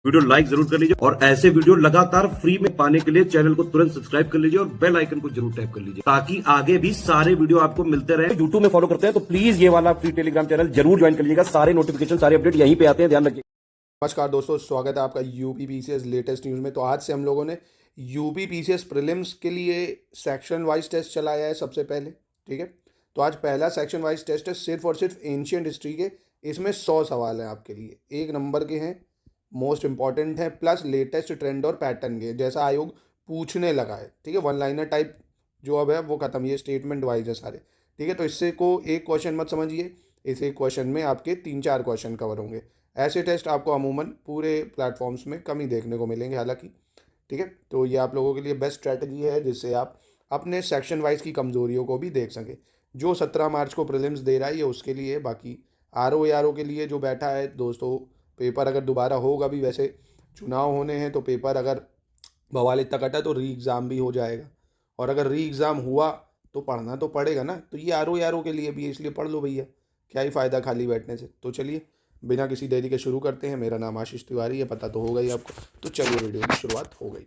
Video like जरूर कर लीजिए और ऐसे वीडियो लगातार फ्री में पाने के लिए चैनल को तुरंत सब्सक्राइब कर लीजिए और बेल आइकन को जरूर टैप कर लीजिए ताकि आगे भी सारे वीडियो आपको मिलते रहे। यूट्यूब में फॉलो करते हैं तो प्लीज ये वाला फ्री टेलीग्राम चैनल जरूर ज्वाइन कर लीजिएगा। सारे नोटिफिकेशन सारे अपडेट यहीं पे आते हैं, ध्यान रखिए। नमस्कार दोस्तों, स्वागत है आपका यूपी पीसीएस लेटेस्ट न्यूज़ में। तो आज से हम लोगों ने यूपी पीसीएस प्रीलिम्स के लिए सेक्शन वाइज टेस्ट चलाया है सबसे पहले। ठीक है, तो आज पहला सेक्शन वाइज टेस्ट है सिर्फ और सिर्फ एंशिएंट हिस्ट्री के। इसमें 100 सवाल हैं आपके लिए, 1 नंबर के हैं, मोस्ट इंपॉर्टेंट हैं, प्लस लेटेस्ट ट्रेंड और पैटर्न के जैसा आयोग पूछने लगा है। ठीक है, वन लाइनर टाइप जो अब है वो खत्म, ये स्टेटमेंट वाइज है सारे। ठीक है, तो इससे को एक क्वेश्चन मत समझिए, इस एक क्वेश्चन में आपके 3-4 क्वेश्चन कवर होंगे। ऐसे टेस्ट आपको अमूमन पूरे प्लेटफॉर्म्स में कम ही देखने को मिलेंगे हालांकि। ठीक है, तो ये आप लोगों के लिए बेस्ट स्ट्रैटेजी है जिससे आप अपने सेक्शन वाइज की कमजोरियों को भी देख सकें। जो 17 मार्च को प्रीलिम्स दे रहा है ये उसके लिए, बाकी आरओ के लिए जो बैठा है दोस्तों, पेपर अगर दोबारा होगा भी, वैसे चुनाव होने हैं तो पेपर अगर बवाल इतना कटा तो री एग्ज़ाम भी हो जाएगा, और अगर री एग्ज़ाम हुआ तो पढ़ना तो पड़ेगा ना। तो ये आरओ के लिए भी है, इसलिए पढ़ लो भैया, क्या ही फ़ायदा खाली बैठने से। तो चलिए बिना किसी देरी के शुरू करते हैं। मेरा नाम आशीष तिवारी है, पता तो होगा ही आपको। तो चलिए वीडियो की शुरुआत हो गई।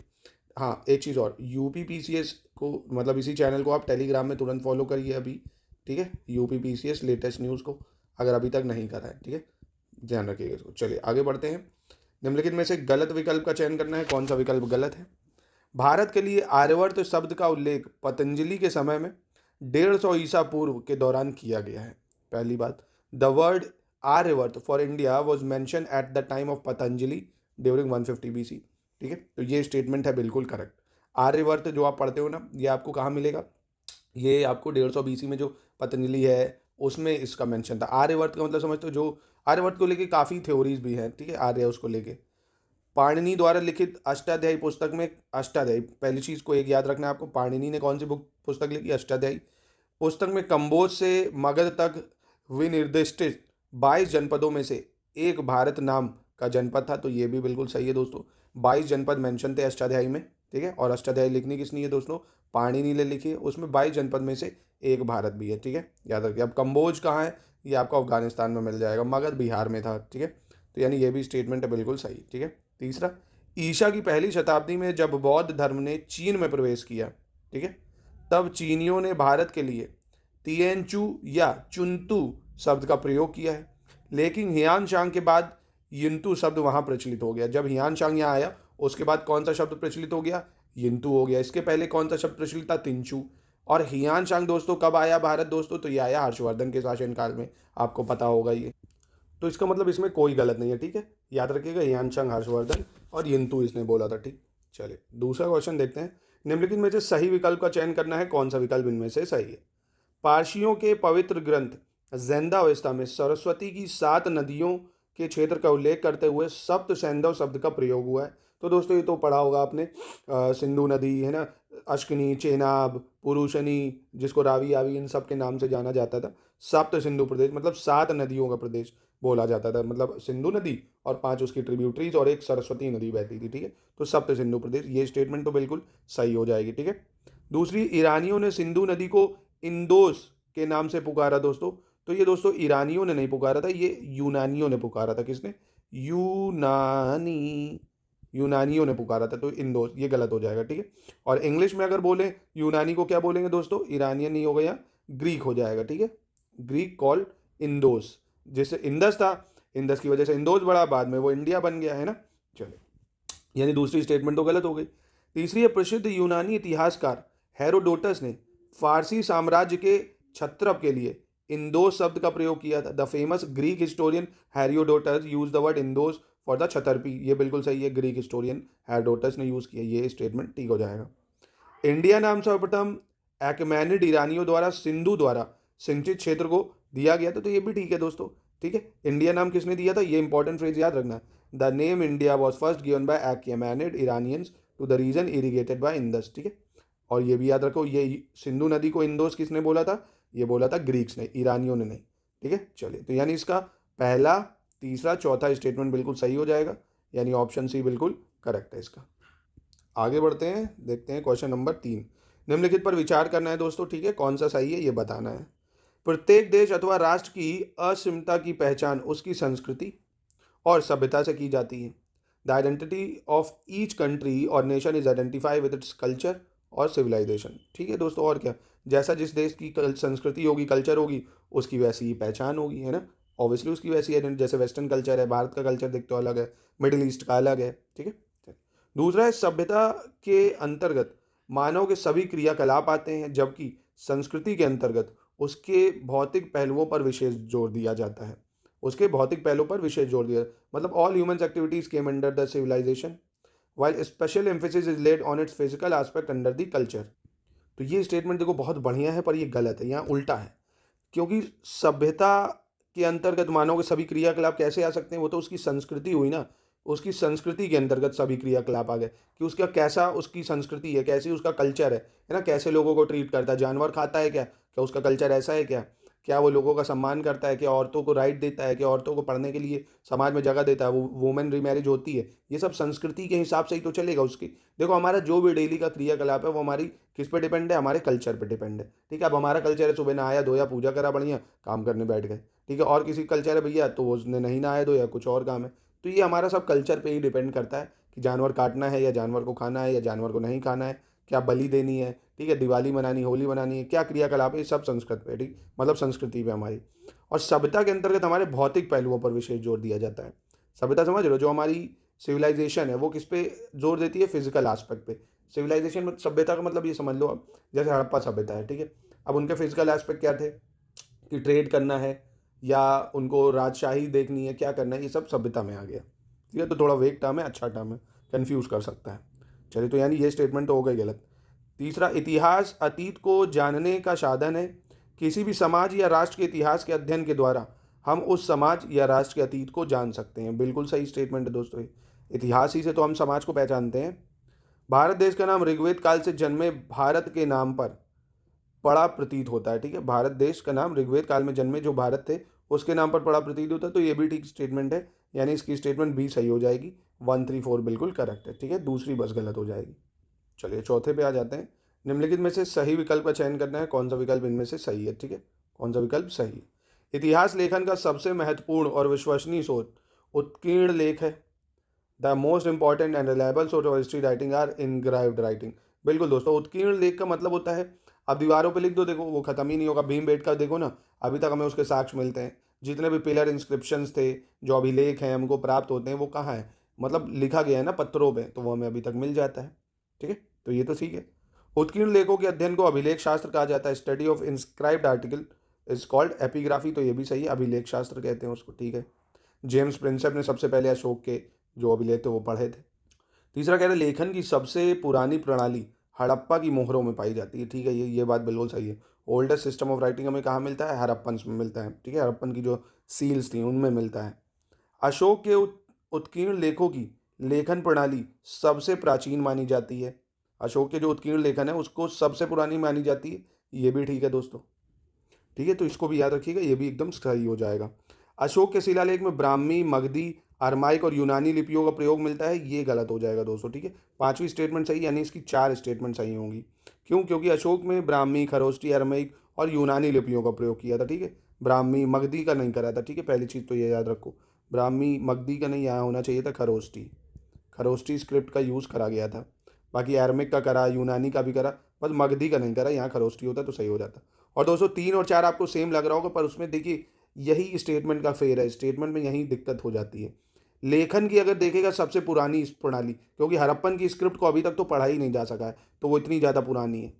हाँ, एक चीज़ और, यूपी पीसीएस को मतलब इसी चैनल को आप टेलीग्राम में तुरंत फॉलो करिए अभी। ठीक है, यूपी पीसीएस लेटेस्ट न्यूज़ को अगर अभी तक नहीं करा है। ठीक है, ध्यान रखिएगा इसको। चलिए आगे बढ़ते हैं। निम्नलिखित में से गलत विकल्प का चयन करना है, कौन सा विकल्प गलत है। भारत के लिए आर्यवर्त शब्द का उल्लेख पतंजलि के समय में 150 ईसा पूर्व के दौरान किया गया है। पहली बात, the word Aryavarta for India was mention at the time of Patanjali during 150 BC। ठीक है, तो ये स्टेटमेंट है बिल्कुल करेक्ट। आर्यवर्त जो आप पढ़ते हो ना, ये आपको कहाँ मिलेगा, ये आपको 150 BC में जो पतंजलि है उसमें इसका मेंशन था। आर्यवर्त का मतलब समझते हो, जो आर्यवर्त को लेके काफ़ी थ्योरीज भी हैं। ठीक है, आर्य उसको लेके पाणिनि द्वारा लिखित अष्टाध्यायी पुस्तक में, अष्टाध्यायी पहली चीज़ को एक याद रखना है आपको, पाणिनि ने कौन सी पुस्तक लिखी, अष्टाध्यायी पुस्तक में कंबोज से मगध तक विनिर्दिष्टित 22 जनपदों में से एक भारत नाम का जनपद था। तो ये भी बिल्कुल सही है दोस्तों, 22 जनपद मेंशन थे अष्टाध्यायी में। ठीक है, और अष्टाध्यायी लिखनी किसने है दोस्तों, पाणिनि ने लिखी है। उसमें 22 जनपद में से एक भारत भी है। ठीक है, याद रखिए। अब कंबोज कहाँ है, ये आपको अफगानिस्तान में मिल जाएगा, मगध बिहार में था। ठीक है, तो यानी ये भी स्टेटमेंट है बिल्कुल सही। ठीक है, तीसरा, ईसा की पहली शताब्दी में जब बौद्ध धर्म ने चीन में प्रवेश किया, ठीक है, तब चीनियों ने भारत के लिए तिएनचू या चुनतू शब्द का प्रयोग किया है। लेकिन हियान शांग के बाद यिंतू शब्द वहाँ प्रचलित हो गया। जब हियान शांग यहाँ आया उसके बाद कौन सा शब्द प्रचलित हो गया, यिंतू हो गया। इसके पहले कौन सा शब्द प्रचलित था, तिंचू। और हियान शांग दोस्तों कब आया भारत दोस्तों, तो ये आया हर्षवर्धन के शासनकाल में, आपको पता होगा ये। तो इसका मतलब इसमें कोई गलत नहीं है। ठीक है, याद रखिएगा, हियान शांग हर्षवर्धन और यिंतू इसने बोला था। ठीक, चलिए दूसरा क्वेश्चन देखते हैं। निम्नलिखित में से सही विकल्प का चयन करना है, कौन सा विकल्प इनमें से सही है। पारसियों के पवित्र ग्रंथ ज़ैंदावस्ता में सरस्वती की 7 नदियों के क्षेत्र का उल्लेख करते हुए सप्त सैंधव शब्द का प्रयोग हुआ है। तो दोस्तों ये तो पढ़ा होगा आपने, सिंधु नदी है ना, अश्कनी, चेनाब, पुरुषनी, जिसको रावी आवी इन सब के नाम से जाना जाता था। सप्त सिंधु प्रदेश मतलब 7 नदियों का प्रदेश बोला जाता था, मतलब सिंधु नदी और 5 उसकी ट्रिब्यूटरीज और एक सरस्वती नदी बहती थी। ठीक है, तो सप्त सिंधु प्रदेश, ये स्टेटमेंट तो बिल्कुल सही हो जाएगी। ठीक है, दूसरी, ईरानियों ने सिंधु नदी को इंदोस के नाम से पुकारा दोस्तों। तो ये दोस्तों ईरानियों ने नहीं पुकारा था, ये यूनानियों ने पुकारा था। किसने, यूनानियों ने पुकारा था। तो इंदोस ये गलत हो जाएगा। ठीक है, और इंग्लिश में अगर बोले यूनानी को क्या बोलेंगे दोस्तों, ईरानियन नहीं होगा, या ग्रीक हो जाएगा। ठीक है, ग्रीक कॉल्ड इंदोस, जैसे इंदस था, इंदस की वजह से इंदोस बढ़ा, बाद में वो इंडिया बन गया है ना। चलो, यानी दूसरी स्टेटमेंट तो गलत हो गई। तीसरी है, प्रसिद्ध यूनानी इतिहासकार हेरोडोटस ने फारसी साम्राज्य के छत्रप के लिए इंदोस शब्द का प्रयोग किया था। The famous Greek historian Herodotus use the word Indos for the satrapy. ये बिल्कुल सही है, ग्रीक हिस्टोरियन हेरोडोटस ने यूज किया, ये स्टेटमेंट ठीक हो जाएगा। इंडिया नाम सर्वप्रथम एक्मेनिड ईरानियों द्वारा सिंधु द्वारा सिंचित क्षेत्र को दिया गया था। तो ये भी ठीक है दोस्तों। ठीक है, इंडिया नाम किसने दिया था, ये इंपॉर्टेंट फ्रेज याद रखना। The name India was first given by Achaemenid Iranians to the region irrigated by Indus. ठीक है, और ये भी याद रखो, ये सिंधु नदी को इंदोस किसने बोला था, ये बोला था ग्रीक्स ने, ईरानियों ने नहीं। ठीक है, चलिए, तो यानी इसका पहला, तीसरा, चौथा स्टेटमेंट बिल्कुल सही हो जाएगा, यानी ऑप्शन सी बिल्कुल करेक्ट है इसका। आगे बढ़ते हैं, देखते हैं क्वेश्चन नंबर 3। निम्नलिखित पर विचार करना है दोस्तों। ठीक है, कौन सा सही है ये बताना है। प्रत्येक देश अथवा राष्ट्र की असीमता की पहचान उसकी संस्कृति और सभ्यता से की जाती है। The identity of each country और nation is identify with its culture और सिविलाइजेशन। ठीक है दोस्तों, और क्या, जैसा जिस देश की संस्कृति होगी, कल्चर होगी, उसकी वैसी ही पहचान होगी, है ना। ऑब्वियसली उसकी वैसी है, जैसे वेस्टर्न कल्चर है, भारत का कल्चर देखते हो अलग है, मिडिल ईस्ट का अलग है। ठीक है। दूसरा है सभ्यता के अंतर्गत मानव के सभी क्रियाकलाप आते हैं, जबकि संस्कृति के अंतर्गत उसके भौतिक पहलुओं पर विशेष जोर दिया जाता है। उसके भौतिक पहलुओं पर विशेष जोर दिया, मतलब all human activities came under the civilization while special emphasis is laid on its physical aspect under the culture. तो ये स्टेटमेंट देखो बहुत बढ़िया है, पर ये गलत है, यहाँ उल्टा है। क्योंकि सभ्यता के अंतर्गत मानव के सभी क्रियाकलाप कैसे आ सकते हैं, वो तो उसकी संस्कृति हुई ना, उसकी संस्कृति के अंतर्गत सभी क्रियाकलाप आ गए कि उसका कैसा, उसकी संस्कृति है, कैसी उसका कल्चर है ना, कैसे लोगों को ट्रीट करता है, जानवर खाता है क्या, क्या उसका कल्चर ऐसा है क्या, क्या वो लोगों का सम्मान करता है, क्या औरतों को राइट देता है, क्या औरतों को पढ़ने के लिए समाज में जगह देता है, वो वुमेन रीमैरिज होती है, ये सब संस्कृति के हिसाब से ही तो चलेगा उसकी। देखो हमारा जो भी डेली का क्रियाकलाप है वो हमारी किस पे डिपेंड है, हमारे कल्चर पे डिपेंड है। ठीक है, अब हमारा कल्चर है सुबह नहाया धोया पूजा करा बढ़िया काम करने बैठ गए। ठीक है, और किसी कल्चर है भैया तो उसने नहीं नहाया धोया कुछ और काम है। तो ये हमारा सब कल्चर पे ही डिपेंड करता है कि जानवर काटना है या जानवर को खाना है या जानवर को नहीं खाना है, क्या बलि देनी है, ठीक है, दिवाली मनानी, होली मनानी है, क्या क्रियाकलाप है, ये सब संस्कृत पे, ठीक, मतलब संस्कृति पे हमारी। और सभ्यता के अंतर्गत हमारे भौतिक पहलुओं पर विशेष जोर दिया जाता है। सभ्यता समझ रहे हो, जो हमारी सिविलाइजेशन है वो किस पे जोर देती है, फिजिकल एस्पेक्ट पे। सिविलाइजेशन में सभ्यता का मतलब ये समझ लो अब, जैसे हड़प्पा सभ्यता है, ठीक है, अब उनके फिजिकल एस्पेक्ट क्या थे कि ट्रेड करना है या उनको राजशाही देखनी है, क्या करना है, ये सब सभ्यता में आ गया। ठीक है, तो थोड़ा वेग टर्म है, अच्छा टर्म है, कन्फ्यूज़ कर सकता है। चलिए, तो यानी ये स्टेटमेंट तो हो गई गलत। तीसरा, इतिहास अतीत को जानने का साधन है। किसी भी समाज या राष्ट्र के इतिहास के अध्ययन के द्वारा हम उस समाज या राष्ट्र के अतीत को जान सकते हैं। बिल्कुल सही स्टेटमेंट है दोस्तों, इतिहास ही से तो हम समाज को पहचानते हैं। भारत देश का नाम ऋग्वेद काल से जन्मे भारत के नाम पर पड़ा प्रतीत होता है। ठीक है, भारत देश का नाम ऋग्वेद काल में जन्मे जो भारत थे उसके नाम पर पड़ा प्रतीत होता है, तो ये भी ठीक स्टेटमेंट है, यानी इसकी स्टेटमेंट बी सही हो जाएगी। 1, 3, 4 बिल्कुल करेक्ट है। ठीक है, दूसरी बस गलत हो जाएगी। चलिए चौथे पे आ जाते हैं। निम्नलिखित में से सही विकल्प का चयन करना है, कौन सा विकल्प इनमें से सही है। ठीक है, कौन सा विकल्प सही है। इतिहास लेखन का सबसे महत्वपूर्ण और विश्वसनीय स्रोत उत्कीर्ण लेख है। The most important and reliable source of history writing are engraved writing. बिल्कुल दोस्तों, उत्कीर्ण लेख का मतलब होता है, अब दीवारों पे लिख दो, देखो वो खत्म ही नहीं होगा। भीमबेटका देखो ना, अभी तक हमें उसके साक्ष्य मिलते हैं। जितने भी पिलर इंस्क्रिप्शंस थे, जो अभिलेख हैं हमको प्राप्त होते हैं, वो कहाँ है, मतलब लिखा गया है ना पत्थरों पे, तो वो हमें अभी तक मिल जाता है। ठीक है, तो ये तो ठीक है। उत्कीर्ण लेखों के अध्ययन को अभिलेख शास्त्र कहा जाता है। Study of inscribed article is called epigraphy, तो ये भी सही है, अभिलेख शास्त्र कहते हैं उसको। ठीक है, जेम्स प्रिंसेप ने सबसे पहले अशोक के जो अभिलेख थे वो पढ़े थे। तीसरा कह रहे हैं लेखन की सबसे पुरानी प्रणाली हड़प्पा की मोहरों में पाई जाती है। ठीक है, ये बात बिल्कुल सही है। ओल्डेस्ट सिस्टम ऑफ राइटिंग हमें कहाँ मिलता है, हड़प्पन में मिलता है। ठीक है, हड़प्पन की जो सील्स थी उनमें मिलता है। अशोक के उत्कीर्ण लेखों की लेखन प्रणाली सबसे प्राचीन मानी जाती है। अशोक के जो उत्कीर्ण लेखन है उसको सबसे पुरानी मानी जाती है, ये भी ठीक है दोस्तों। ठीक है, तो इसको भी याद रखिएगा, ये भी एकदम सही हो जाएगा। अशोक के शिलालेख में ब्राह्मी, मगधी, अरमाइक और यूनानी लिपियों का प्रयोग मिलता है, ये गलत हो जाएगा दोस्तों। ठीक है, पांचवी स्टेटमेंट सही, यानी इसकी 4 स्टेटमेंट सही होंगी। क्यों, क्योंकि अशोक में ब्राह्मी, खरोष्टी, अरमाइक और यूनानी लिपियों का प्रयोग किया था। ठीक है, ब्राह्मी मगधी का नहीं करा था। ठीक है, पहली चीज़ तो ये याद रखो, ब्राह्मी मगधी का नहीं, यहाँ होना चाहिए था खरोष्टी। खरोष्टी स्क्रिप्ट का यूज़ करा गया था। बाकी अरमिक का करा, यूनानी का भी करा, बस मगधी का नहीं करा, यहाँ खरोष्टी होता तो सही हो जाता। और दोस्तों 3 और 4 आपको सेम लग रहा होगा, पर उसमें देखिए यही स्टेटमेंट का फेर है, स्टेटमेंट में यही दिक्कत हो जाती है। लेखन की अगर देखेगा सबसे पुरानी इस प्रणाली, क्योंकि हड़प्पन की स्क्रिप्ट को अभी तक तो पढ़ा ही नहीं जा सका है, तो वो इतनी ज़्यादा पुरानी है।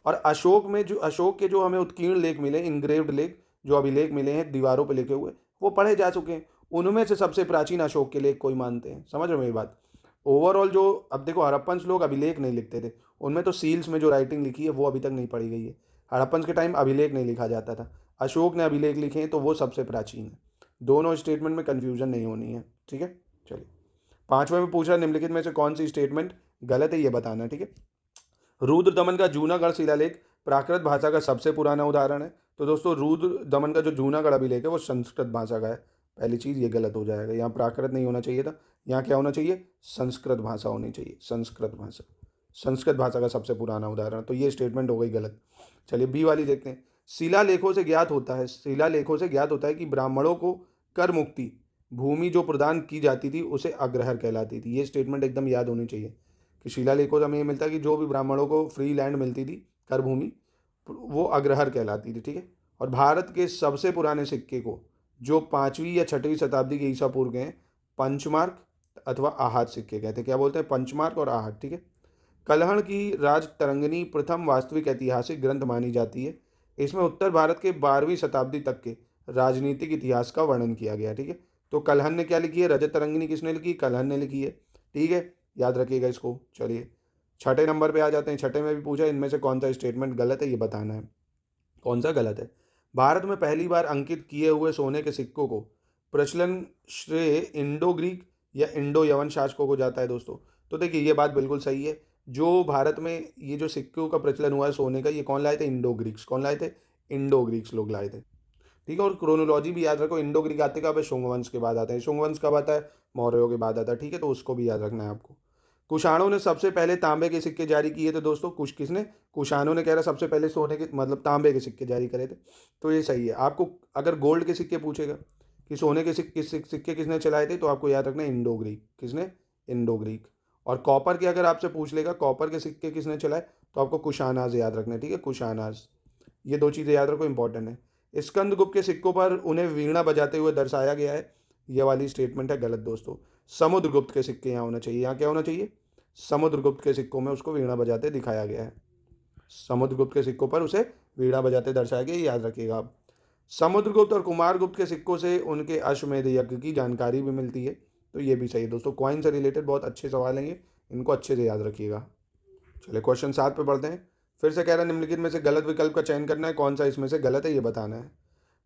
और अशोक में जो अशोक के जो हमें उत्कीर्ण लेख मिले, इनग्रेव्ड लेख, जो अभिलेख मिले हैं दीवारों पर लिखे हुए, वो पढ़े जा चुके हैं। उनमें से सबसे प्राचीन अशोक के लेख कोई मानते हैं। समझ रहे हो मेरी बात। ओवरऑल जो, अब देखो हड़प्पन लोग अभिलेख नहीं लिखते थे, उनमें तो सील्स में जो राइटिंग लिखी है वो अभी तक नहीं पढ़ी गई है। हड़प्पन के टाइम अभिलेख नहीं लिखा जाता था, अशोक ने अभिलेख लिखे हैं, तो वो सबसे प्राचीन है। दोनों स्टेटमेंट में कन्फ्यूजन नहीं होनी है। ठीक है, चलिए 5वें में पूछ रहा निम्नलिखित में से कौन सी स्टेटमेंट गलत है, ये बताना है। ठीक है, रुद्र दमन का जूनागढ़ शिलालेख प्राकृत भाषा का सबसे पुराना उदाहरण है। तो दोस्तों रुद्र दमन का जो जूनागढ़ अभिलेख है वो संस्कृत भाषा का है। पहली चीज़ ये गलत हो जाएगा, यहाँ प्राकृत नहीं होना चाहिए था, यहाँ क्या होना चाहिए, संस्कृत भाषा होनी चाहिए। संस्कृत भाषा, संस्कृत भाषा का सबसे पुराना उदाहरण, तो ये स्टेटमेंट हो गई गलत। चलिए बी वाली देखते हैं। शिलालेखों से ज्ञात होता है कि ब्राह्मणों को कर मुक्ति भूमि जो प्रदान की जाती थी उसे अग्रहर कहलाती थी। ये स्टेटमेंट एकदम याद होनी चाहिए कि शिलालेखों से हमें ये मिलता है कि जो भी ब्राह्मणों को फ्री लैंड मिलती थी, कर भूमि, वो अग्रहर कहलाती थी, ठीक है। और भारत के सबसे पुराने सिक्के को, जो 5वीं या 6वीं शताब्दी के ईसा पूर्व के हैं, पंचमार्क अथवा आहत सिक्के कहते हैं। क्या बोलते हैं? पंचमार्क और आहत, ठीक है। कल्हण की राज तरंगिणी प्रथम वास्तविक ऐतिहासिक ग्रंथ मानी जाती है। इसमें उत्तर भारत के 12वीं शताब्दी तक के राजनीतिक इतिहास का वर्णन किया गया है, ठीक है। तो कल्हण ने क्या लिखी है? रजत तरंगिणी किसने लिखी? कल्हण ने लिखी है, ठीक है। याद रखिएगा इसको। चलिए छठे नंबर पे आ जाते हैं। छठे में भी पूछा इनमें से कौन सा स्टेटमेंट गलत है, ये बताना है कौन सा गलत है। भारत में पहली बार अंकित किए हुए सोने के सिक्कों को प्रचलन श्रेय इंडो ग्रीक या इंडो यवन शासकों को जाता है दोस्तों। तो देखिए ये बात बिल्कुल सही है। जो भारत में ये जो सिक्कों का प्रचलन हुआ है सोने का, ये कौन लाए थे? Indo Greeks. कौन लाए थे? इंडो ग्रीक्स लोग लाए थे, ठीक है। और क्रोनोलॉजी भी याद रखो, इंडो ग्रीक आते कब है? शुंग वंश के बाद आते हैं। शुंग वंश कब आता है? मौर्यों के बाद आता है, ठीक है। तो उसको भी याद रखना है आपको। कुषाणों ने सबसे पहले तांबे के सिक्के जारी किए थे दोस्तों। किसने? कुषाणों ने, कह रहा सबसे पहले सोने के मतलब तांबे के सिक्के जारी करे थे। तो ये सही है। आपको अगर गोल्ड के सिक्के पूछेगा कि सोने के सिक्के किसने चलाए थे, तो आपको याद रखना इंडो ग्रीक। किसने? Indo Greek. और कॉपर के अगर आपसे पूछ लेगा कॉपर के सिक्के किसने चलाए, तो आपको कुशानाज याद रखना है, ठीक है। कुशानाज। ये दो चीज़ें याद रखो, इंपॉर्टेंट है। स्कंदगुप्त के सिक्कों पर उन्हें वीणा बजाते हुए दर्शाया गया है। ये वाली स्टेटमेंट है गलत दोस्तों। समुद्रगुप्त के सिक्के यहाँ होना चाहिए। यहाँ क्या होना चाहिए? समुद्रगुप्त के सिक्कों में उसको वीणा बजाते दिखाया गया है। समुद्रगुप्त के सिक्कों पर उसे वीणा बजाते दर्शाया गया, याद रखिएगा आप। समुद्रगुप्त और कुमारगुप्त के सिक्कों से उनके अश्वमेध यज्ञ की जानकारी भी मिलती है। तो ये भी सही है दोस्तों। कॉइन से रिलेटेड बहुत अच्छे सवाल हैं ये, इनको अच्छे से याद रखिएगा। चलिए क्वेश्चन 7 पे पढ़ते हैं। फिर से कह रहा है निम्नलिखित में से गलत विकल्प का चयन करना है, कौन सा इसमें से गलत है ये बताना है।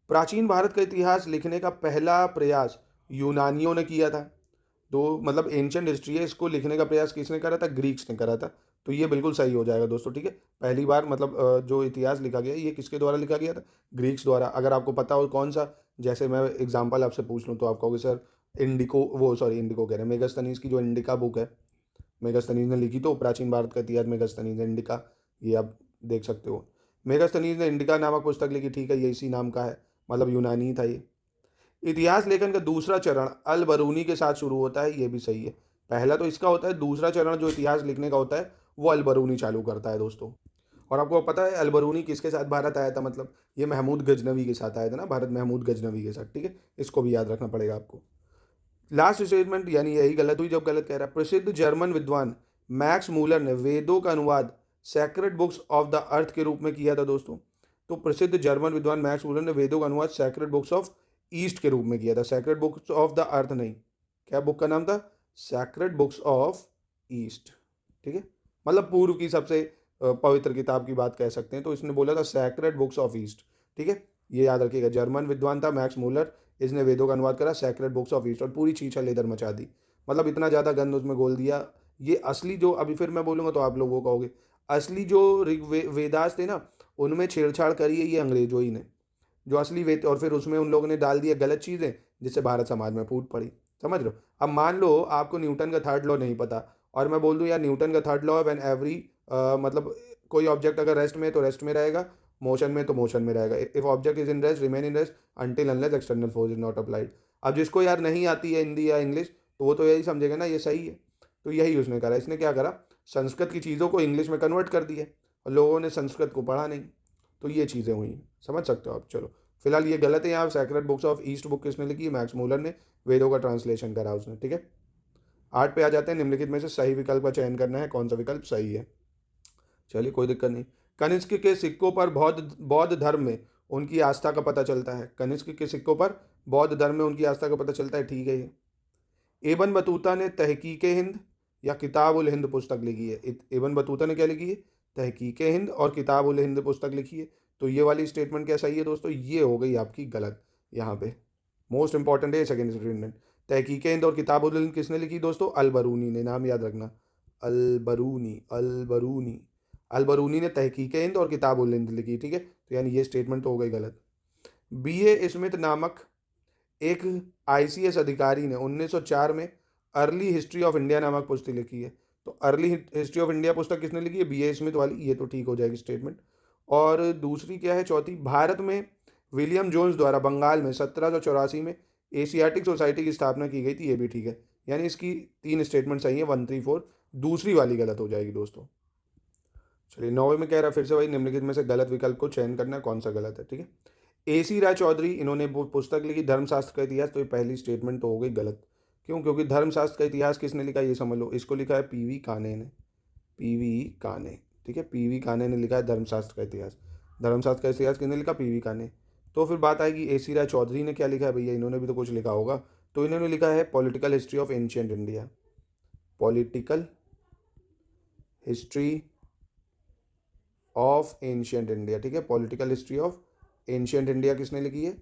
प्राचीन भारत का इतिहास लिखने का पहला प्रयास यूनानियों ने किया था। तो मतलब एंशियंट हिस्ट्री है, इसको लिखने का प्रयास किसने करा था? ग्रीक्स ने करा था। तो ये बिल्कुल सही हो जाएगा दोस्तों, ठीक है। पहली बार मतलब जो इतिहास लिखा गया ये किसके द्वारा लिखा गया था? ग्रीक्स द्वारा। अगर आपको पता हो कौन सा, जैसे मैं एग्जांपल आपसे पूछ लूँ तो आप कहोगे सर इंडिको, वो सॉरी इंडिको कह रहे हैं, मेगास्थनीज की जो इंडिका बुक है, मेगास्थनीज ने लिखी। तो प्राचीन भारत का इतिहास मेगास्थनीज ने, इंडिका, ये आप देख सकते हो। मेगास्थनीज ने इंडिका नामक पुस्तक लिखी, ठीक है, ये इसी नाम का है, मतलब यूनानी था ये। इतिहास लेखन का दूसरा चरण अल बरूनी के साथ शुरू होता है, ये भी सही है। पहला तो इसका होता है, दूसरा चरण जो इतिहास लिखने का होता है वो अल बरूनी चालू करता है दोस्तों। और आपको पता है अल बरूनी किसके साथ भारत आया था? मतलब ये महमूद गजनवी के साथ आया था ना भारत, महमूद गजनवी के साथ, ठीक है। इसको भी याद रखना पड़ेगा आपको। लास्ट स्टेटमेंट यानी यही गलत हुई जब गलत कह रहा है। प्रसिद्ध जर्मन विद्वान मैक्स मूलर ने वेदों का अनुवाद sacred books of the earth के रूप में किया था दोस्तों। तो प्रसिद्ध जर्मन विद्वान मैक्स मूलर ने वेदों का अनुवाद सैक्रेड बुक्स ऑफ ईस्ट के रूप में किया था। Sacred books of the earth नहीं, क्या बुक का नाम था? सैक्रेड बुक्स ऑफ ईस्ट, ठीक है। मतलब पूर्व की सबसे पवित्र किताब की बात कह सकते हैं। तो इसने बोला था सैक्रेड बुक्स ऑफ ईस्ट, ठीक है। ये याद रखिएगा। जर्मन विद्वान था मैक्स मूलर, इसने वेदों का अनुवाद करा सैक्रेड बुक्स ऑफ ईस्ट, और पूरी चीचा लेदर मचा दी। मतलब इतना ज़्यादा गंद उसमें घोल दिया। ये असली जो, अभी फिर मैं बोलूँगा तो आप लोग वो कहोगे, असली जो वेदास थे ना, उनमें छेड़छाड़ करी है ये अंग्रेजों ही ने, जो असली वेद। और फिर उसमें उन लोगों ने डाल दिया गलत चीज़ें, जिससे भारत समाज में फूट पड़ी। समझ लो। अब मान लो आपको न्यूटन का थर्ड लॉ नहीं पता, और मैं बोल दूँ यार न्यूटन का थर्ड लॉ व्हेन एवरी, मतलब कोई ऑब्जेक्ट अगर रेस्ट में है तो रेस्ट में रहेगा, मोशन में तो मोशन में रहेगा। If object is in rest remain in rest until unless external force is not applied. अब जिसको यार नहीं आती है हिंदी या इंग्लिश, तो वो तो यही समझेगा ना ये सही है। तो यही उसने करा। इसने क्या करा? संस्कृत की चीज़ों को इंग्लिश में कन्वर्ट कर दिया, और लोगों ने संस्कृत को पढ़ा नहीं। तो ये चीज़ें हुई, समझ सकते हो आप। चलो फिलहाल ये गलत है। यहाँ sacred books of east book किसने लिखी? मैक्स मूलर ने। वेदों का ट्रांसलेशन करा उसने, ठीक है। 8 पे आ जाते हैं। निम्नलिखित में से सही विकल्प का चयन करना है, कौन सा विकल्प सही है। चलिए कोई दिक्कत नहीं। कनिष्क के सिक्कों पर बौद्ध धर्म में उनकी आस्था का पता चलता है। कनिष्क के सिक्कों पर बौद्ध धर्म में उनकी आस्था का पता चलता है, ठीक है। ये इब्न बतूता ने तहकीक हिंद या किताब उल हिंद पुस्तक लिखी है। इब्न बतूता ने क्या लिखी है? तहकीक हिंद और किताब उल हिंद पुस्तक लिखी है। तो ये वाली स्टेटमेंट क्या सही है दोस्तों? ये हो गई आपकी गलत। यहाँ पे मोस्ट इंपॉर्टेंट है सेकंड स्टेटमेंट। तहकीक हिंद और किताब उल हिंद किसने लिखी दोस्तों? अल बरूनी ने। नाम याद रखना, अल बरूनी, अल बरूनी। अल बरूनी ने तहकीक हिंद और किताब उल हिंद लिखी, ठीक है। तो यानी ये स्टेटमेंट तो हो गई गलत। B.A. स्मिथ नामक एक ICS अधिकारी ने 1904 में अर्ली हिस्ट्री ऑफ इंडिया नामक पुस्तक लिखी है। तो अर्ली हिस्ट्री ऑफ इंडिया पुस्तक किसने लिखी है? B.A. स्मिथ वाली। ये तो ठीक हो जाएगी स्टेटमेंट। और दूसरी क्या है, चौथी, भारत में विलियम जोन्स द्वारा बंगाल में 1784 में एशियाटिक सोसाइटी की स्थापना की गई थी, ये भी ठीक है। यानी इसकी 3 स्टेटमेंट सही है, 1, 3, 4। दूसरी वाली गलत हो जाएगी दोस्तों। चलिए 9वें में कह रहा है फिर से वही, निम्नलिखित में से गलत विकल्प को चयन करना है, कौन सा गलत है, ठीक है। AC राय चौधरी, इन्होंने वो पुस्तक लिखी धर्मशास्त्र का इतिहास, तो ये पहली स्टेटमेंट तो हो गई गलत। क्यों? क्योंकि धर्मशास्त्र का इतिहास किसने लिखा ये समझ लो, इसको लिखा है PV काने ने, PV काने, ठीक है। PV काने ने लिखा है धर्मशास्त्र का इतिहास। धर्मशास्त्र का इतिहास किसने लिखा? PV काने। तो फिर बात आएगी AC राय चौधरी ने क्या लिखा है भैया, इन्होंने भी तो कुछ लिखा होगा। तो इन्होंने लिखा है political history of ancient India, political history of ancient India, ठीक है। Political history of ancient India किसने लिखी है?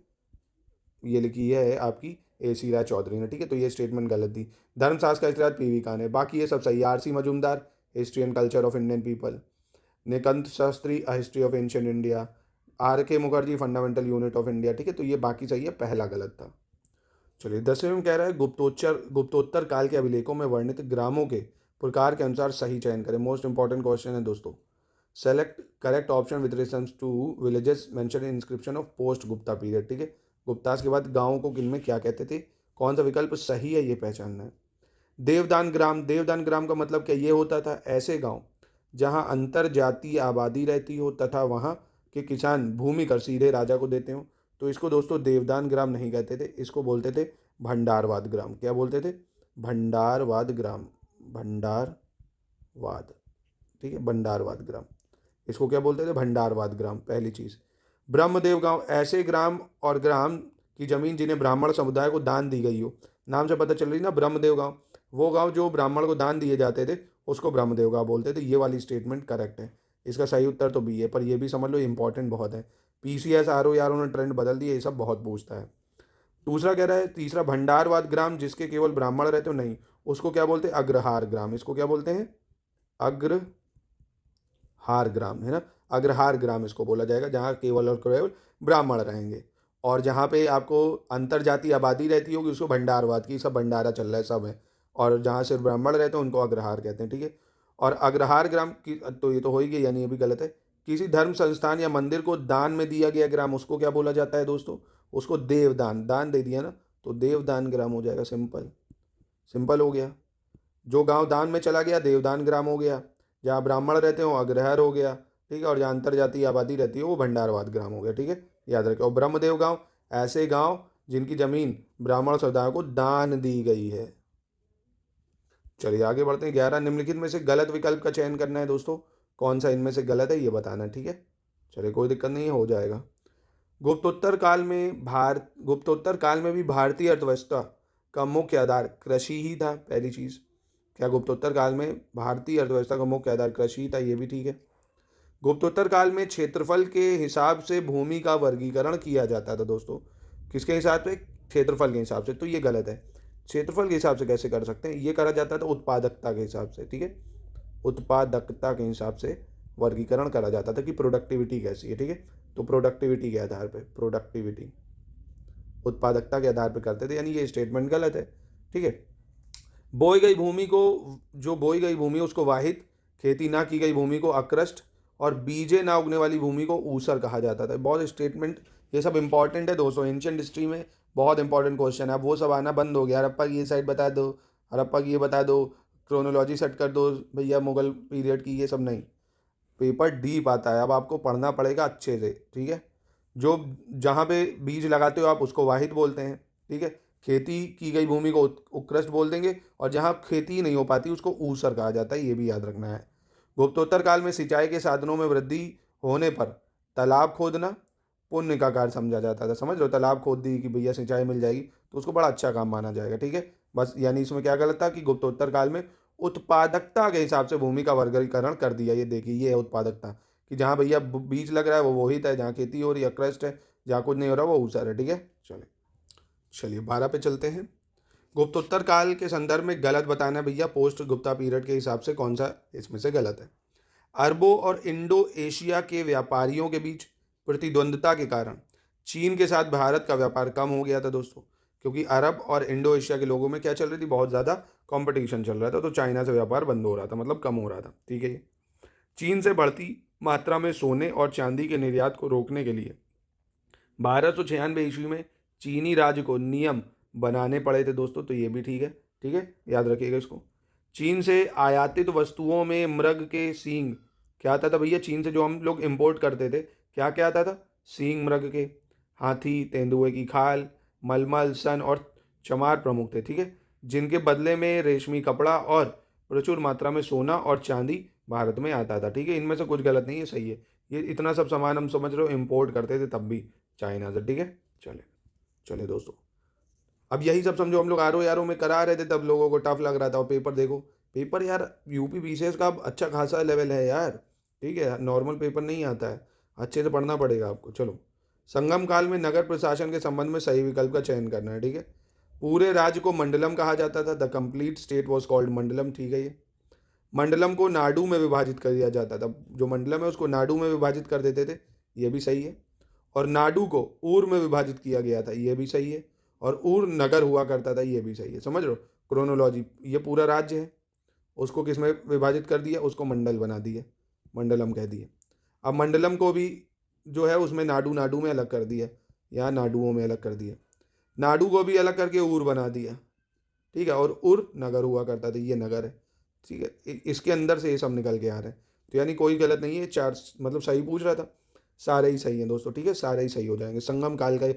ये लिखी है आपकी AC राय चौधरी ने, ठीक है। तो ये स्टेटमेंट गलत दी। धर्मशास्त्र का इतिहास PV काने, बाकी ये सब सही है। RC Majumdar, history and culture of Indian people. निकंत Sastri, a history of ancient India. RK Mukherjee, fundamental unit of India, ठीक है। तो ये बाकी सही है, पहला गलत था। चलिए 10वें में कह रहा है गुप्तोत्तर काल के अभिलेखों में वर्णित ग्रामों के प्रकार के अनुसार सही चयन करें। मोस्ट इंपॉर्टेंट क्वेश्चन है दोस्तों। Select correct option with reference to villages mention in inscription of post Gupta period, ठीक है। गुप्तास के बाद गाँवों को किन में क्या कहते थे, कौन सा विकल्प सही है ये पहचानना है। देवदान ग्राम, देवदान ग्राम का मतलब क्या ये होता था, ऐसे गांव जहां अंतर जातीय आबादी रहती हो तथा वहां के किसान भूमि कर सीधे राजा को देते हो। तो इसको दोस्तों देवदान ग्राम नहीं कहते थे, इसको बोलते थे भंडारवाद ग्राम। क्या बोलते थे? भंडारवाद ग्राम, भंडारवाद, ठीक है, भंडारवाद ग्राम। इसको क्या बोलते थे? भंडारवाद ग्राम, पहली चीज। ब्रह्मदेव गांव, ऐसे ग्राम और ग्राम की जमीन जिन्हें ब्राह्मण समुदाय को दान दी गई हो। नाम से पता चल रही ना, ब्रह्मदेव गांव, वो गांव जो ब्राह्मण को दान दिए जाते थे उसको ब्रह्मदेव गांव बोलते थे। ये वाली स्टेटमेंट करेक्ट है। इसका सही उत्तर तो बी है, पर ये भी समझ लो इंपॉर्टेंट बहुत है। PCS RO यार उन्होंने ट्रेंड बदल दिया, ये सब बहुत पूछता है। दूसरा कह रहा है, तीसरा भंडारवाद ग्राम जिसके केवल ब्राह्मण रहते हो, नहीं, उसको क्या बोलते हैं? अग्रहार ग्राम। इसको क्या बोलते हैं? अग्रहार ग्राम, है ना। अग्रहार ग्राम इसको बोला जाएगा, जहाँ केवल और केवल ब्राह्मण रहेंगे। और जहाँ पे आपको अंतर जातीय आबादी रहती होगी उसको भंडारवाद की, सब भंडारा चल रहा है सब है। और जहाँ सिर्फ ब्राह्मण रहते हैं उनको अग्रहार कहते हैं, ठीक है। और अग्रहार ग्राम की तो ये तो हो ही गया, यानी ये भी गलत है। किसी धर्म संस्थान या मंदिर को दान में दिया गया ग्राम, उसको क्या बोला जाता है दोस्तों? उसको देवदान, दान दे दिया ना, तो देवदान ग्राम हो जाएगा। सिंपल, सिंपल हो गया। जो गांव दान में चला गया देवदान ग्राम हो गया, जहाँ ब्राह्मण रहते हो अग्रहार हो गया, ठीक है। और जहाँ अंतर जातीय आबादी रहती है वो भंडारवाद ग्राम हो गया, ठीक है, याद रखें। और ब्रह्मदेव गांव, ऐसे गांव जिनकी जमीन ब्राह्मण समुदाय को दान दी गई है। चलिए आगे बढ़ते हैं। 11, निम्नलिखित में से गलत विकल्प का चयन करना है दोस्तों, कौन सा इनमें से गलत है ये बताना है, ठीक है। चलिए कोई दिक्कत नहीं है, हो जाएगा। गुप्तोत्तर काल में भी भारतीय अर्थव्यवस्था का मुख्य आधार कृषि ही था, पहली चीज। क्या गुप्तोत्तर काल में भारतीय अर्थव्यवस्था का मुख्य आधार कृषि ही था? ये भी ठीक है। गुप्तोत्तर काल में क्षेत्रफल के हिसाब से भूमि का वर्गीकरण किया जाता था दोस्तों। किसके हिसाब से? क्षेत्रफल के हिसाब से। तो ये गलत है। क्षेत्रफल के हिसाब से कैसे कर सकते हैं? ये करा जाता था उत्पादकता के हिसाब से, ठीक है। उत्पादकता के हिसाब से वर्गीकरण करा जाता था कि प्रोडक्टिविटी कैसी है, ठीक है। तो प्रोडक्टिविटी के आधार पे, प्रोडक्टिविटी उत्पादकता के आधार पे करते थे, यानी ये स्टेटमेंट गलत है, ठीक है। बोई गई भूमि को, जो बोई गई भूमि उसको वाहिद, खेती ना की गई भूमि को अकृष्ट, और बीजे ना उगने वाली भूमि को ऊसर कहा जाता था। बहुत स्टेटमेंट ये सब इंपॉर्टेंट है दोस्तों, एंशिएंट हिस्ट्री में बहुत इंपॉर्टेंट क्वेश्चन है। अब वो सब आना बंद हो गया, हड़प्पा की ये साइड बता दो, हड़प्पा की ये बता दो, क्रोनोलॉजी सेट कर दो भैया मुगल पीरियड की, ये सब नहीं। पेपर डीप आता है, अब आपको पढ़ना पड़ेगा अच्छे से, ठीक है। जो जहाँ पे बीज लगाते हो आप उसको वाहिद बोलते हैं, ठीक है। खेती की गई भूमि को उत्कृष्ट बोल देंगे, और जहाँ खेती नहीं हो पाती उसको ऊसर कहा जाता है, ये भी याद रखना है। गुप्तोत्तर काल में सिंचाई के साधनों में वृद्धि होने पर तालाब खोदना पुण्य का कार्य समझा जाता था। समझ लो, तालाब खोद दी कि भैया सिंचाई मिल जाएगी तो उसको बड़ा अच्छा काम माना जाएगा, ठीक है। बस यानी इसमें क्या गलत था कि गुप्तोत्तर काल में उत्पादकता के हिसाब से भूमि का वर्गीकरण कर दिया। ये देखिए, ये है उत्पादकता, कि जहाँ भैया बीज लग रहा है वो वही है, जहाँ खेती हो रही है अकृष्ट है, जहाँ कुछ नहीं हो रहा वो ऊसर है, ठीक है। चलिए 12 पे चलते हैं। गुप्तोत्तर काल के संदर्भ में गलत बताना भैया, पोस्ट गुप्ता पीरियड के हिसाब से कौन सा इसमें से गलत है। अरबों और इंडो एशिया के व्यापारियों के बीच प्रतिद्वंद्विता के कारण चीन के साथ भारत का व्यापार कम हो गया था दोस्तों, क्योंकि अरब और इंडो एशिया के लोगों में क्या चल रही थी? बहुत ज़्यादा कंपटीशन चल रहा था, तो चाइना से व्यापार बंद हो रहा था, मतलब कम हो रहा था, ठीक है। चीन से बढ़ती मात्रा में सोने और चांदी के निर्यात को रोकने के लिए 1296 ईस्वी में चीनी राज्य को नियम बनाने पड़े थे दोस्तों, तो ये भी ठीक है। ठीक है, याद रखिएगा इसको। चीन से आयातित वस्तुओं में मृग के सींग, क्या आता था भैया? चीन से जो हम लोग इंपोर्ट करते थे, क्या क्या आता था? सींग मृग के, हाथी, तेंदुए की खाल, मलमल, सन और चमार प्रमुख थे। ठीक है, जिनके बदले में रेशमी कपड़ा और प्रचुर मात्रा में सोना और चांदी भारत में आता था। ठीक है, इनमें से कुछ गलत नहीं है, सही है। ये इतना सब सामान हम समझ रहे हो इंपोर्ट करते थे तब भी चाइना से। ठीक है, चले चले दोस्तों, अब यही सब समझो, हम लोग आर ओ यारो में करा रहे थे तब लोगों को टफ लग रहा था, और पेपर देखो, पेपर यार यूपी पीसीएस का अब अच्छा खासा लेवल है यार। ठीक है, नॉर्मल पेपर नहीं आता है, अच्छे से पढ़ना पड़ेगा आपको। चलो, संगम काल में नगर प्रशासन के संबंध में सही विकल्प का चयन करना है। ठीक है, पूरे राज्य को मंडलम कहा जाता था, the complete state was called mandalam. ठीक है, ये मंडलम को नाडु में विभाजित कर दिया जाता था, जो मंडलम है उसको नाडु में विभाजित कर देते थे, ये भी सही है। और नाडु को ऊर में विभाजित किया गया था, ये भी सही है। और ऊर नगर हुआ करता था, ये भी सही है। समझ लो क्रोनोलॉजी, ये पूरा राज्य है, उसको किस में विभाजित कर दिया? उसको मंडल बना दिया, मंडलम कह दिया। अब मंडलम को भी जो है उसमें नाडु, नाडु में अलग कर दिया, या नाडुओं में अलग कर दिया। नाडु को भी अलग करके ऊर बना दिया। ठीक है, और उर नगर हुआ करता था, ये नगर है। ठीक है, इसके अंदर से ये सब निकल के आ रहे हैं, तो यानी कोई गलत नहीं है। चार मतलब सही पूछ रहा था, सारे ही सही हैं दोस्तों। ठीक है, सारे ही सही हो जाएंगे। संगम काल का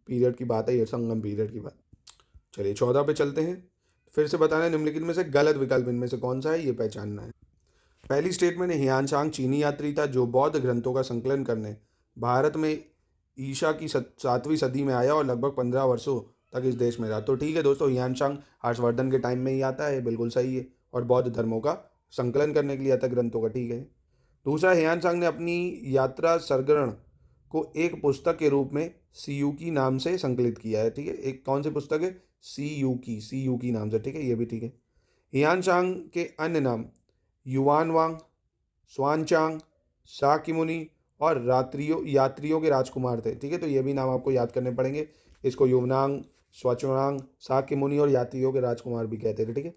पीरियड की बात है ये, संगम पीरियड की बात। चलिए 14 पे चलते हैं। फिर से बताना है निम्नलिखित में से गलत विकल्प इनमें से कौन सा है, ये पहचानना है। पहली स्टेटमेंट है हियानशांग चीनी यात्री था जो बौद्ध ग्रंथों का संकलन करने भारत में ईशा की 7वीं सदी में आया और लगभग 15 वर्षों तक इस देश में रहा। तो ठीक है दोस्तों, हियानशांग हर्षवर्धन के टाइम में ही आता है, बिल्कुल सही है। और बौद्ध धर्मों का संकलन करने के लिए आता ग्रंथों का। ठीक है। दूसरा, हियानशांग ने अपनी यात्रा सरगरण को एक पुस्तक के रूप में सीयूकी नाम से संकलित किया है। ठीक है, एक कौन सी पुस्तक है? सीयूकी नाम से। ठीक है, ये भी ठीक है। हियानशांग के अन्य नाम युवानवांग, स्वानचांग, शाक्यमुनि और यात्रियों के राजकुमार थे। ठीक है, तो ये भी नाम आपको याद करने पड़ेंगे। इसको युवनांग, स्वाचुनांग, शाक्यमुनि और यात्रियों के राजकुमार भी कहते थे। ठीक है,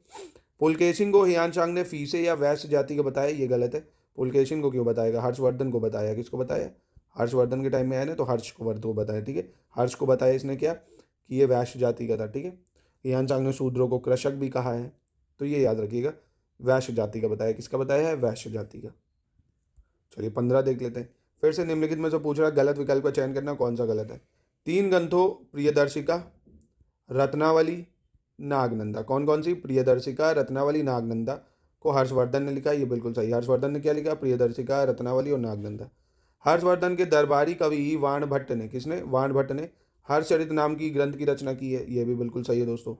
पुलकेशिन को हियानशांग ने फीसे या वैश्य जाति का बताया, ये गलत है। पुलकेशिन को क्यों बताएगा? हर्षवर्धन को बताया। किसको बताया? हर्षवर्धन के टाइम में आया ना, तो हर्षवर्धन को बताया। ठीक है, हर्ष को बताया इसने क्या, कि ये वैश्य जाति का था। ठीक है, हियानशांग ने शूद्रों को कृषक भी कहा है, तो ये याद रखिएगा। वैश्य जाति का बताया, किसका बताया है? वैश्य जाति का। चलिए 15 देख लेते हैं। फिर से निम्नलिखित में से पूछ रहा है गलत विकल्प का चयन करना, कौन सा गलत है? 3 ग्रंथों प्रियदर्शिका, रत्नावली, नागनंदा, कौन कौन सी? प्रियदर्शिका, रत्नावली, नागनंदा को हर्षवर्धन ने लिखा, ये बिल्कुल सही। हर्षवर्धन ने क्या लिखा? प्रियदर्शिका, रत्नावली और नागनंदा। हर्षवर्धन के दरबारी कवि वाण भट्ट ने, किसने? वाण भट्ट ने हर्षचरित नाम की ग्रंथ की रचना की है, ये भी बिल्कुल सही है दोस्तों।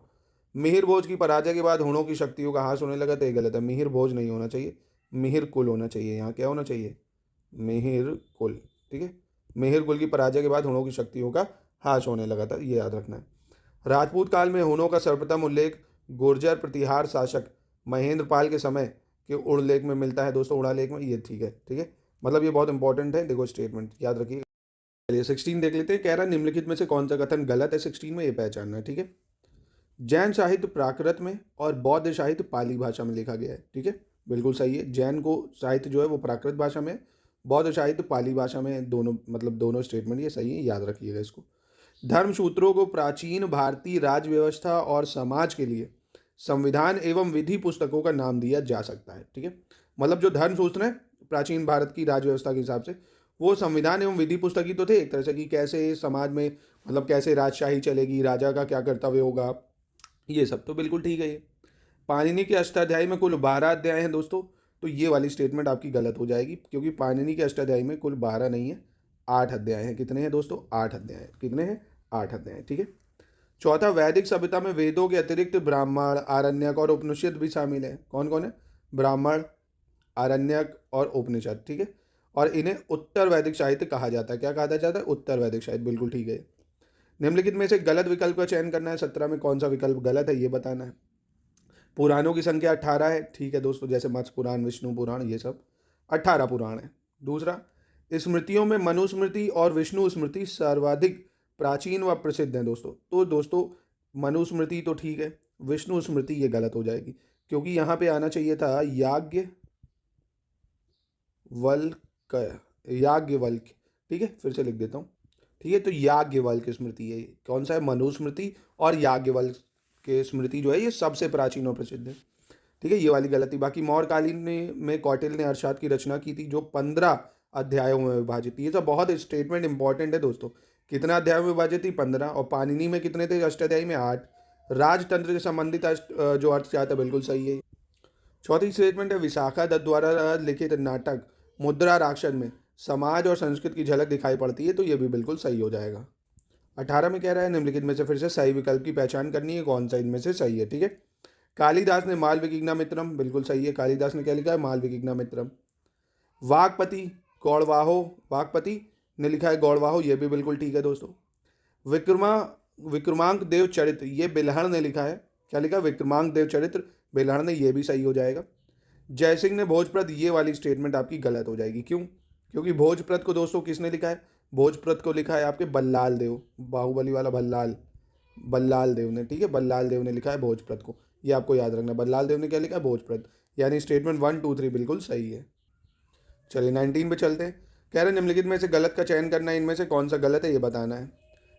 मिहिर भोज की पराजय के बाद हुणों की शक्तियों का ह्रास होने लगा, तो ये गलत है। मिहिर भोज नहीं होना चाहिए, मिहिर कुल होना चाहिए। यहाँ क्या होना चाहिए? मिहिर कुल। ठीक है, मिहिर कुल की पराजय के बाद हुणों की शक्तियों का ह्रास होने लगा था, ये याद रखना है। राजपूत काल में हुणों का सर्वप्रथम उल्लेख गुर्जर प्रतिहार शासक महेंद्र पाल के समय के उड़लेख में मिलता है दोस्तों, उड़ालेख में, ये ठीक है। ठीक है, मतलब ये बहुत इंपॉर्टेंट है, देखो स्टेटमेंट याद रखिए। चलिए 16 देख लेते हैं। कह रहा है निम्नलिखित में से कौन सा कथन गलत है? 16 में ये पहचानना है। ठीक है, जैन साहित्य प्राकृत में और बौद्ध साहित्य पाली भाषा में लिखा गया है। ठीक है, बिल्कुल सही है। जैन को साहित्य जो है वो प्राकृत भाषा में, बौद्ध साहित्य पाली भाषा में, दोनों मतलब दोनों स्टेटमेंट ये सही है, याद रखिएगा इसको। धर्मसूत्रों को प्राचीन भारतीय राज्य व्यवस्था और समाज के लिए संविधान एवं विधि पुस्तकों का नाम दिया जा सकता है। ठीक है, मतलब जो धर्मसूत्र हैं प्राचीन भारत की राज्य व्यवस्था के हिसाब से, वो संविधान एवं विधि पुस्तक ही तो थे एक तरह से, कि कैसे समाज में मतलब कैसे राजशाही चलेगी, राजा का क्या कर्तव्य होगा, ये सब तो बिल्कुल ठीक है। ये पाणिनि के अष्टाध्यायी में कुल 12 अध्याय हैं दोस्तों, तो ये वाली स्टेटमेंट आपकी गलत हो जाएगी, क्योंकि पाणिनि के अष्टाध्यायी में कुल 12 नहीं है, 8 अध्याय हैं। कितने हैं दोस्तों? 8 अध्याय हैं। कितने हैं? 8 अध्याय। ठीक है। चौथा, वैदिक सभ्यता में वेदों के अतिरिक्त ब्राह्मण, आरण्यक और उपनिषद भी शामिल है। कौन कौन है? ब्राह्मण, आरण्यक और उपनिषद। ठीक है, और इन्हें उत्तर वैदिक साहित्य कहा जाता है। क्या कहा जाता है? उत्तर वैदिक साहित्य, बिल्कुल ठीक है। निम्नलिखित में से गलत विकल्प का चयन करना है। 17 में कौन सा विकल्प गलत है, ये बताना है। पुराणों की संख्या 18 है। ठीक है दोस्तों, जैसे मत्स्य पुराण, विष्णु पुराण, ये सब 18 पुराण है। दूसरा, स्मृतियों में मनुस्मृति और विष्णु स्मृति सर्वाधिक प्राचीन व प्रसिद्ध हैं दोस्तों। तो दोस्तों मनुस्मृति तो ठीक है, विष्णु स्मृति ये गलत हो जाएगी, क्योंकि यहाँ पे आना चाहिए था याज्ञवल्क्य। ठीक है, फिर से लिख देता हूँ, ठीक है। तो याज्ञवल्क्य स्मृति है, कौन सा है, मनुस्मृति और याज्ञवल्क्य स्मृति जो है ये सबसे प्राचीन और प्रसिद्ध है। ठीक है, ये वाली गलत थी। बाकी मौर्यकालीन में कौटिल्य ने अर्थशास्त्र की रचना की थी जो 15 अध्यायों में विभाजित थी। ये सब बहुत स्टेटमेंट इंपॉर्टेंट है दोस्तों। कितना अध्यायों में विभाजित थी, 15। और पाणिनि में कितने थे, अष्टाध्यायी में 8। राजतंत्र से संबंधित जो अर्थशास्त्र है बिल्कुल सही है। चौथी स्टेटमेंट है विशाखा दत्त द्वारा लिखित नाटक मुद्रा राक्षस में समाज और संस्कृति की झलक दिखाई पड़ती है, तो ये भी बिल्कुल सही हो जाएगा। 18 में कह रहा है निम्नलिखित में से फिर से सही विकल्प की पहचान करनी है, कौन सा इनमें से सही है। ठीक है, कालिदास ने मालविकिग्नामित्रम, बिल्कुल सही है। कालिदास ने क्या लिखा है, मालविकिग्नामित्रम। वागपति गौड़वाहो, वागपति ने लिखा है गौड़वाहो, ये भी बिल्कुल ठीक है दोस्तों। विक्रमांक देव चरित्र, ये बिल्हण ने लिखा है, क्या लिखा, विक्रमांक देव चरित्र, बिल्हण ने, ये भी सही हो जाएगा। जयसिंह ने भोजप्रद, ये वाली स्टेटमेंट आपकी गलत हो जाएगी। क्यों, क्योंकि भोजप्रद को दोस्तों किसने लिखा है, भोजप्रद को लिखा है आपके बल्लाल देव, बाहुबली वाला बल्लाल देव ने। ठीक है, बल्लाल देव ने लिखा है भोजप्रद को, ये आपको याद रखना। बल्लाल देव ने क्या लिखा है, भोजप्रद। यानी स्टेटमेंट 1, 2, 3 बिल्कुल सही है। चलिए 19 पे चलते हैं। कह रहे निम्नलिखित में से गलत का चयन करना है, इनमें से कौन सा गलत है ये बताना है।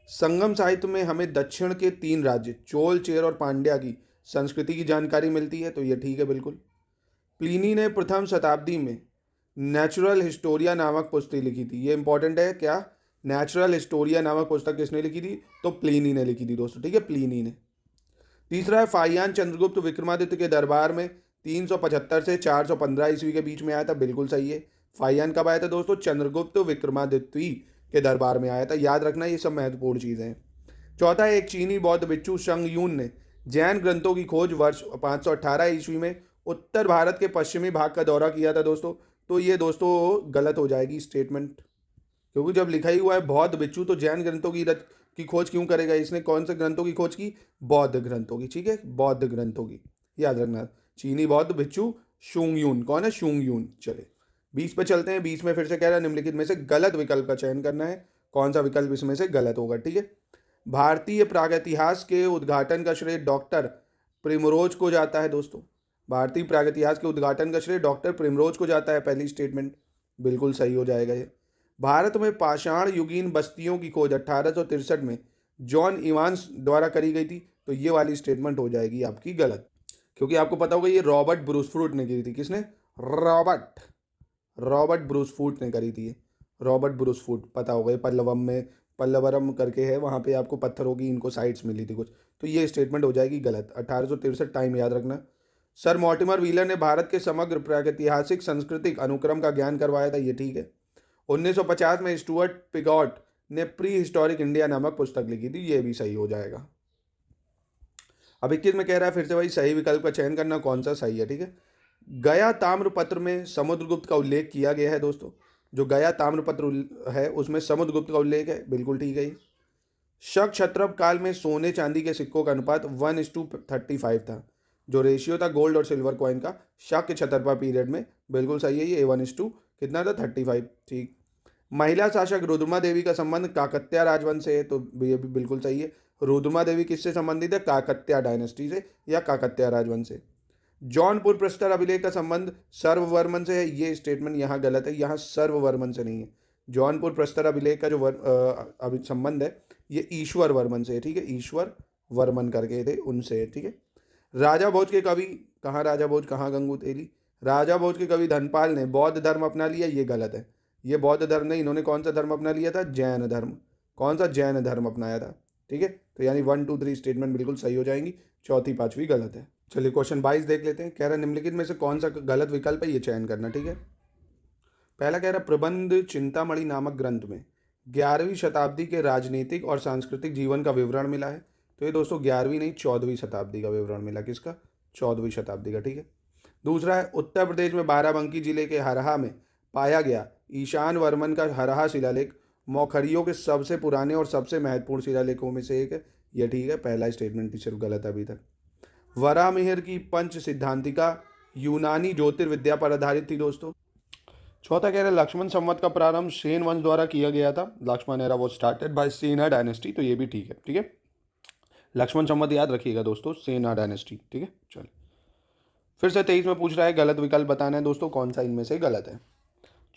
संगम साहित्य में हमें दक्षिण के 3 राज्य चोल, चेर और पांड्या की संस्कृति की जानकारी मिलती है, तो ये ठीक है बिल्कुल। प्लिनी ने प्रथम शताब्दी में नेचुरल हिस्टोरिया नामक पुस्तक लिखी थी, ये इंपॉर्टेंट है। क्या, नेचुरल हिस्टोरिया नामक पुस्तक किसने लिखी थी, तो प्लिनी ने लिखी थी दोस्तों। ठीक है, प्लिनी ने। तीसरा है फाहियान चंद्रगुप्त विक्रमादित्य के दरबार में 375 से 415 ईस्वी के बीच में आया था, बिल्कुल सही है। फाहियान कब आया था दोस्तों, चंद्रगुप्त विक्रमादित्य के दरबार में आया था, याद रखना ये सब महत्वपूर्ण चीज़ें हैं। चौथा है एक चीनी बौद्ध भिक्षु शंग यून ने जैन ग्रंथों की खोज वर्ष 518 ईस्वी में उत्तर भारत के पश्चिमी भाग का दौरा किया था दोस्तों। तो ये दोस्तों गलत हो जाएगी स्टेटमेंट, क्योंकि जब लिखा ही हुआ है बौद्ध भिक्षु तो जैन ग्रंथों की खोज क्यों करेगा, इसने कौन से ग्रंथों की खोज की, बौद्ध ग्रंथों की। ठीक है, बौद्ध ग्रंथों की, याद रखना। चीनी बौद्ध भिक्षु शुंग यून, कौन है, शुंग यून। चले 20 पे चलते हैं। 20 में फिर से कह रहा है निम्नलिखित में से गलत विकल्प का चयन करना है, कौन सा विकल्प इसमें से गलत होगा। ठीक है, भारतीय प्रागैतिहास के उद्घाटन का श्रेय डॉक्टर प्रिमरोज को जाता है दोस्तों। भारतीय प्रागैतिहास के उद्घाटन का श्रेय डॉक्टर प्रिमरोज को जाता है, पहली स्टेटमेंट बिल्कुल सही हो जाएगा ये। भारत में पाषाण युगीन बस्तियों की खोज 1863 में जॉन इवांस द्वारा करी गई थी, तो ये वाली स्टेटमेंट हो जाएगी आपकी गलत, क्योंकि आपको पता होगा ये रॉबर्ट ब्रूसफूट ने की थी। किसने, रॉबर्ट ब्रूसफूट ने करी थी। रॉबर्ट ब्रूसफूट पता होगा, ये पल्लवरम करके है, वहाँ पे आपको पत्थरों की इनको साइट्स मिली थी कुछ, तो ये स्टेटमेंट हो जाएगी गलत। 1863 टाइम याद रखना। सर मॉर्टिमर व्हीलर ने भारत के समग्र प्रागैतिहासिक सांस्कृतिक अनुक्रम का ज्ञान करवाया था, ये ठीक है। 1950 में स्टुअर्ट पिगॉट ने प्री हिस्टोरिक इंडिया नामक पुस्तक लिखी थी, ये भी सही हो जाएगा। अब 21 में कह रहा है फिर से भाई सही विकल्प का चयन करना, कौन सा सही है। ठीक है, गया ताम्रपत्र में समुद्रगुप्त का उल्लेख किया गया है दोस्तों। जो गया ताम्रपत्र है उसमें समुद्रगुप्त का उल्लेख है, बिल्कुल ठीक है। शक क्षत्रप काल में सोने चांदी के सिक्कों का अनुपात 1:35 था, जो रेशियो था गोल्ड और सिल्वर कॉइन का शक क्षत्रपा पीरियड में, बिल्कुल सही है ये। 1:, कितना था, 35, ठीक। महिला शासक रुद्रमा देवी का संबंध काकत्या राजवंश से है, तो ये भी बिल्कुल सही है। रुद्रमा देवी किससे संबंधित है, काकत्या डायनेस्टी से या काकत्या राजवंश से। जौनपुर प्रस्तर अभिलेख का संबंध सर्ववर्मन से है, ये स्टेटमेंट यहाँ गलत है, यहाँ सर्ववर्मन से नहीं है। जौनपुर प्रस्तर अभिलेख का जो संबंध है ये ईश्वर वर्मन से है। ठीक है, ईश्वर वर्मन करके थे उनसे है। ठीक है, राजा भोज के कवि, कहाँ राजा भोज, कहाँ गंगू तेली। राजा भोज के कवि धनपाल ने बौद्ध धर्म अपना लिया, ये गलत है। ये बौद्ध धर्म नहीं, इन्होंने कौन सा धर्म अपना लिया था, जैन धर्म। कौन सा, जैन धर्म अपनाया था। ठीक है, तो यानी 1, 2, 3 स्टेटमेंट बिल्कुल सही हो जाएंगी, चौथी पांचवी गलत है। चलिए क्वेश्चन 22 देख लेते हैं। कह रहा है निम्नलिखित में से कौन सा गलत विकल्प है, ये चयन करना। ठीक है, पहला कह रहा है प्रबंध चिंतामणि नामक ग्रंथ में 11वीं शताब्दी के राजनीतिक और सांस्कृतिक जीवन का विवरण मिला है, तो ये दोस्तों 11वीं नहीं 14वीं शताब्दी का विवरण मिला। किसका, 14वीं शताब्दी का। ठीक है, दूसरा है उत्तर प्रदेश में बाराबंकी जिले के हरहा में पाया गया ईशान वर्मन का हरहा शिलालेख मौखरियों के सबसे पुराने और सबसे महत्वपूर्ण शिलालेखों में से एक है, यह ठीक है। पहला स्टेटमेंट ही सिर्फ गलत है अभी तक। वरामिहिर की पंच सिद्धांतिका यूनानी ज्योतिर्विद्या पर आधारित थी दोस्तों। चौथा कह रहे हैं लक्ष्मण संवत का प्रारंभ सेन वंश द्वारा किया गया था। लक्ष्मण एरा वो स्टार्टेड बाय सेना डायनेस्टी, तो ये भी ठीक है। ठीक है, लक्ष्मण संवत याद रखिएगा दोस्तों, सेना डायनेस्टी। ठीक है, चलिए फिर से 23 में पूछ रहा है गलत विकल्प बताना है दोस्तों, कौन सा इनमें से गलत है।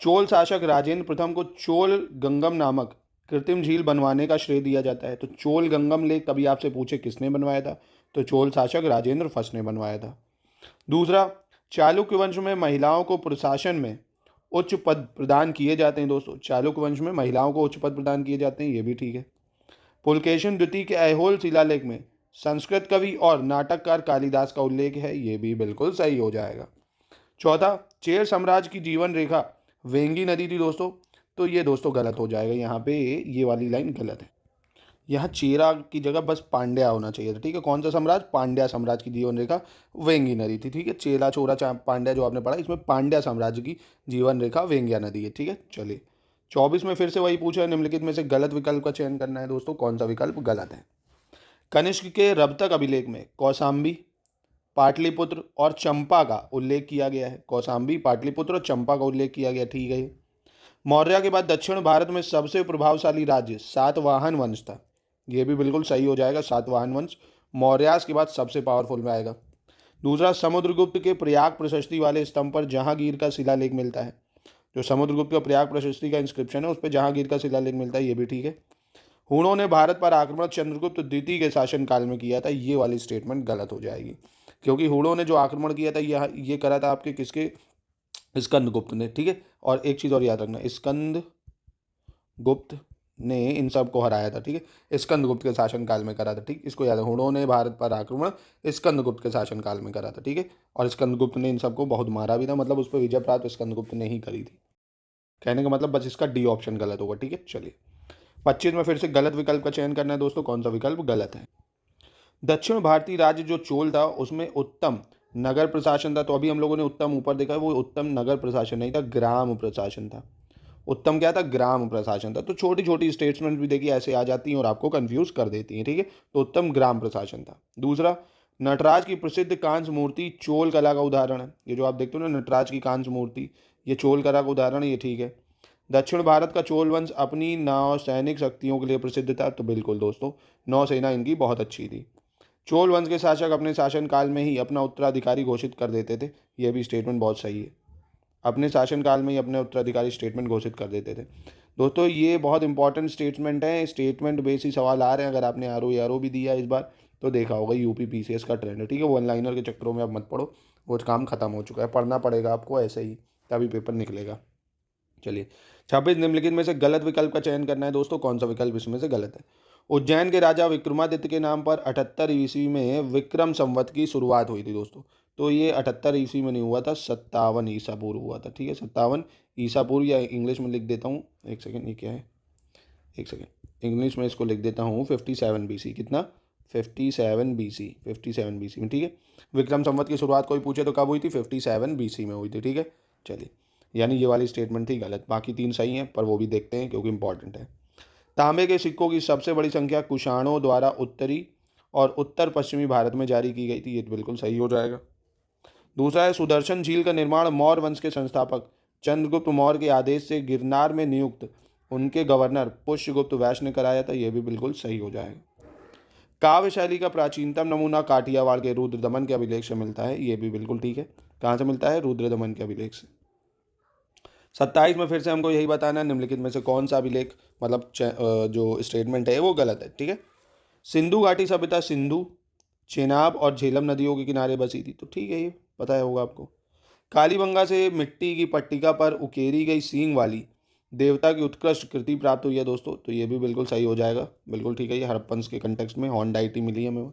चोल शासक राजेंद्र प्रथम को चोल गंगम नामक कृत्रिम झील बनवाने का श्रेय दिया जाता है? तो चोल गंगम लेक कभी आपसे पूछे किसने बनवाया था, तो चोल शासक राजेंद्र फर्स्ट ने बनवाया था। दूसरा, चालुक्य वंश में महिलाओं को प्रशासन में उच्च पद प्रदान किए जाते हैं दोस्तों। चालुक्य वंश में महिलाओं को उच्च पद प्रदान किए जाते हैं, ये भी ठीक है। पुलकेशिन द्वितीय के ऐहोल शिलालेख में संस्कृत कवि और नाटककार कालिदास का उल्लेख है, ये भी बिल्कुल सही हो जाएगा। चौथा, चेर साम्राज्य की जीवन रेखा वेंगी नदी थी दोस्तों, तो ये दोस्तों गलत हो जाएगा, यहाँ पे ये वाली लाइन गलत है। यहाँ चेरा की जगह बस पांड्या होना चाहिए था, ठीक है। कौन सा साम्राज्य? पांड्या साम्राज्य की जीवन रेखा वेंगी नदी थी, ठीक है। चेला चोरा पांड्या जो आपने पढ़ा, इसमें पांड्या साम्राज्य की जीवन रेखा वेंगिया नदी है, ठीक है। चलिए 24 में फिर से वही पूछा है, निम्नलिखित में से गलत विकल्प का चयन करना है दोस्तों, कौन सा विकल्प गलत है। कनिष्क के रबतक अभिलेख में कौशाम्बी, पाटलिपुत्र और चंपा का उल्लेख किया गया है। कौशाम्बी, पाटलिपुत्र और चंपा का उल्लेख किया गया, ठीक है। मौर्य के बाद दक्षिण भारत में सबसे प्रभावशाली राज्य सातवाहन वंश था, यह भी बिल्कुल सही हो जाएगा। सातवाहन वंश मौर्यास के बाद सबसे पावरफुल में आएगा। दूसरा, समुद्रगुप्त के प्रयाग प्रशस्ति वाले स्तंभ पर जहांगीर का शिलालेख मिलता है। जो समुद्रगुप्त का प्रयाग प्रशस्ति का इंस्क्रिप्शन है उस पर जहांगीर का शिलालेख मिलता है, ये भी ठीक है। हुणों ने भारत पर आक्रमण चंद्रगुप्त द्वितीय के शासनकाल में किया था, ये वाली स्टेटमेंट गलत हो जाएगी, क्योंकि हुणों ने जो आक्रमण किया था ये करा था आपके किसके? स्कंदगुप्त ने, ठीक है। और एक चीज़ और याद रखना, स्कंदगुप्त ने इन सब को हराया था, ठीक है। स्कंदगुप्त के शासनकाल में करा था, ठीक। इसको याद है, हुणों ने भारत पर आक्रमण स्कंदगुप्त के शासनकाल में करा था, ठीक है। और स्कंदगुप्त ने इन सबको बहुत मारा भी था, मतलब उस पर विजय प्राप्त स्कंदगुप्त ने ही करी थी। कहने का मतलब बस इसका डी ऑप्शन गलत होगा, ठीक है। चलिए 25 में फिर से गलत विकल्प का चयन करना है दोस्तों, कौन सा विकल्प गलत है। दक्षिण भारतीय राज्य जो चोल था उसमें उत्तम नगर प्रशासन था, तो अभी हम लोगों ने उत्तम ऊपर देखा है, वो उत्तम नगर प्रशासन नहीं था, ग्राम प्रशासन था। उत्तम क्या था? ग्राम प्रशासन था। तो छोटी छोटी स्टेटमेंट भी देखिए ऐसे आ जाती हैं और आपको कंफ्यूज कर देती हैं, ठीक है। तो उत्तम ग्राम प्रशासन था। दूसरा, नटराज की प्रसिद्ध कांच मूर्ति चोल कला का उदाहरण है। ये जो आप देखते हो ना नटराज की कांच मूर्ति, ये चोल कला का उदाहरण है, ये ठीक है। दक्षिण भारत का चोल वंश अपनी नौ सैनिक शक्तियों के लिए प्रसिद्ध था, तो बिल्कुल दोस्तों नौसेना इनकी बहुत अच्छी थी। चोल वंश के शासक अपने शासनकाल में ही अपना उत्तराधिकारी घोषित कर देते थे, यह भी स्टेटमेंट बहुत सही है। अपने शासनकाल में ही अपने उत्तराधिकारी स्टेटमेंट घोषित कर देते थे। दोस्तों ये बहुत इंपॉर्टेंट स्टेटमेंट है, स्टेटमेंट बेस ही सवाल आ रहे हैं। अगर आपने आर ओ भी दिया इस बार तो देखा होगा, यूपी पीसीएस का ट्रेंड है, ठीक है। वन लाइनर के चक्करों में अब मत पढ़ो, वो काम खत्म हो चुका है, पढ़ना पड़ेगा आपको ऐसे ही, तभी पेपर निकलेगा। चलिए 26, निम्नलिखित में से गलत विकल्प का चयन करना है दोस्तों, कौन सा विकल्प इसमें से गलत है। उज्जैन के राजा विक्रमादित्य के नाम पर 78 ईस्वी में विक्रम संवत की शुरुआत हुई थी दोस्तों। तो ये 78 ईस्वी में नहीं हुआ था, 57 ईसा पूर्व हुआ था, ठीक है। 57 ईसा पूर्व, या इंग्लिश में लिख देता हूँ, एक सेकेंड, ये क्या है, एक सेकेंड, इंग्लिश में इसको लिख देता हूँ 57 BC। कितना? 57 BC, 57 BC में, ठीक है। विक्रम संवत की शुरुआत कोई पूछे तो कब हुई थी? 57 BC में हुई थी, ठीक है। चलिए यानी ये वाली स्टेटमेंट थी गलत, बाकी 3 सही हैं, पर वो भी देखते हैं क्योंकि इंपॉर्टेंट है। तांबे के सिक्कों की सबसे बड़ी संख्या कुषाणों द्वारा उत्तरी और उत्तर पश्चिमी भारत में जारी की गई थी, ये बिल्कुल सही हो जाएगा। दूसरा है, सुदर्शन झील का निर्माण मौर्य वंश के संस्थापक चंद्रगुप्त मौर्य के आदेश से गिरनार में नियुक्त उनके गवर्नर पुष्यगुप्त वैश्य ने कराया था, यह भी बिल्कुल सही हो जाएगा। काव्य शैली का प्राचीनतम नमूना काठियावाड़ के रुद्रदमन के अभिलेख से मिलता है, यह भी बिल्कुल ठीक है। कहाँ से मिलता है? रुद्रदमन के अभिलेख से। 27 में फिर से हमको यही बताना है, निम्नलिखित में से कौन सा अभिलेख मतलब जो स्टेटमेंट है वो गलत है, ठीक है। सिंधु घाटी सभ्यता सिंधु, चेनाब और झेलम नदियों के किनारे बसी थी, तो ठीक है, ये पता है होगा आपको। कालीबंगा से मिट्टी की पट्टिका पर उकेरी गई सींग वाली देवता की उत्कृष्ट कृति प्राप्त हुई है दोस्तों, तो ये भी बिल्कुल सही हो जाएगा, बिल्कुल ठीक है। ये हड़प्पन के कंटेक्स्ट में हॉर्न डाइटी मिली है हमें।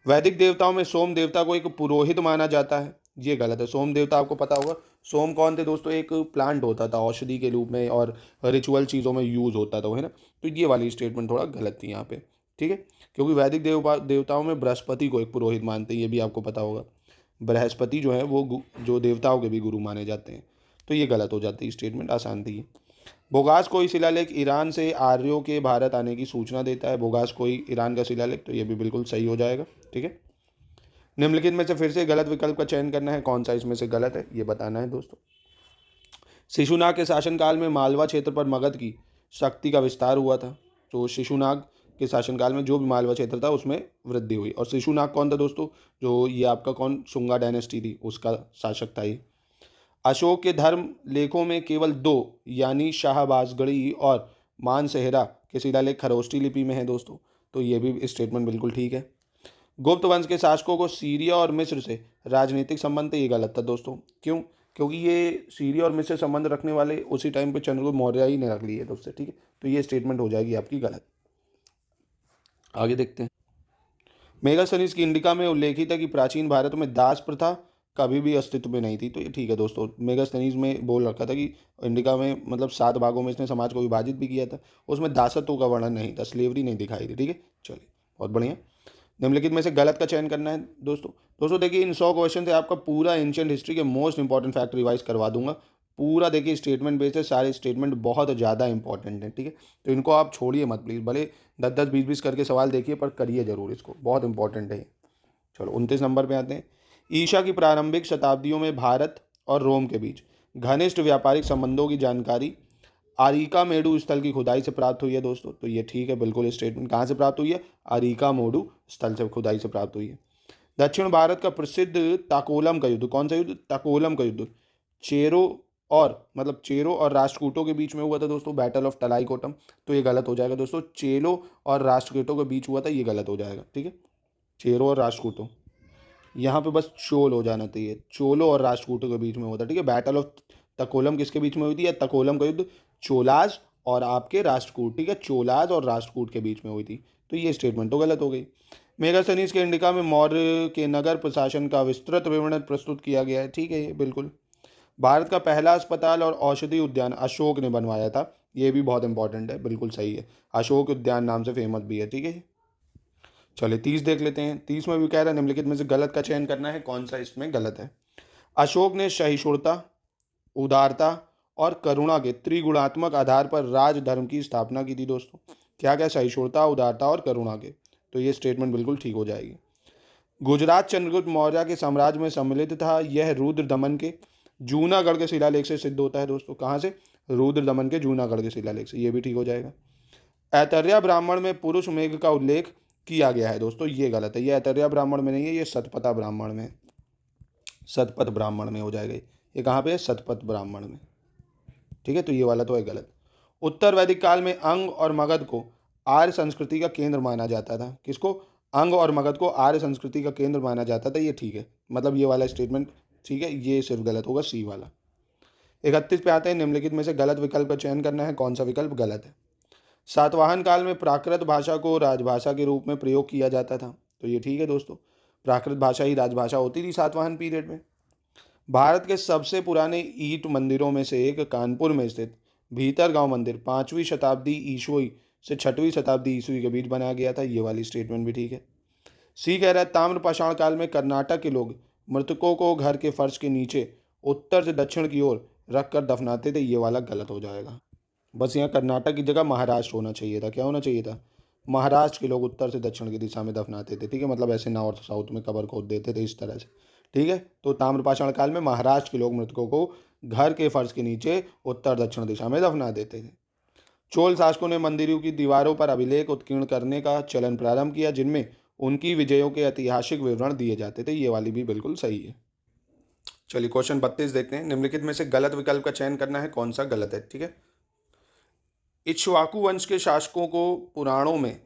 वैदिक देवताओं में सोम देवता को एक पुरोहित माना जाता है, ये गलत है। सोम देवता आपको पता होगा, सोम कौन थे दोस्तों? एक प्लांट होता था औषधि के रूप में और रिचुअल चीज़ों में यूज़ होता था, है ना। तो ये वाली स्टेटमेंट थोड़ा गलत थी यहाँ पे, ठीक है। क्योंकि वैदिक देवताओं में बृहस्पति को एक पुरोहित मानते हैं, ये भी आपको पता होगा। बृहस्पति जो है वो जो देवताओं के भी गुरु माने जाते हैं, तो ये गलत हो जाती है स्टेटमेंट, आसान थी। बोगास कोई शिलालेख ईरान से आर्यों के भारत आने की सूचना देता है, बोगास कोई ईरान का शिलालेख, तो ये भी बिल्कुल सही हो जाएगा, ठीक है। निम्नलिखित में से फिर से गलत विकल्प का चयन करना है, कौन सा इसमें से गलत है ये बताना है दोस्तों। शिशुनाग के शासनकाल में मालवा क्षेत्र पर मगध की शक्ति का विस्तार हुआ था, तो शिशुनाग के शासनकाल में जो भी मालवा क्षेत्र था उसमें वृद्धि हुई। और शिशुनाग कौन था दोस्तों? जो ये आपका कौन शुंगा डायनेस्टी थी उसका शासक था ये। अशोक के धर्म लेखों में केवल 2 यानी शाहबाजगढ़ी और मानसेहरा के शिलालेख खरोष्टी लिपि में है दोस्तों, तो ये भी स्टेटमेंट बिल्कुल ठीक है। गुप्त वंश के शासकों को सीरिया और मिस्र से राजनीतिक संबंध थे, ये गलत था दोस्तों। क्यों? क्योंकि ये सीरिया और मिस्र से संबंध रखने वाले उसी टाइम पे चंद्रगुप्त मौर्य ही ने रख लिए दोस्तों, ठीक है। तो ये स्टेटमेंट हो जाएगी आपकी गलत। आगे देखते हैं। मेगास्थनीज की इंडिका में उल्लेखित है कि प्राचीन भारत में दास प्रथा कभी भी अस्तित्व में नहीं थी, तो ये ठीक है दोस्तों। मेगास्थनीज में बोल रखा था कि इंडिका में मतलब 7 भागों में इसने समाज को विभाजित भी किया था, उसमें दासत्व का वर्णन नहीं था, स्लेवरी नहीं दिखाई थी, ठीक है। चलिए, बहुत बढ़िया। निम्नलिखित में से गलत का चयन करना है दोस्तों। दोस्तों देखिए, इन 100 क्वेश्चन से आपका पूरा एंशिएंट हिस्ट्री के मोस्ट इंपॉर्टेंट फैक्ट रिवाइज करवा दूंगा। पूरा देखिए स्टेटमेंट बेस्ड है, सारे स्टेटमेंट बहुत ज़्यादा इंपॉर्टेंट है, ठीक है। तो इनको आप छोड़िए मत प्लीज़, भले 10-10, 20-20 करके सवाल देखिए पर करिए जरूर इसको, बहुत इंपॉर्टेंट है ये। चलो 29 नंबर पे आते हैं। ईसा की प्रारंभिक शताब्दियों में भारत और रोम के बीच घनिष्ठ व्यापारिक संबंधों की जानकारी आरिका मेडू स्थल की खुदाई से प्राप्त हुई है दोस्तों, तो ये ठीक है बिल्कुल। स्टेटमेंट कहाँ से प्राप्त हुई है? आरिका मेडू स्थल से खुदाई से प्राप्त हुई है। दक्षिण भारत का प्रसिद्ध ताकोलम का युद्ध, कौन सा युद्ध? ताकोलम का युद्ध चेरो और राष्ट्रकूटों के बीच में हुआ था दोस्तों, बैटल ऑफ टलाईकोटम। तो ये गलत हो जाएगा दोस्तों, चेलो और राष्ट्रकूटों के बीच हुआ था, ये गलत हो जाएगा, ठीक है। चेरो और राष्ट्रकूटों, यहाँ पे बस चोल हो जाना चाहिए, चोलो और राष्ट्रकूटों के बीच में हुआ था, ठीक है। बैटल ऑफ तकोलम किसके बीच में हुई थी? या तकोलम का युद्ध चोलाज और आपके राष्ट्रकूट, ठीक है, चोलाज और राष्ट्रकूट के बीच में हुई थी, तो ये स्टेटमेंट तो गलत हो गई। मेगास्थनीज के इंडिका में मौर्य के नगर प्रशासन का विस्तृत विवरण प्रस्तुत किया गया है, ठीक है, ये बिल्कुल। भारत का पहला अस्पताल और औषधि उद्यान अशोक ने बनवाया था, ये भी बहुत इंपॉर्टेंट है, बिल्कुल सही है। अशोक उद्यान नाम से फेमस भी है, ठीक है। चलिए 30 देख लेते हैं। 30 में भी कह रहा है निम्नलिखित में से गलत का चयन करना है, कौन सा इसमें गलत है? अशोक ने सहिष्णुता, उदारता और करुणा के त्रिगुणात्मक आधार पर राजधर्म की स्थापना की थी दोस्तों। क्या क्या? सहिष्णुता, उदारता और करुणा के, तो ये स्टेटमेंट बिल्कुल ठीक हो जाएगी। गुजरात चंद्रगुप्त मौर्य के साम्राज्य में सम्मिलित था, यह रुद्र दमन के जूनागढ़ के शिलालेख से सिद्ध होता है दोस्तों। कहाँ से? रुद्र दमन के जूनागढ़ के शिलालेख से, ये भी ठीक हो जाएगा। ऐतरेय ब्राह्मण में पुरुष मेघ का उल्लेख किया गया है दोस्तों, ये गलत है। ये ऐतरेय ब्राह्मण में नहीं है, ये सतपथा ब्राह्मण में, सतपथ ब्राह्मण में हो जाएगा। ये कहाँ पे है? सतपथ ब्राह्मण में, ठीक है। तो ये वाला तो है गलत। उत्तर वैदिक काल में अंग और मगध को आर्य संस्कृति का केंद्र माना जाता था। किसको? अंग और मगध को आर्य संस्कृति का केंद्र माना जाता था, ये ठीक है। मतलब ये वाला स्टेटमेंट ठीक है, ये सिर्फ गलत होगा, सी वाला। 31 पे आते हैं। निम्नलिखित में से गलत विकल्प का चयन करना है, कौन सा विकल्प गलत है? सातवाहन काल में प्राकृत भाषा को राजभाषा के रूप में प्रयोग किया जाता था, तो ये ठीक है दोस्तों। प्राकृत भाषा ही राजभाषा होती थी सातवाहन पीरियड में। भारत के सबसे पुराने ईंट मंदिरों में से एक कानपुर में स्थित भीतरगांव मंदिर 5वीं शताब्दी ईस्वी से 6वीं शताब्दी ईस्वी के बीच बनाया गया था, ये वाली स्टेटमेंट भी ठीक है। सी कह रहा है ताम्रपाषाण काल में कर्नाटक के लोग मृतकों को घर के फर्श के नीचे उत्तर से दक्षिण की ओर रखकर दफनाते थे, ये वाला गलत हो जाएगा। बस यहाँ कर्नाटक की जगह महाराष्ट्र होना चाहिए था। क्या होना चाहिए था? महाराष्ट्र के लोग उत्तर से दक्षिण की दिशा में दफनाते थे, ठीक है। मतलब ऐसे नॉर्थ साउथ में कबर खोद देते थे इस तरह से, ठीक है। तो ताम्रपाषाण काल में महाराष्ट्र के लोग मृतकों को घर के फर्श के नीचे उत्तर दक्षिण दिशा में दफना देते थे। चोल शासकों ने मंदिरों की दीवारों पर अभिलेख उत्कीर्ण करने का चलन प्रारंभ किया, जिनमें उनकी विजयों के ऐतिहासिक विवरण दिए जाते थे, ये वाली भी बिल्कुल सही है। चलिए क्वेश्चन 32 देखते हैं। निम्नलिखित में से गलत विकल्प का चयन करना है, कौन सा गलत है, ठीक है। इक्ष्वाकु वंश के शासकों को पुराणों में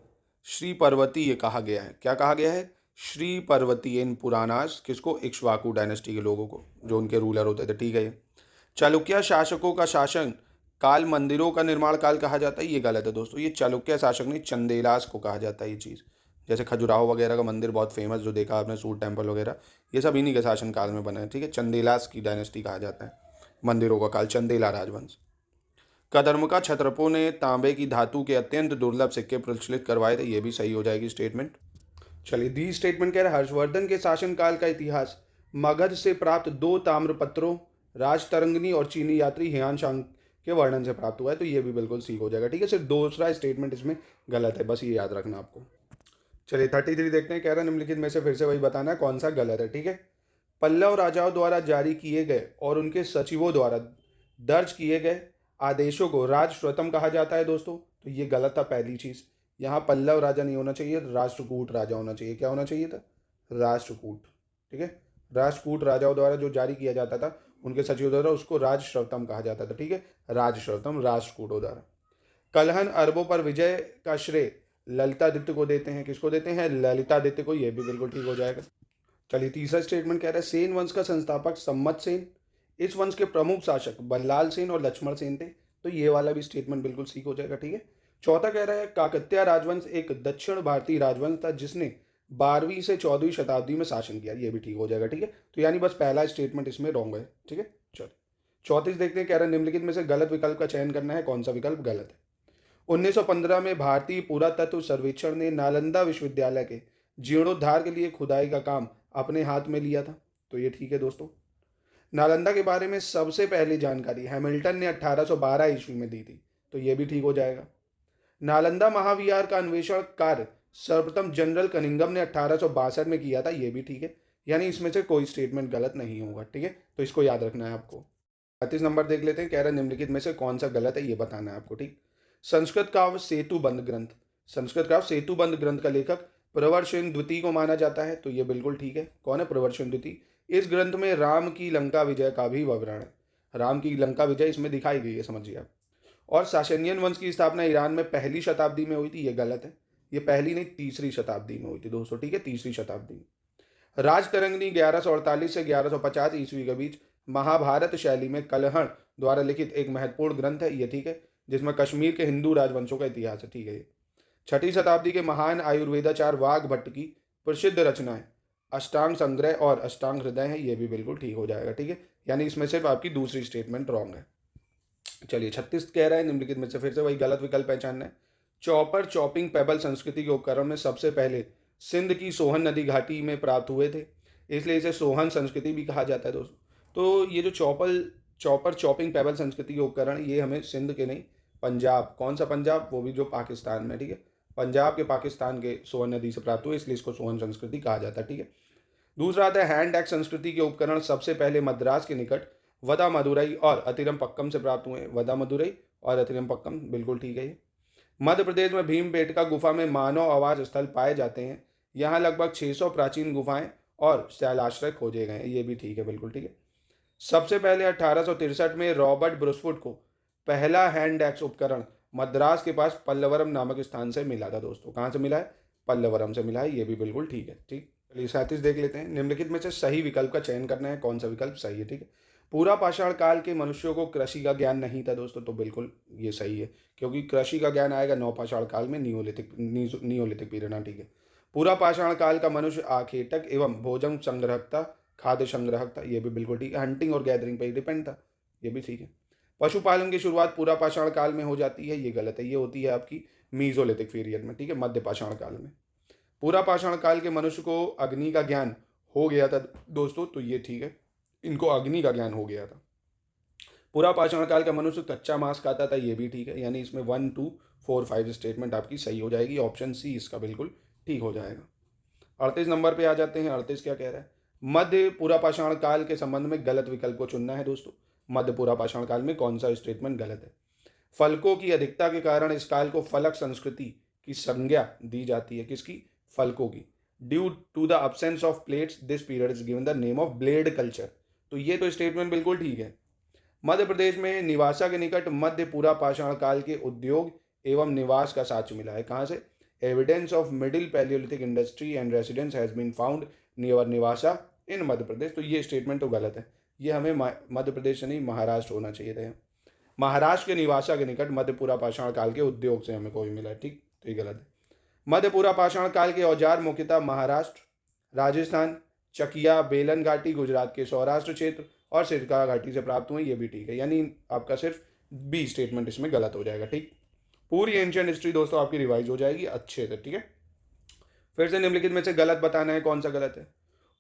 श्री पर्वतीय कहा गया है। क्या कहा गया है? श्री पर्वतीय इन पुराणास, किसको? इक्ष्वाकु डायनेस्टी के लोगों को, जो उनके रूलर होते थे, ठीक है। चालुक्य शासकों का शासन काल मंदिरों का निर्माण काल कहा जाता है, ये गलत है दोस्तों। ये चालुक्य शासक नहीं, चंदेलास को कहा जाता है ये चीज़। जैसे खजुराहो वगैरह का मंदिर बहुत फेमस जो देखा आपने, सूर्य टेम्पल वगैरह, ये सब इन्हीं के शासन काल में बना है, ठीक है। चंदेलास की डायनेस्टी कहा जाता है मंदिरों का काल, चंदेला राजवंश। कदर्म का क्षत्रपों ने तांबे की धातु के अत्यंत दुर्लभ सिक्के प्रचलित करवाए थे, ये भी सही हो जाएगी स्टेटमेंट। चलिए दी स्टेटमेंट कह रहा है हर्षवर्धन के शासनकाल का इतिहास मगध से प्राप्त 2 ताम्रपत्रों राजतरंगिणी और चीनी यात्री ह्यानशांग के वर्णन से प्राप्त हुआ है, तो ये भी बिल्कुल ठीक हो जाएगा, ठीक है। सिर्फ दूसरा स्टेटमेंट इसमें गलत है, बस ये याद रखना आपको। चलिए 33 देखते हैं। कह रहा है निम्नलिखित में से फिर से वही बताना है कौन सा गलत है, ठीक है। पल्लव राजाओं द्वारा जारी किए गए और उनके सचिवों द्वारा दर्ज किए गए आदेशों को राजश्रतम कहा जाता है दोस्तों, तो ये गलत था पहली चीज। यहाँ पल्लव राजा नहीं होना चाहिए, राष्ट्रकूट राजा होना चाहिए। क्या होना चाहिए था? राष्ट्रकूट, ठीक है। राष्ट्रकूट राजाओं द्वारा जो जारी किया जाता था उनके सचिवों द्वारा, उसको राजश्रवतम कहा जाता था, ठीक है। राजश्रवतम राष्ट्रकूटों द्वारा। कलहन अरबों पर विजय का श्रेय ललितादित्य को देते हैं। किसको देते हैं? ललितादित्य को। ये भी बिल्कुल ठीक हो जाएगा। चलिए तीसरा स्टेटमेंट कह रहा है सेन वंश का संस्थापक सम्मत सेन, इस वंश के प्रमुख शासक बल्लाल सेन और लक्ष्मण सेन थे। तो ये वाला भी स्टेटमेंट बिल्कुल ठीक हो जाएगा। ठीक है। चौथा कह रहा है काकतीय राजवंश एक दक्षिण भारतीय राजवंश था जिसने 12वीं से 14वीं शताब्दी में शासन किया। ये भी ठीक हो जाएगा। ठीक है। तो यानी बस पहला स्टेटमेंट इसमें रॉन्ग है। ठीक है। चलो 34 देखते हैं। कह रहा है निम्नलिखित में से गलत विकल्प का चयन करना है, कौन सा विकल्प गलत है। 1915 में भारतीय पुरातत्व सर्वेक्षण ने नालंदा विश्वविद्यालय के जीर्णोद्धार के लिए खुदाई का काम अपने हाथ में लिया था। तो ये ठीक है दोस्तों। नालंदा के बारे में सबसे पहली जानकारी हैमिल्टन ने 1812 ईस्वी में दी थी। तो ये भी ठीक हो जाएगा। नालंदा महाविहार का अन्वेषण कार्य सर्वप्रथम जनरल कनिंगम ने 1862 में किया था। ये भी ठीक है। यानी इसमें से कोई स्टेटमेंट गलत नहीं होगा। ठीक है। तो इसको याद रखना है आपको। 35 नंबर देख लेते हैं। कह रहा है निम्नलिखित में से कौन सा गलत है, ये बताना है आपको। ठीक। संस्कृत काव्य सेतुबंध ग्रंथ, संस्कृत काव्य सेतुबंध ग्रंथ का लेखक प्रवरसेन द्वितीय को माना जाता है। तो ये बिल्कुल ठीक है। कौन है? प्रवरसेन द्वितीय। इस ग्रंथ में राम की लंका विजय का भी विवरण है। राम की लंका विजय इसमें दिखाई गई है, समझिए आप। और साशनियन वंश की स्थापना ईरान में पहली शताब्दी में हुई थी। ये गलत है। ये पहली नहीं, तीसरी शताब्दी में हुई थी दोस्तों। ठीक है। तीसरी शताब्दी में। राजतरंगिणी 1148 से 1150 ईस्वी के बीच महाभारत शैली में कलहण द्वारा लिखित एक महत्वपूर्ण ग्रंथ है। ये ठीक है। जिसमें कश्मीर के हिंदू राजवंशों का इतिहास है। ठीक है। छठी शताब्दी के महान आयुर्वेदाचार्य वाघ भट्ट की प्रसिद्ध रचनाएं अष्टांग संग्रह और अष्टांग हृदय है। ये भी बिल्कुल ठीक हो जाएगा। ठीक है। यानी इसमें सिर्फ आपकी दूसरी स्टेटमेंट रॉन्ग है। चलिए 36 कह रहा है निम्नलिखित में से फिर से वही गलत विकल्प पहचानना है। चॉपर चॉपिंग पेबल संस्कृति के उपकरण में सबसे पहले सिंध की सोहन नदी घाटी में प्राप्त हुए थे, इसलिए इसे सोहन संस्कृति भी कहा जाता है दोस्तों। तो ये जो चॉपर चॉपिंग पेबल संस्कृति के उपकरण, ये हमें सिंध के नहीं, पंजाब, कौन सा पंजाब? वो भी जो पाकिस्तान में। ठीक है। पंजाब के पाकिस्तान के सोहन नदी से प्राप्त हुए, इसलिए इसको सोहन संस्कृति कहा जाता है। ठीक है। दूसरा आता है हैंड एक्स संस्कृति के उपकरण सबसे पहले मद्रास के निकट वदा मदुरई और अतिरम पक्कम से प्राप्त हुए। वदा मदुरई और अतिरम पक्कम बिल्कुल ठीक है। मध्य प्रदेश में भीमबेटका गुफा में मानव आवास स्थल पाए जाते हैं। यहाँ लगभग 600 प्राचीन गुफाएं और शैलाश्रय खोजे गए हैं। ये भी ठीक है, बिल्कुल ठीक है। सबसे पहले 1863 में रॉबर्ट ब्रुसफुट को पहला हैंड एक्स उपकरण मद्रास के पास पल्लवरम नामक स्थान से मिला था दोस्तों। कहाँ से मिला है? पल्लवरम से मिला है। ये भी बिल्कुल ठीक है। ठीक। चलिए 37 देख लेते हैं। निम्नलिखित में से सही विकल्प का चयन करना है, कौन सा विकल्प सही है। ठीक है। पूरा पाषाण काल के मनुष्यों को कृषि का ज्ञान नहीं था दोस्तों। तो बिल्कुल ये सही है, क्योंकि कृषि का ज्ञान आएगा नवपाषाण काल में, नियोलिथिक पीरियड। ठीक है। पूरा पाषाण काल का मनुष्य आखेटक एवं भोजन संग्रहकता, खाद्य संग्रहकता। ये भी बिल्कुल ठीक है। हंटिंग और गैदरिंग पर ही डिपेंड था। ये भी ठीक है। पशुपालन की शुरुआत पूरा पाषाण काल में हो जाती है। ये गलत है। ये होती है आपकी मीजोलिथिक पीरियड में। ठीक है। मध्य पाषाण काल में। पूरा पाषाण काल के मनुष्य को अग्नि का ज्ञान हो गया था दोस्तों। तो ये ठीक है, इनको अग्नि का ज्ञान हो गया था। पूरा पाषाण काल का मनुष्य कच्चा मांस खाता था। ये भी ठीक है। यानी इसमें 1, 2, 4, 5 स्टेटमेंट आपकी सही हो जाएगी। ऑप्शन सी इसका बिल्कुल ठीक हो जाएगा। 38 नंबर पे आ जाते हैं। 38 क्या कह रहा है? मध्य पूरा पाषाण काल के संबंध में गलत विकल्प को चुनना है दोस्तों। मध्य पूरा पाषाण काल में कौन सा स्टेटमेंट गलत है? फलकों की अधिकता के कारण इस काल को फलक संस्कृति की संज्ञा दी जाती है। किसकी? फलकों की। Due to the absence of plates this period is given the name of blade culture. तो ये तो स्टेटमेंट बिल्कुल ठीक है। मध्य प्रदेश में निवासा के निकट मध्य पूरा पाषाण काल के उद्योग एवं निवास का साक्ष्य मिला है। कहाँ से? Evidence of middle palaeolithic industry and residence has been found near Nevasa in Madhya Pradesh. तो ये स्टेटमेंट तो गलत है। ये हमें मध्य प्रदेश से नहीं, महाराष्ट्र होना चाहिए था। महाराष्ट्र के निवासा के निकट मध्य पूरा पाषाण काल के उद्योग से हमें कोई मिला है। ठीक। तो ये गलत है। मध्य पूरा पाषाण काल के औजार मुख्यतः महाराष्ट्र, राजस्थान, चकिया, बेलन घाटी, गुजरात के सौराष्ट्र क्षेत्र और सिरका घाटी से प्राप्त हुए। ये भी ठीक है। यानी आपका सिर्फ बी स्टेटमेंट इसमें गलत हो जाएगा। ठीक। पूरी एंशियंट हिस्ट्री दोस्तों आपकी रिवाइज हो जाएगी अच्छे से। ठीक है। फिर से निम्नलिखित में से गलत बताना है, कौन सा गलत है?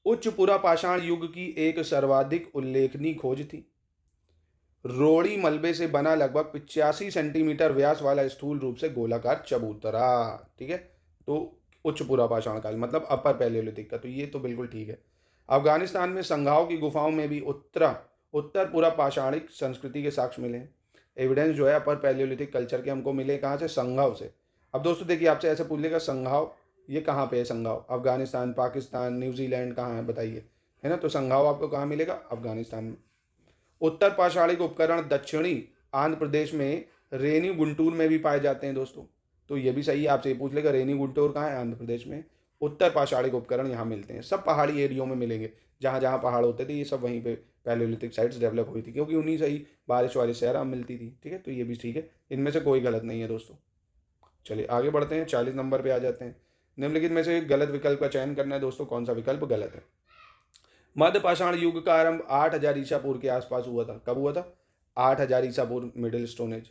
उच्च पूरा पाषाण युग की एक सर्वाधिक उल्लेखनीय खोज थी रोड़ी मलबे से बना लगभग 85 सेंटीमीटर व्यास वाला स्थूल रूप से गोलाकार चबूतरा। ठीक है। तो उच्च पूरा पाषाण काल मतलब अपर पैलियोलिथिक का। तो ये तो बिल्कुल ठीक है। अफगानिस्तान में संघाव की गुफाओं में भी उत्तर पूरा पाषाणिक संस्कृति के साक्ष्य मिले हैं। एविडेंस जो है अपर पैलियोलिथिक कल्चर के हमको मिले कहाँ से? संघाव से। अब दोस्तों देखिए, आपसे ऐसे पूछ लेगा संघाव ये कहाँ पे है? संघाव अफगानिस्तान, पाकिस्तान, न्यूजीलैंड कहाँ है बताइए, है ना? तो संघाव आपको कहाँ मिलेगा? अफगानिस्तान में। उत्तर पाषाणिक उपकरण दक्षिणी आंध्र प्रदेश में रेनी गुंटूर में भी पाए जाते हैं दोस्तों। तो ये भी सही है, आपसे ये पूछ लेगा रेनी गुंटूर कहाँ है, आंध्र प्रदेश में। उत्तर पाषाणिक उपकरण यहाँ मिलते हैं, सब पहाड़ी एरियो में मिलेंगे, जहाँ जहाँ पहाड़ होते थे ये सब वहीं पे पैलेयोलिथिक साइट्स डेवलप हुई थी, क्योंकि उन्हीं से ही बारिश वारिश शहर मिलती थी। ठीक है, तो ये भी ठीक है, इनमें से कोई गलत नहीं है दोस्तों। चलिए आगे बढ़ते हैं, 40 नंबर पे आ जाते हैं। निम्नलिखित में से गलत विकल्प का चयन करना है दोस्तों, कौन सा विकल्प गलत है। मध्य पाषाण युग का आरंभ 8000 ईसा पूर्व के आसपास हुआ था। कब हुआ था? 8000 ईसा पूर्व, मिडिल स्टोन एज।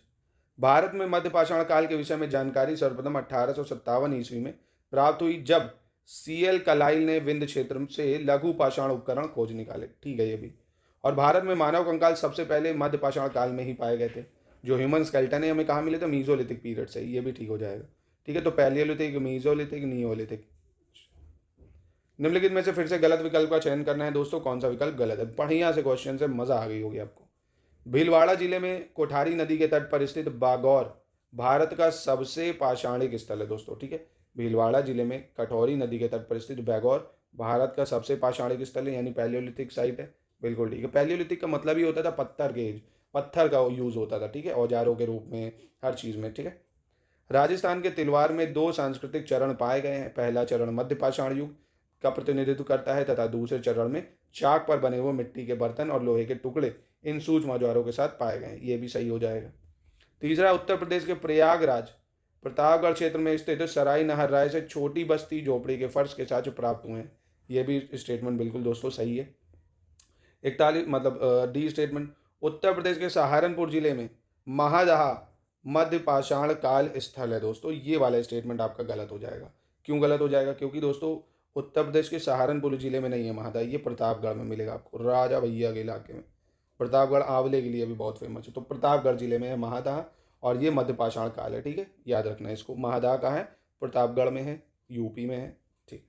भारत में मध्य पाषाण काल के विषय में जानकारी सर्वप्रथम 1857 ईस्वी में प्राप्त हुई, जब सीएल कलाइल ने विंध्य क्षेत्र से लघु पाषाण उपकरण खोज निकाले। ठीक है ये भी। और भारत में मानव कंकाल सबसे पहले मध्य पाषाण काल में ही पाए गए थे। जो ह्यूमन स्केल्टन है हमें कहाँ मिले थे? मीजोलिथिक पीरियड से। ये भी ठीक हो जाएगा। ठीक है, तो पैलियोलिथिक, मीजोलिथिक, नियोलिथिक। निम्नलिखित में से फिर से गलत विकल्प का चयन करना है दोस्तों, कौन सा विकल्प गलत है। बढ़िया से क्वेश्चन से मजा आ गई होगी आपको। भीलवाड़ा जिले में कोठारी नदी के तट पर स्थित बागौर भारत का सबसे पाषाणिक स्थल है दोस्तों। ठीक है, भीलवाड़ा जिले में कटोरी नदी के तट पर स्थित बैगौर भारत का सबसे पाषाणिक स्थल है, यानी पैलियोलिथिक साइट है। बिल्कुल ठीक है। पैलियोलिथिक का मतलब ही होता था पत्थर के एज, पत्थर का यूज होता था। ठीक है, औजारों के रूप में, हर चीज में। ठीक है। राजस्थान के तिलवार में 2 सांस्कृतिक चरण पाए गए हैं। पहला चरण मध्य पाषाण युग का प्रतिनिधित्व करता है तथा दूसरे चरण में चाक पर बने हुए मिट्टी के बर्तन और लोहे के टुकड़े इन सूक्ष्म औजारों के साथ पाए गए हैं। ये भी सही हो जाएगा। तीसरा, उत्तर प्रदेश के प्रयागराज प्रतापगढ़ क्षेत्र में स्थित सराय नहर राय से छोटी बस्ती झोपड़ी के फर्श के साथ प्राप्त हुए हैं। ये भी स्टेटमेंट बिल्कुल दोस्तों सही है। 41 मतलब डी स्टेटमेंट, उत्तर प्रदेश के सहारनपुर जिले में महादहा मध्य पाषाण काल स्थल है दोस्तों। ये वाला स्टेटमेंट आपका गलत हो जाएगा। क्यों गलत हो जाएगा? क्योंकि दोस्तों उत्तर प्रदेश के सहारनपुर जिले में नहीं है महादहा, ये प्रतापगढ़ में मिलेगा आपको, राजा भैया के इलाके में। प्रतापगढ़ आंवले के लिए भी बहुत फेमस है, तो प्रतापगढ़ जिले में है महादहा, और ये मध्य पाषाण काल है। ठीक है, याद रखना है इसको। महादहा कहाँ है? प्रतापगढ़ में है, यूपी में है। ठीक,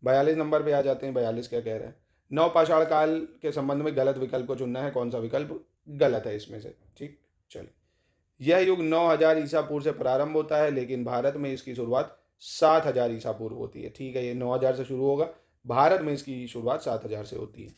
42 नंबर पे आ जाते हैं। 42 क्या कह रहा है? नव पाषाण काल के संबंध में गलत विकल्प को चुनना है, कौन सा विकल्प गलत है इसमें से। ठीक, चलिए। यह युग 9000 ईसा पूर्व से प्रारंभ होता है, लेकिन भारत में इसकी शुरुआत 7000 ईसा पूर्व होती है। ठीक है, ये 9000 से शुरू होगा, भारत में इसकी शुरुआत 7000 से होती है।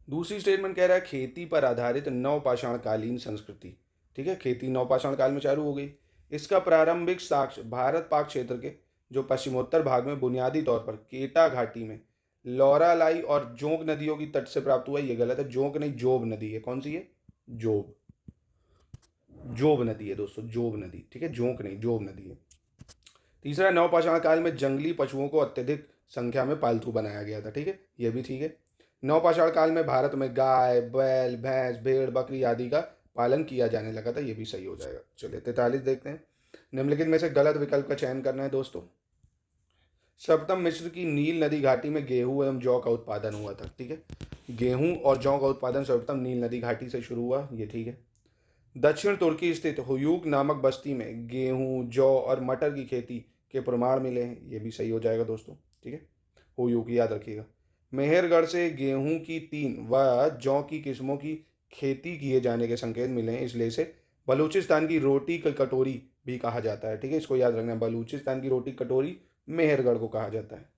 दूसरी स्टेटमेंट कह रहा है खेती पर आधारित नवपाषाणकालीन संस्कृति। ठीक है, खेती नवपाषाण काल में चालू हो गई। इसका प्रारंभिक साक्ष्य भारत पाक क्षेत्र के जो पश्चिमोत्तर भाग में बुनियादी तौर पर केटा घाटी में लौरालाई और जोंक नदियों की तट से प्राप्त हुआ। ये गलत है, जोंक नहीं, जोब नदी है। कौन सी है? जोब, जोब नदी है दोस्तों, जोब नदी। ठीक है, जोंक नहीं, जोब नदी है। तीसरा, नवपाषाण काल में जंगली पशुओं को अत्यधिक संख्या में पालतू बनाया गया था। ठीक है, यह भी ठीक है। नवपाषाण काल में भारत में गाय, बैल, भैंस, भेड़, बकरी आदि का पालन किया जाने लगा था। ये भी सही हो जाएगा। चलिए 43 देखते हैं। निम्नलिखित में से गलत विकल्प का चयन करना है दोस्तों। सर्वप्रथम मिस्र की नील नदी घाटी में गेहूं एवं जौ का उत्पादन हुआ था। ठीक है, गेहूं और जौ का उत्पादन सर्वप्रथम नील नदी घाटी से शुरू हुआ। ये ठीक है। दक्षिण तुर्की स्थित हुयूक नामक बस्ती में गेहूं, जौ और मटर की खेती के प्रमाण मिले हैं। ये भी सही हो जाएगा दोस्तों। ठीक है, हुयूक याद रखिएगा। मेहरगढ़ से गेहूं की 3 व जौ की किस्मों की खेती किए जाने के संकेत मिले हैं, इसलिए इसे बलूचिस्तान की रोटी की कटोरी भी कहा जाता है। ठीक है, इसको याद रखना है, बलूचिस्तान की रोटी कटोरी मेहरगढ़ को कहा जाता है।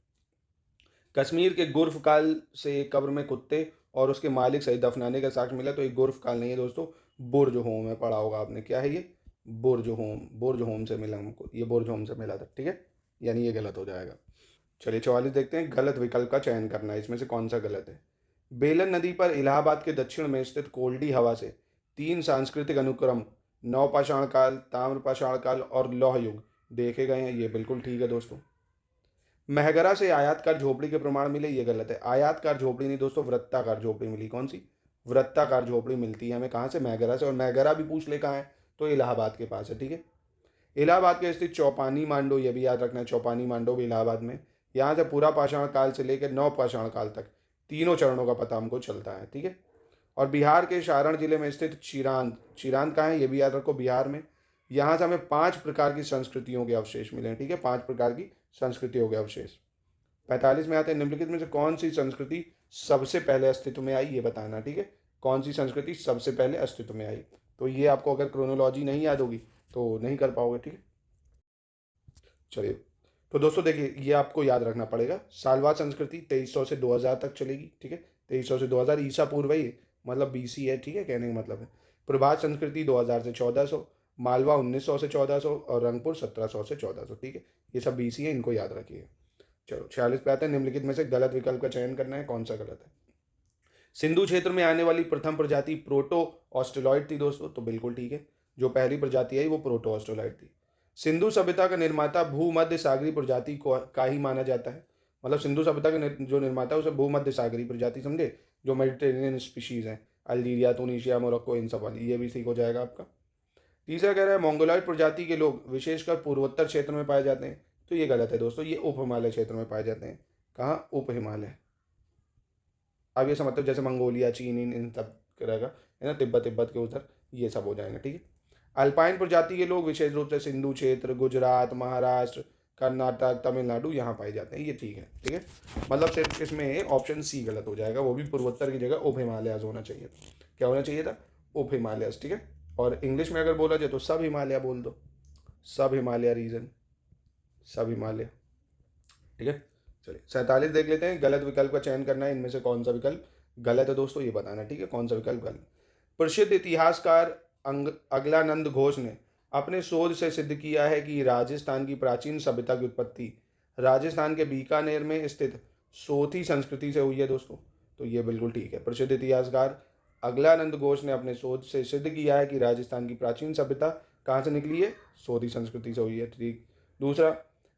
कश्मीर के गुर्फ काल से एक कब्र में कुत्ते और उसके मालिक सहित दफनाने का साक्ष्य मिला। तो ये गुर्फ काल नहीं है दोस्तों, बुर्ज होम है, पढ़ा होगा आपने। क्या है ये? बुर्ज होम, बुर्ज होम से मिला हमको, ये बुर्ज होम से मिला था। ठीक है, यानी ये गलत हो जाएगा। चलिए 44 देखते हैं। गलत विकल्प का चयन करना है, इसमें से कौन सा गलत है। बेलन नदी पर इलाहाबाद के दक्षिण में स्थित कोल्डी हवा से 3 सांस्कृतिक अनुक्रम नवपाषाण काल, ताम्रपाषाण काल और लौह युग देखे गए हैं। ये बिल्कुल ठीक है दोस्तों। महगरा से आयातकार झोपड़ी के प्रमाण मिले। ये गलत है, आयातकार झोपड़ी नहीं दोस्तों, वृत्ताकार झोपड़ी मिली। कौन सी? वृत्ताकार झोपड़ी मिलती है हमें कहाँ से? महगरा से। और महगरा भी पूछ ले कहाँ है, तो इलाहाबाद के पास है। ठीक है, इलाहाबाद के स्थित चौपानी मांडो, ये भी याद रखना है, चौपानी मांडो भी इलाहाबाद में। यहाँ से पूरा पाषाण काल से लेकर नवपाषाण काल तक तीनों चरणों का पता हमको चलता है। ठीक है, और बिहार के सारण जिले में स्थित चिरांद, चिरांद कहाँ है ये भी याद रखो, बिहार में। यहाँ से हमें 5 प्रकार की संस्कृतियों के अवशेष मिले हैं। ठीक है, 5 प्रकार की संस्कृतियों के अवशेष। 45 में आते हैं। निम्नलिखित में से कौन सी संस्कृति सबसे पहले अस्तित्व में आई, ये बताना। ठीक है, कौन सी संस्कृति सबसे पहले अस्तित्व में आई। तो ये आपको अगर क्रोनोलॉजी नहीं याद होगी तो नहीं कर पाओगे। ठीक है, चलिए तो दोस्तों देखिए, ये आपको याद रखना पड़ेगा। सालवा संस्कृति 2300 से 2000 तक चलेगी। ठीक है, 2300 से 2000 ईसा पूर्व है, मतलब BC है। ठीक है, कहने का मतलब है। प्रभात संस्कृति 2000 से 1400, मालवा 1900 से 1400 और रंगपुर 1700 से 1400। ठीक है, ये सब BC है, इनको याद रखिए। चलो 46 पे आते हैं। निम्नलिखित में से गलत विकल्प का चयन करना है, कौन सा गलत है। सिंधु क्षेत्र में आने वाली प्रथम प्रजाति प्रोटो ऑस्ट्रेलॉइड थी दोस्तों, तो बिल्कुल ठीक है, जो पहली प्रजाति आई वो प्रोटो ऑस्ट्रेलॉइड थी। सिंधु सभ्यता का निर्माता भूमध्य सागरीय प्रजाति का ही माना जाता है। मतलब सिंधु सभ्यता का जो निर्माता है उसे भूमध्य सागरीय प्रजाति समझे, जो मेडिटेरेनियन स्पीशीज हैं, अल्जीरिया, तुनिशिया, मोरक्को, इन सब वाली, ये भी ठीक हो जाएगा आपका। तीसरा कह रहा है मंगोलॉइड प्रजाति के लोग विशेषकर पूर्वोत्तर क्षेत्र में पाए जाते हैं, तो ये गलत है दोस्तों, ये उप हिमालय क्षेत्र में पाए जाते हैं। कहाँ? उप हिमालय। अब ये समझते हो जैसे मंगोलिया, चीन, इन सब रहेगा है ना, तिब्बत के उधर ये सब हो जाएंगे। ठीक है, अल्पाइन प्रजाति के लोग विशेष रूप से सिंधु क्षेत्र, गुजरात, महाराष्ट्र, कर्नाटक, तमिलनाडु यहाँ पाए जाते हैं, ये ठीक है। ठीक है, मतलब सिर्फ इसमें ऑप्शन सी गलत हो जाएगा, वो भी पूर्वोत्तर की जगह उप हिमालयस होना चाहिए था। क्या होना चाहिए था? उप हिमालयस। ठीक है, और इंग्लिश में अगर बोला जाए तो सब हिमालय बोल दो, सब हिमालय रीजन, सब हिमालय। ठीक है, चलिए 47 देख लेते हैं। गलत विकल्प का चयन करना है, इनमें से कौन सा विकल्प गलत है दोस्तों, ये बताना। ठीक है, कौन सा विकल्प गलत। प्रसिद्ध इतिहासकार अगलानंद घोष ने अपने शोध से सिद्ध किया है कि राजस्थान की प्राचीन सभ्यता की उत्पत्ति राजस्थान के बीकानेर में स्थित सोथी संस्कृति से हुई है दोस्तों, तो ये बिल्कुल ठीक है। प्रसिद्ध इतिहासकार अगलानंद घोष ने अपने शोध से सिद्ध किया है कि राजस्थान की प्राचीन सभ्यता कहाँ से निकली है? सोथी संस्कृति से हुई है। ठीक। दूसरा,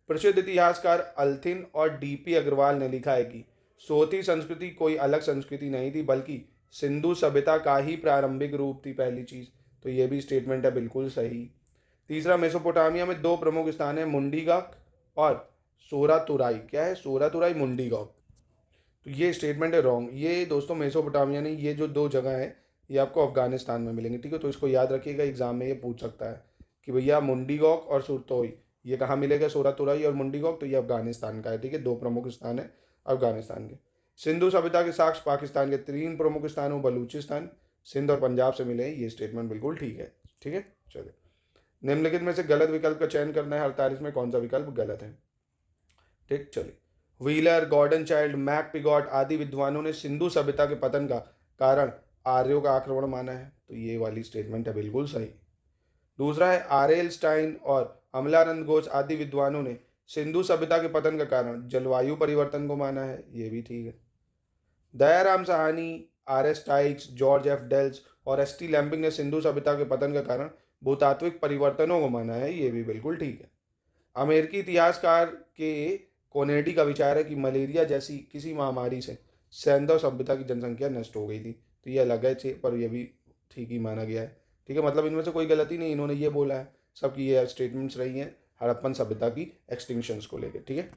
प्रसिद्ध इतिहासकार अल्थिन और DP अग्रवाल ने लिखा है कि सोथी संस्कृति कोई अलग संस्कृति नहीं थी, बल्कि सिंधु सभ्यता का ही प्रारंभिक रूप थी, पहली चीज, तो ये भी स्टेटमेंट है बिल्कुल सही। तीसरा, मेसोपोटामिया में दो प्रमुख स्थान है, मुंडीगॉक और सोरातुराई। क्या है? सोरातुराई, मुंडीगॉक, तो ये स्टेटमेंट है रॉन्ग। ये दोस्तों मेसोपोटामिया नहीं, ये जो दो जगह है ये आपको अफगानिस्तान में मिलेंगे। ठीक है, तो इसको याद रखिएगा, एग्जाम में ये पूछ सकता है कि भैया मुंडीगॉक और सुरतोई ये कहाँ मिलेगा? सोरातुराई और मुंडीगॉक, तो ये अफगानिस्तान का है। ठीक है, दो प्रमुख स्थान है अफगानिस्तान के। सिंधु सभ्यता के साक्ष्य पाकिस्तान के 3 प्रमुख स्थान हो, बलूचिस्तान, सिंध और पंजाब से मिले हैं, ये स्टेटमेंट बिल्कुल ठीक है। ठीक है, चलिए निम्नलिखित में से गलत विकल्प का चयन करना है, 48 में कौन सा विकल्प गलत है। ठीक, चलिए Wheeler, Gordon Childe, Mac Piggott आदि विद्वानों ने सिंधु सभ्यता के पतन का कारण आर्यों का आक्रमण माना है, तो ये वाली स्टेटमेंट है बिल्कुल सही। दूसरा है R.L. स्टाइन और अमलानंद घोष आदि विद्वानों ने सिंधु सभ्यता के पतन का कारण जलवायु परिवर्तन को माना है, ये भी ठीक है। दयाराम साहनी, R.S. टाइक्स, जॉर्ज F. डेल्स और S.T. लैम्बिंग ने सिंधु सभ्यता के पतन का कारण भूतात्विक परिवर्तनों को माना है, ये भी बिल्कुल ठीक है। अमेरिकी इतिहासकार के कोनेडी का विचार है कि मलेरिया जैसी किसी महामारी से सैंधव सभ्यता की जनसंख्या नष्ट हो गई थी, तो ये अलग है, पर यह भी ठीक ही माना गया है। ठीक है, मतलब इनमें से कोई गलती नहीं, इन्होंने ये बोला है, सबकी ये स्टेटमेंट्स रही हैं हड़प्पन सभ्यता की एक्सटिंक्शंस को लेकर। ठीक है,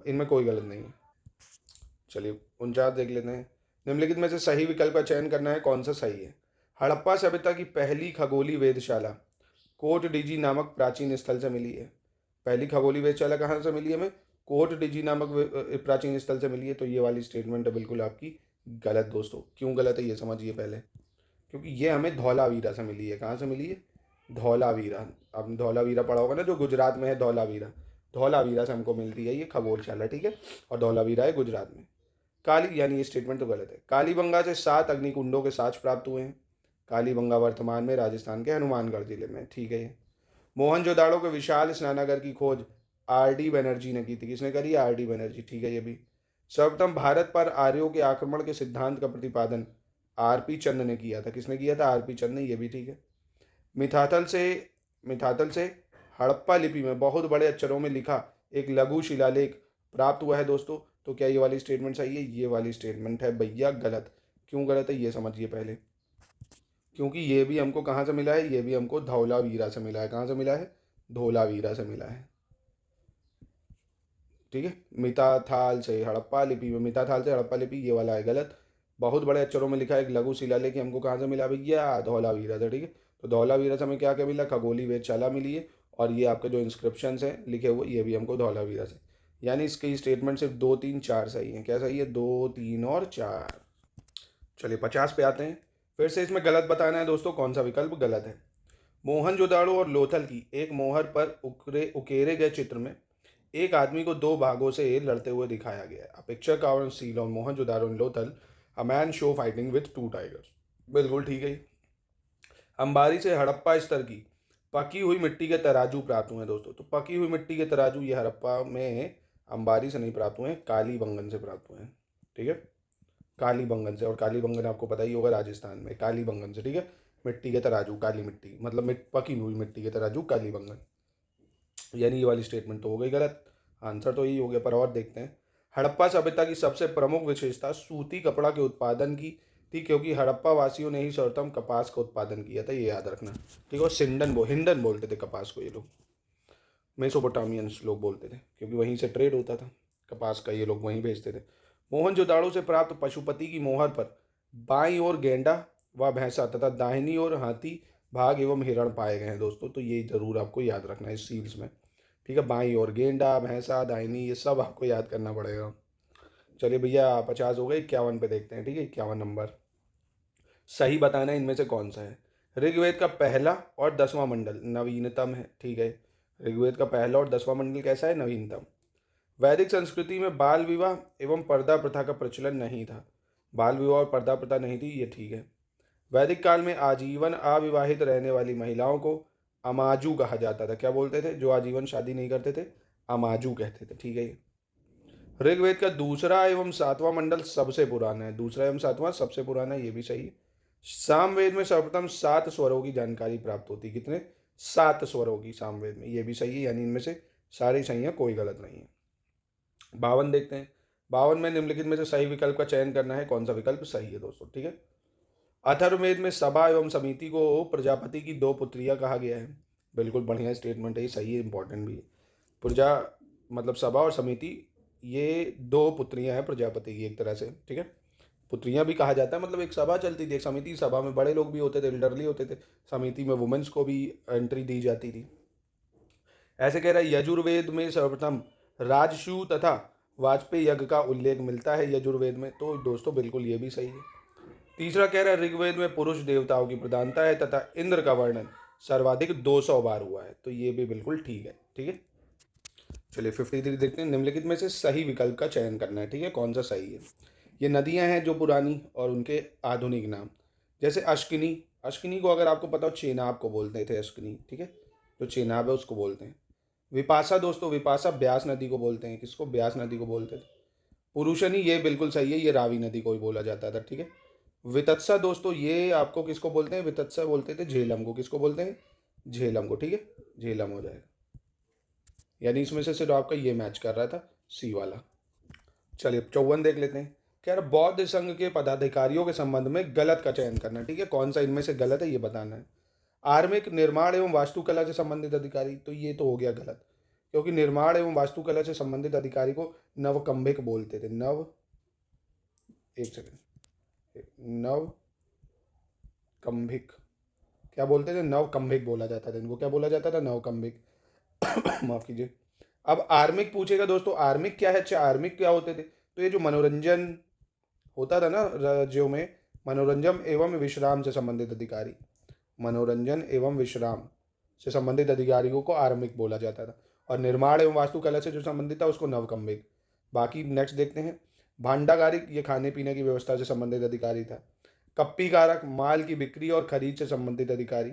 इनमें कोई गलत नहीं है। चलिए 49 देख लेते हैं। निम्नलिखित में से सही विकल्प का चयन करना है, कौन सा सही है। हड़प्पा सभ्यता की पहली खगोलीय वेधशाला कोट डिजी नामक प्राचीन स्थल से मिली है। पहली खगोलीय वेधशाला कहाँ से मिली है हमें? कोट डिजी नामक प्राचीन स्थल से मिली है, तो ये वाली स्टेटमेंट है बिल्कुल आपकी गलत दोस्तों। क्यों गलत है ये समझिए पहले, क्योंकि ये हमें धौलावीरा से मिली है। कहाँ से मिली है? धौलावीरा। आपने धौलावीरा पढ़ा होगा ना, जो गुजरात में है धौलावीरा, धौलावीरा से हमको मिलती है ये खगोलशाला। ठीक है, और धौलावीरा है गुजरात में। काली, यानी ये स्टेटमेंट तो गलत है। कालीबंगा से 7 अग्निकुंडों के साक्ष्य प्राप्त हुए हैं। कालीबंगा वर्तमान में राजस्थान के हनुमानगढ़ जिले में। ठीक है, ये मोहनजोदाड़ो के विशाल स्नानागार की खोज R.D. बनर्जी ने की थी। किसने करी? R.D. बनर्जी। ठीक है, ये भी। सर्वप्रथम भारत पर आर्यों के आक्रमण के सिद्धांत का प्रतिपादन R.P. चंद ने किया था। किसने किया था? R.P. चंद ने, ये भी ठीक है। मिथातल से हड़प्पा लिपि में बहुत बड़े अक्षरों में लिखा एक लघु शिलालेख प्राप्त हुआ है दोस्तों, तो क्या ये वाली स्टेटमेंट सही है? ये वाली स्टेटमेंट है भैया गलत। क्यों गलत है ये समझिए पहले, क्योंकि ये भी हमको कहाँ से मिला है? ये भी हमको धौलावीरा से मिला है। कहाँ से मिला है? धौलावीरा से मिला है। ठीक है, मिताथाल से हड़प्पा लिपि में, मिताथाल से हड़प्पा लिपि, ये वाला है गलत। बहुत बड़े अक्षरों में लिखा एक लघु शिलालेख हमको कहाँ से मिला भैया? धौलावीरा से। ठीक है, तो धौलावीरा से हमें क्या क्या मिला? खगोलीय वेधशाला मिली है, और ये आपके जो इंस्क्रिप्शन हैं लिखे हुए ये भी हमको धौलावीरा से। यानी इसकी स्टेटमेंट सिर्फ 2, 3, 4 सही है। क्या सही है? 2, 3 और 4। चलिए 50 पे आते हैं। फिर से इसमें गलत बताना है दोस्तों, कौन सा विकल्प गलत है। मोहनजोदाड़ो और लोथल की एक मोहर पर उकेरे गए चित्र में एक आदमी को 2 भागों से लड़ते हुए दिखाया गया है। A picture carved on seal on Mohenjo-daro and Lothal, a man show fighting with 2 tigers। बिल्कुल ठीक है। अंबारी से हड़प्पा स्तर की पकी हुई मिट्टी के तराजू प्राप्त हुए हैं दोस्तों। तो पकी हुई मिट्टी के तराजू ये हड़प्पा में अंबारी से नहीं प्राप्त हुए हैं, कालीबंगन से प्राप्त हुए हैं। ठीक है, कालीबंगन से। और कालीबंगन आपको पता ही होगा राजस्थान में, कालीबंगन से। ठीक है, मिट्टी के तराजू काली मिट्टी, मतलब पकी हुई मिट्टी के तराजू कालीबंगन। यानी ये वाली स्टेटमेंट तो हो गई गलत, आंसर तो यही हो गया। पर और देखते हैं। हड़प्पा सभ्यता की सबसे प्रमुख विशेषता सूती कपड़ा के उत्पादन की थी, क्योंकि हड़प्पा वासियों ने ही सर्वप्रथम कपास का उत्पादन किया था, ये याद रखना। ठीक है, और हिंडन बोलते थे कपास को ये लोग, मेसोपोटामियंस लोग बोलते थे, क्योंकि वहीं से ट्रेड होता था कपास का, ये लोग वहीं भेजते थे। मोहनजोदाड़ो से प्राप्त पशुपति की मोहर पर बाईं ओर गेंडा व भैंसा तथा दाहिनी ओर हाथी भाग एवं हिरण पाए गए हैं दोस्तों। तो ये जरूर आपको याद रखना है इस सील्स में। ठीक है, बाईं ओर गेंडा, भैंसा, दाहिनी, ये सब आपको याद करना पड़ेगा। चलिए भैया 50 हो गए, 51 पे देखते हैं। ठीक है, 51 नंबर सही बताना है इनमें से कौन सा है। ऋग्वेद का पहला और 10वां मंडल नवीनतम है। ठीक है, ऋग्वेद का पहला और 10वां मंडल कैसा है, नवीनतम। वैदिक संस्कृति में बाल विवाह एवं पर्दा प्रथा का प्रचलन नहीं था। बाल विवाह और पर्दा प्रथा नहीं थी, ये ठीक है। वैदिक काल में आजीवन अविवाहित रहने वाली महिलाओं को अमाजू कहा जाता था। क्या बोलते थे, जो आजीवन शादी नहीं करते थे, अमाजू कहते थे। ठीक है, ये ऋग्वेद का दूसरा एवं 7वां मंडल सबसे पुराना है। दूसरा एवं 7वां सबसे पुराना है, ये भी सही है। सामवेद में सर्वप्रथम 7 स्वरों की जानकारी प्राप्त होती है। कितने, 7 स्वरों की सामवेद में, ये भी सही है। यानी इनमें से सारे सही है, कोई गलत नहीं है। 52 देखते हैं। 52 में निम्नलिखित में से सही विकल्प का चयन करना है, कौन सा विकल्प सही है दोस्तों। ठीक है, अथर्ववेद में सभा एवं समिति को प्रजापति की 2 पुत्रियां कहा गया है। बिल्कुल बढ़िया स्टेटमेंट है, ये सही है, इंपॉर्टेंट भी है। प्रजा मतलब सभा और समिति, ये 2 पुत्रियां हैं प्रजापति की एक तरह से। ठीक है, पुत्रियां भी कहा जाता है, मतलब एक सभा चलती थी, एक समिति। सभा में बड़े लोग भी होते थे, एल्डरली होते थे, समिति में वुमेन्स को भी एंट्री दी जाती थी। ऐसे कह रहा है यजुर्वेद में सर्वप्रथम राजसू तथा वाजपेयी यज्ञ का उल्लेख मिलता है यजुर्वेद में। तो दोस्तों बिल्कुल ये भी सही है। तीसरा कह रहा है ऋग्वेद में पुरुष देवताओं की प्रधानता है तथा इंद्र का वर्णन सर्वाधिक 200 बार हुआ है। तो ये भी बिल्कुल ठीक है। ठीक है, चलिए 53 देखते हैं। निम्नलिखित में से सही विकल्प का चयन करना है। ठीक है, कौन सा सही है। ये नदियां हैं जो पुरानी और उनके आधुनिक नाम, जैसे अश्किनी। अश्किनी को अगर आपको पता हो, चेनाब को बोलते थे अश्किनी। ठीक है, जो चेनाब है उसको बोलते हैं। विपाशा दोस्तों, विपाशा ब्यास नदी को बोलते हैं। किसको, ब्यास नदी को बोलते थे। पुरुषनी, ये बिल्कुल सही है, ये रावी नदी को ही बोला जाता था। ठीक है, वितत्सा दोस्तों, ये आपको किसको बोलते हैं, वितत्सा बोलते थे झेलम को। किसको बोलते हैं, झेलम को। ठीक है, झेलम हो जाएगा। यानी इसमें से सिर्फ आपका ये मैच कर रहा था, सी वाला। चलिए 54 देख लेते हैं। कह रहा बौद्ध संघ के पदाधिकारियों के संबंध में गलत का चयन करना है। ठीक है, कौन सा इनमें से गलत है ये बताना है। आर्मिक, निर्माण एवं वास्तुकला से संबंधित अधिकारी, तो ये तो हो गया गलत, क्योंकि निर्माण एवं वास्तुकला से संबंधित अधिकारी को नवकंभिक बोलते थे। नवकंभिक, क्या बोलते थे, नवकंभिक बोला जाता था इनको। क्या बोला जाता था, नवकंभिक। माफ कीजिए। अब आर्मिक पूछेगा दोस्तों, आर्मिक क्या है। अच्छा, आर्मिक क्या होते थे, तो ये जो मनोरंजन होता था ना राज्यों में, मनोरंजन एवं विश्राम से संबंधित अधिकारी, मनोरंजन एवं विश्राम से संबंधित अधिकारियों को आर्मिक बोला जाता था। और निर्माण एवं वास्तुकला से जो संबंधित था उसको नवकंभिक। बाकी नेक्स्ट देखते हैं। भांडागारिक, ये खाने पीने की व्यवस्था से संबंधित अधिकारी था। कप्पीकारक, माल की बिक्री और खरीद से संबंधित अधिकारी।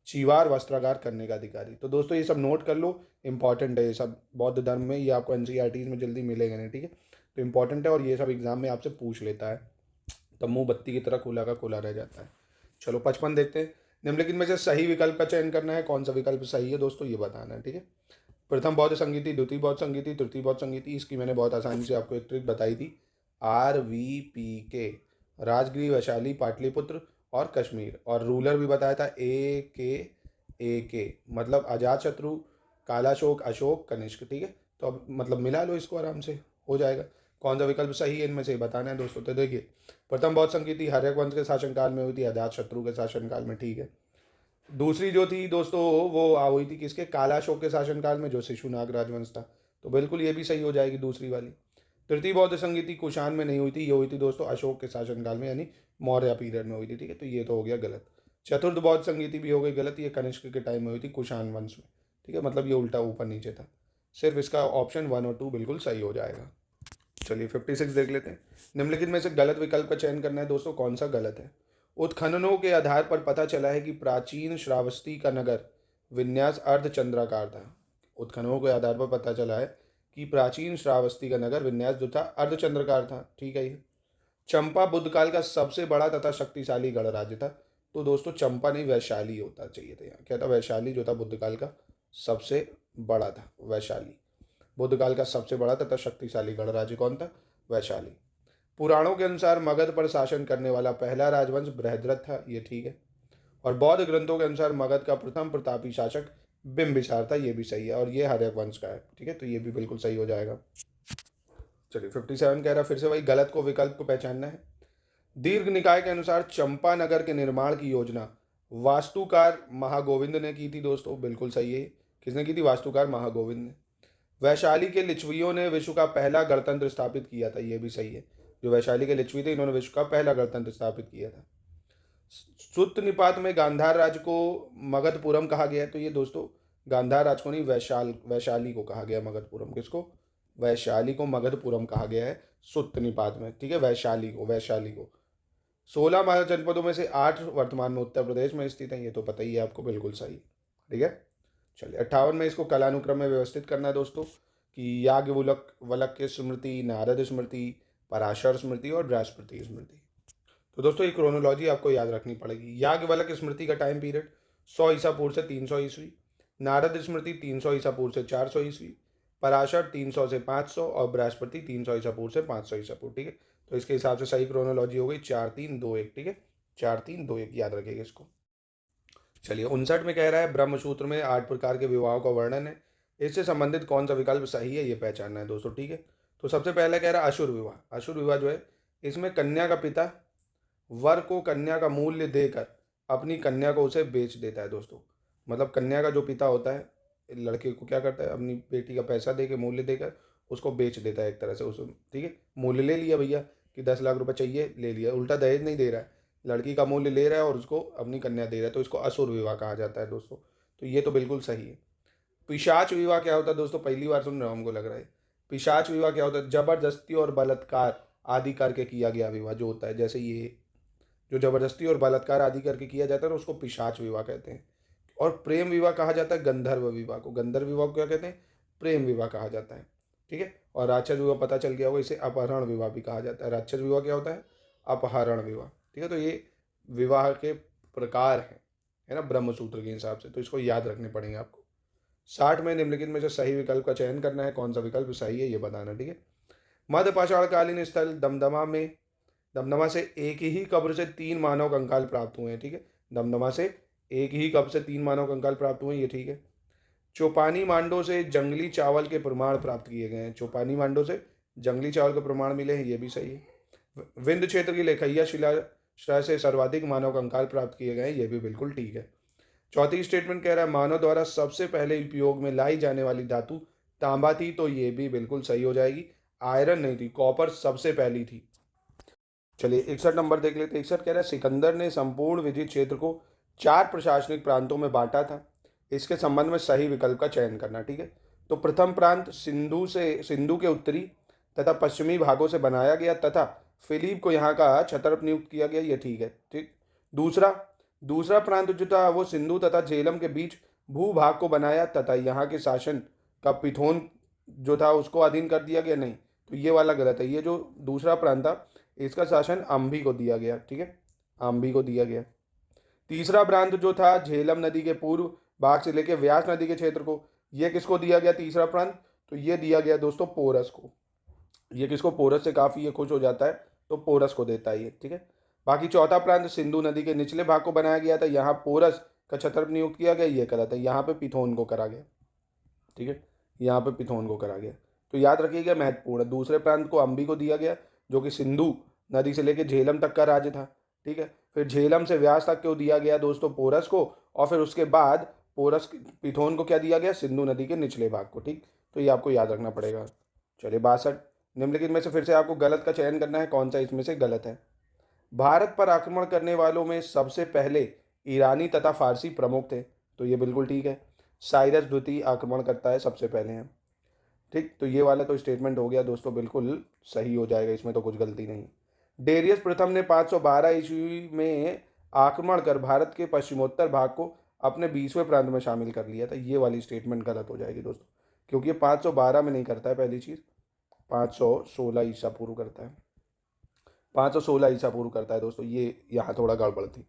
चीवार, वस्त्रागार करने का अधिकारी। तो दोस्तों ये सब नोट कर लो, इंपॉर्टेंट है ये सब बौद्ध धर्म में, ये आपको एनसीईआरटी में जल्दी मिलेगा नहीं। ठीक है, तो इंपॉर्टेंट है और ये सब एग्जाम में आपसे पूछ लेता है, तब मुंह बत्ती की तरह खुला का खुला रह जाता है। चलो 55 देखते हैं। निम्नलिखित में से सही विकल्प का चयन करना है, कौन सा विकल्प सही है दोस्तों ये बताना है। ठीक है, प्रथम बौद्ध संगीति, द्वितीय बौद्ध संगीति, तृतीय बौद्ध संगीति। इसकी मैंने बहुत आसानी से आपको एक ट्रिक बताई थी, RVPK, राजगीर, वैशाली, पाटलिपुत्र और कश्मीर। और रूलर भी बताया था, AK, मतलब अजात शत्रु, कालाशोक, अशोक, कनिष्क। ठीक है, तो अब मतलब मिला लो इसको, आराम से हो जाएगा। कौन सा विकल्प सही है इनमें से बताना है दोस्तों। तो देखिए, प्रथम बौद्ध संगीति हर्यक वंश के शासनकाल में हुई थी, अजात शत्रु के शासनकाल में। ठीक है, दूसरी जो थी दोस्तों वो हुई थी किसके, कालाशोक के शासनकाल में, जो शिशुनाग राजवंश था। तो बिल्कुल ये भी सही हो जाएगी दूसरी वाली। तृतीय बौद्ध संगीति कुषाण में नहीं हुई थी, ये हुई थी दोस्तों अशोक के शासनकाल में, यानी मौर्य पीरियड में हुई थी। ठीक है, तो ये तो हो गया गलत। चतुर्थ बौद्ध संगीति भी हो गई गलत, ये कनिष्क के टाइम में हुई थी, कुषाण वंश में। ठीक है, मतलब ये उल्टा ऊपर नीचे था। सिर्फ इसका ऑप्शन 1 और 2 बिल्कुल सही हो जाएगा। चलिए 56 देख लेते हैं। निम्नलिखित में से गलत विकल्प का चयन करना है दोस्तों, कौन सा गलत है। उत्खननों के आधार पर पता चला है कि प्राचीन श्रावस्ती का नगर विन्यास अर्धचंद्राकार था। उत्खननों के आधार पर पता चला है कि प्राचीन श्रावस्ती का नगर विन्यास जो था अर्धचंद्राकार था। ठीक है। ये चंपा बुद्ध काल का सबसे बड़ा तथा शक्तिशाली गणराज्य था। तो दोस्तों चंपा नहीं, वैशाली होता चाहिए था। यहाँ क्या था? वैशाली जो था बुद्ध काल का सबसे बड़ा था। वैशाली बुद्ध काल का सबसे बड़ा तथा शक्तिशाली गणराज्य कौन था? वैशाली। पुराणों के अनुसार मगध पर शासन करने वाला पहला राजवंश बृहद्रथ था। ये ठीक है। और बौद्ध ग्रंथों के अनुसार मगध का प्रथम प्रतापी शासक बिंबिसार था। ये भी सही है। और ये हर्यक वंश का है। ठीक है, तो ये भी बिल्कुल सही हो जाएगा। चलिए 57 कह रहा फिर से वही गलत को विकल्प को पहचानना है। दीर्घ निकाय के अनुसार चंपा नगर के निर्माण की योजना वास्तुकार महागोविंद ने की थी। दोस्तों बिल्कुल सही है। किसने की थी? वास्तुकार महागोविंद ने। वैशाली के लिच्छवियों ने विश्व का पहला गणतंत्र स्थापित किया था। ये भी सही है। जो वैशाली के लिच्छवी थे इन्होंने विश्व का पहला गणतंत्र स्थापित किया था। सुत्त निपात में गांधार राज्य को मगधपुरम कहा गया है। तो ये दोस्तों गांधार राज्य को नहीं, वैशाली को कहा गया मगधपुरम। किसको? वैशाली को मगधपुरम कहा गया है सुत्त निपात में। ठीक है, वैशाली को 16 महाजनपदों में से 8 वर्तमान में उत्तर प्रदेश में स्थित है। ये तो पता ही है आपको, बिल्कुल सही। ठीक है, चलिए 58 में इसको कालानुक्रम में व्यवस्थित करना है दोस्तों कि याज्ञवल्क्य की स्मृति, नारद स्मृति, पराशर स्मृति और बृहस्पति स्मृति। तो दोस्तों ये क्रोनोलॉजी आपको याद रखनी पड़ेगी। याज्ञवल्क्य स्मृति का टाइम पीरियड 100 ईसा पूर्व से 300 ईस्वी, नारद स्मृति 300 ईसा पूर्व से 400 ईस्वी, पराशर 300 से 500 और बृहस्पति 300 ईसा पूर्व से 500 ईसा पूर्व। ठीक है, तो इसके हिसाब से सही क्रोनोलॉजी हो गई 4 3 2 1। ठीक है, 4 3 2 1 याद रखिएगा इसको। चलिए 59 में कह रहा है ब्रह्मसूत्र में 8 प्रकार के विवाहों का वर्णन है। इससे संबंधित कौन सा विकल्प सही है ये पहचानना है दोस्तों। ठीक है, तो सबसे पहले कह रहा है असुर विवाह। असुर विवाह जो है इसमें कन्या का पिता वर को कन्या का मूल्य देकर अपनी कन्या को उसे बेच देता है। दोस्तों मतलब कन्या का जो पिता होता है लड़के को क्या करता है? अपनी बेटी का पैसा दे के, मूल्य देकर उसको बेच देता है एक तरह से। उस ठीक है, मूल्य ले लिया भैया कि 10 लाख रुपए चाहिए, ले लिया। उल्टा दहेज नहीं दे रहा है, लड़की का मूल्य ले रहा है और उसको अपनी कन्या दे रहा है। तो इसको असुर विवाह कहा जाता है दोस्तों। तो ये तो बिल्कुल सही है। पिशाच विवाह क्या होता है दोस्तों? पहली बार सुन रहा हूँ, हमको लग रहा है। पिशाच विवाह क्या होता है? जबरदस्ती और बलात्कार आदि करके किया गया विवाह जो होता है। जैसे ये जो जबरदस्ती और बलात्कार आदि करके किया जाता है ना, उसको पिशाच विवाह कहते हैं। और प्रेम विवाह कहा जाता है गंधर्व विवाह को। गंधर्व विवाह को क्या कहते हैं? प्रेम विवाह कहा जाता है। ठीक है, और राक्षस विवाह पता चल गया होगा, इसे अपहरण विवाह भी कहा जाता है। राक्षस विवाह क्या होता है? अपहरण विवाह। ठीक है, तो ये विवाह के प्रकार हैं, है ना, ब्रह्मसूत्र के हिसाब से। तो इसको याद रखने पड़ेंगे आपको। 60 में निम्नलिखित में से सही विकल्प का चयन करना है। कौन सा विकल्प सही है ये बताना। ठीक है, मध्य पाषाणकालीन स्थल दमदमा से एक ही कब्र से 3 मानव कंकाल प्राप्त हुए हैं। ठीक है, दमदमा से एक ही कब्र से 3 मानव कंकाल प्राप्त हुए हैं। ये ठीक है। चौपानी मांडो से जंगली चावल के प्रमाण प्राप्त किए गए हैं। चौपानी मांडो से जंगली चावल के प्रमाण मिले हैं। ये भी सही है। विंध्य क्षेत्र की लेखैया शिलाश्रय से सर्वाधिक मानव कंकाल प्राप्त किए गए हैं। ये भी बिल्कुल ठीक है। चौथी स्टेटमेंट कह रहा है मानव द्वारा सबसे पहले उपयोग में लाई जाने वाली धातु तांबा थी। तो ये भी बिल्कुल सही हो जाएगी। आयरन नहीं थी, कॉपर सबसे पहली थी। चलिए 61 नंबर देख लेते हैं। 61 कह रहा है सिकंदर ने संपूर्ण विजय क्षेत्र को 4 प्रशासनिक प्रांतों में बांटा था। इसके संबंध में सही विकल्प का चयन करना। ठीक है, तो प्रथम प्रांत सिंधु के उत्तरी तथा पश्चिमी भागों से बनाया गया तथा फिलिप को यहाँ का छत्रप नियुक्त किया गया। ये ठीक है। ठीक, दूसरा प्रांत जो था वो सिंधु तथा झेलम के बीच भूभाग को बनाया तथा यहाँ के शासन का पिथोन जो था उसको अधीन कर दिया गया। नहीं, तो ये वाला गलत है। ये जो दूसरा प्रांत था इसका शासन अम्भी को दिया गया। ठीक है, अम्भी को दिया गया। तीसरा प्रांत जो था झेलम नदी के पूर्व भाग से लेकर व्यास नदी के क्षेत्र को, ये किसको दिया गया तीसरा प्रांत? तो ये दिया गया दोस्तों पोरस को। ये किसको? पोरस से काफ़ी ये खुश हो जाता है तो पोरस को देता है ये। ठीक है, बाकी चौथा प्रांत सिंधु नदी के निचले भाग को बनाया गया था। यहाँ पोरस का छत्रप नियुक्त किया गया। ये गलत है, यहाँ पे पिथोन को करा गया। ठीक है, यहाँ पे पिथोन को करा गया। तो याद रखिएगा, महत्वपूर्ण है। दूसरे प्रांत को अम्बी को दिया गया जो कि सिंधु नदी से लेकर झेलम तक का राज्य था। ठीक है, फिर झेलम से व्यास तक को दिया गया दोस्तों पोरस को, और फिर उसके बाद पोरस पिथोन को क्या दिया गया? सिंधु नदी के निचले भाग को। ठीक, तो ये आपको याद रखना पड़ेगा। चलिए 62 निम्नलिखित में से फिर से आपको गलत का चयन करना है। कौन सा इसमें से गलत है? भारत पर आक्रमण करने वालों में सबसे पहले ईरानी तथा फारसी प्रमुख थे। तो ये बिल्कुल ठीक है। साइरस द्वितीय आक्रमण करता है सबसे पहले हैं। ठीक, तो ये वाला तो स्टेटमेंट हो गया दोस्तों, बिल्कुल सही हो जाएगा, इसमें तो कुछ गलती नहीं। डेरियस प्रथम ने 512 ईस्वी में आक्रमण कर भारत के पश्चिमोत्तर भाग को अपने 20वें प्रांत में शामिल कर लिया था। ये वाली स्टेटमेंट गलत हो जाएगी दोस्तों, क्योंकि ये 512 में नहीं करता है। पहली चीज़ 516 ईसा पूर्व करता है, 516 ईसा पूर्व करता है दोस्तों, ये यहाँ थोड़ा गड़बड़ थी।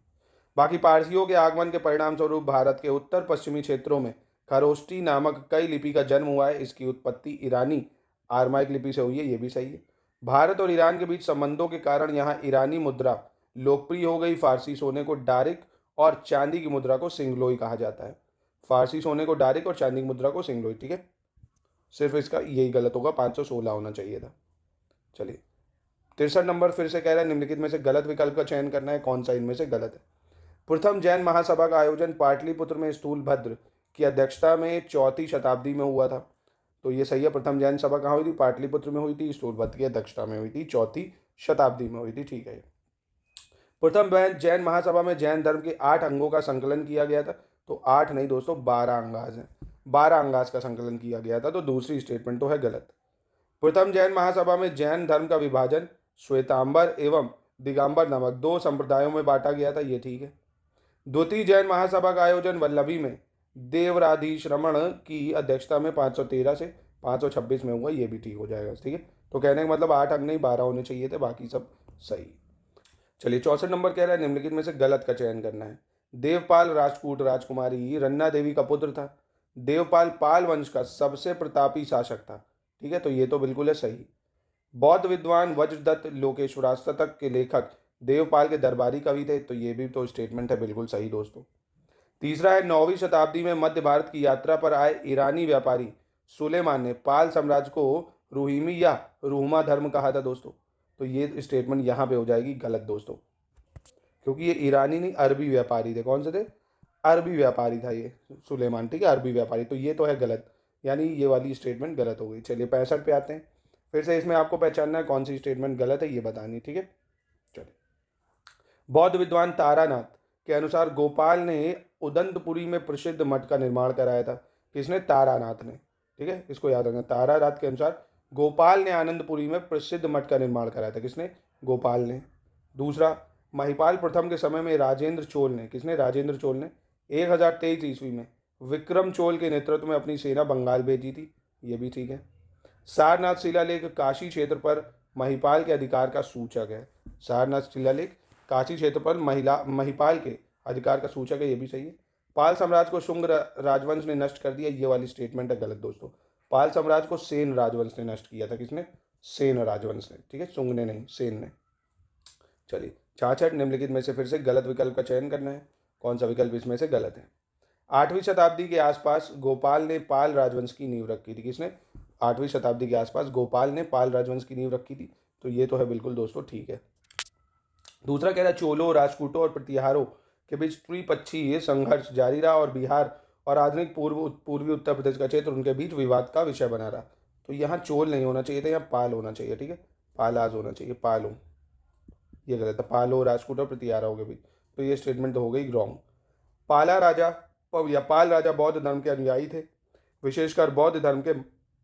बाकी पारसियों के आगमन के परिणाम स्वरूप भारत के उत्तर पश्चिमी क्षेत्रों में खरोष्टी नामक कई लिपि का जन्म हुआ है। इसकी उत्पत्ति ईरानी आरमाइक लिपि से हुई है, ये भी सही है। भारत और ईरान के बीच संबंधों के कारण यहाँ ईरानी मुद्रा लोकप्रिय हो गई। फारसी सोने को डारिक और चांदी की मुद्रा को सिंगलोई कहा जाता है। फारसी सोने को डारिक और चांदी की मुद्रा को सिंगलोई, ठीक है। सिर्फ इसका यही गलत होगा, 516 होना चाहिए था। चलिए 63 नंबर फिर से कह रहा है निम्नलिखित में से गलत विकल्प का चयन करना है, कौन सा इनमें से गलत है। प्रथम जैन महासभा का आयोजन पाटलिपुत्र में स्थूलभद्र की अध्यक्षता में 4वीं शताब्दी में हुआ था। तो ये सही है। प्रथम जैन सभा कहाँ हुई थी? पाटलिपुत्र में हुई थी, स्थूलभद्र की अध्यक्षता में हुई थी, 4वीं शताब्दी में हुई थी, ठीक है। प्रथम जैन महासभा में जैन धर्म के 8 अंगों का संकलन किया गया था। तो 8 नहीं दोस्तों, 12 अंगाज हैं, 12 अंगाज का संकलन किया गया था। तो दूसरी स्टेटमेंट तो है गलत। प्रथम जैन महासभा में जैन धर्म का विभाजन श्वेतांबर एवं दिगंबर नामक 2 संप्रदायों में बांटा गया था, ये ठीक है। द्वितीय जैन महासभा का आयोजन वल्लभी में देवराधीश्रमण की अध्यक्षता में 513 से 526 में हुआ, ये भी ठीक हो जाएगा, ठीक है। तो कहने का मतलब 8 अंग नहीं 12 होने चाहिए थे, बाकी सब सही। चलिए 64 नंबर कह रहा है निम्नलिखित में से गलत का चयन करना है। देवपाल राजपूत राजकुमारी रन्ना देवी का पुत्र था। देवपाल पाल वंश का सबसे प्रतापी शासक था, ठीक है। तो ये तो बिल्कुल है सही। बौद्ध विद्वान वज्रदत्त लोकेश्वराष्टक के लेखक देवपाल के दरबारी कवि थे। तो ये भी तो स्टेटमेंट है बिल्कुल सही दोस्तों। तीसरा है 9वीं शताब्दी में मध्य भारत की यात्रा पर आए ईरानी व्यापारी सुलेमान ने पाल साम्राज्य को रूहिमी या रूहमा धर्म कहा था दोस्तों। तो ये स्टेटमेंट यहाँ पे हो जाएगी गलत दोस्तों, क्योंकि ये ईरानी नहीं अरबी व्यापारी थे। कौन से थे? अरबी व्यापारी था ये सुलेमान, ठीक है, अरबी व्यापारी। तो ये तो है गलत, यानी ये वाली स्टेटमेंट गलत हो गई। चलिए 65 पे आते हैं। फिर से इसमें आपको पहचानना है कौन सी स्टेटमेंट गलत है, ये बतानी, ठीक है। चलिए बौद्ध विद्वान तारानाथ के अनुसार गोपाल ने उदंतपुरी में प्रसिद्ध मठ का निर्माण कराया था। किसने? तारानाथ ने, ठीक है, इसको याद रखना। तारानाथ के अनुसार गोपाल ने आनंदपुरी में प्रसिद्ध मठ का निर्माण कराया था। किसने? गोपाल ने। दूसरा, महिपाल प्रथम के समय में राजेंद्र चोल ने, किसने? राजेंद्र चोल ने 1023 ईस्वी में विक्रम चोल के नेतृत्व में अपनी सेना बंगाल भेजी थी, ये भी ठीक है। सारनाथ शिलालेख काशी क्षेत्र पर महिपाल के अधिकार का सूचक है। सारनाथ शिलालेख काशी क्षेत्र पर महिपाल के अधिकार का सूचक है, ये भी सही है। पाल साम्राज्य को शुंग राजवंश ने नष्ट कर दिया, ये वाली स्टेटमेंट है गलत दोस्तों। पाल साम्राज्य को सेन राजवंश ने नष्ट किया था। किसने? सेन राजवंश ने, ठीक है, शुंग ने नहीं, सेन ने। चलिए 66 निम्नलिखित में से फिर से गलत विकल्प का चयन करना है, कौन सा विकल्प इसमें से गलत है। 8वीं शताब्दी के आसपास गोपाल ने पाल राजवंश की नींव रखी थी। किसने? 8वीं शताब्दी के आसपास गोपाल ने पाल राजवंश की नींव रखी थी। तो ये तो है बिल्कुल दोस्तों, ठीक है। दूसरा कह रहा है चोलों, राजपूतों और प्रतिहारों के बीच त्रिपक्षीय संघर्ष जारी रहा और बिहार और आधुनिक पूर्वी उत्तर प्रदेश का क्षेत्र उनके बीच विवाद का विषय बना रहा। तो यहाँ चोल नहीं होना चाहिए था, यहाँ पाल होना चाहिए, ठीक है, पालाज होना चाहिए, पालो, ये गलत है। पालो, राजपूत और प्रतिहारों के बीच, तो ये स्टेटमेंट तो हो गई रॉन्ग। पाला राजा या पाल राजा बौद्ध धर्म के अनुयायी थे, विशेषकर बौद्ध धर्म के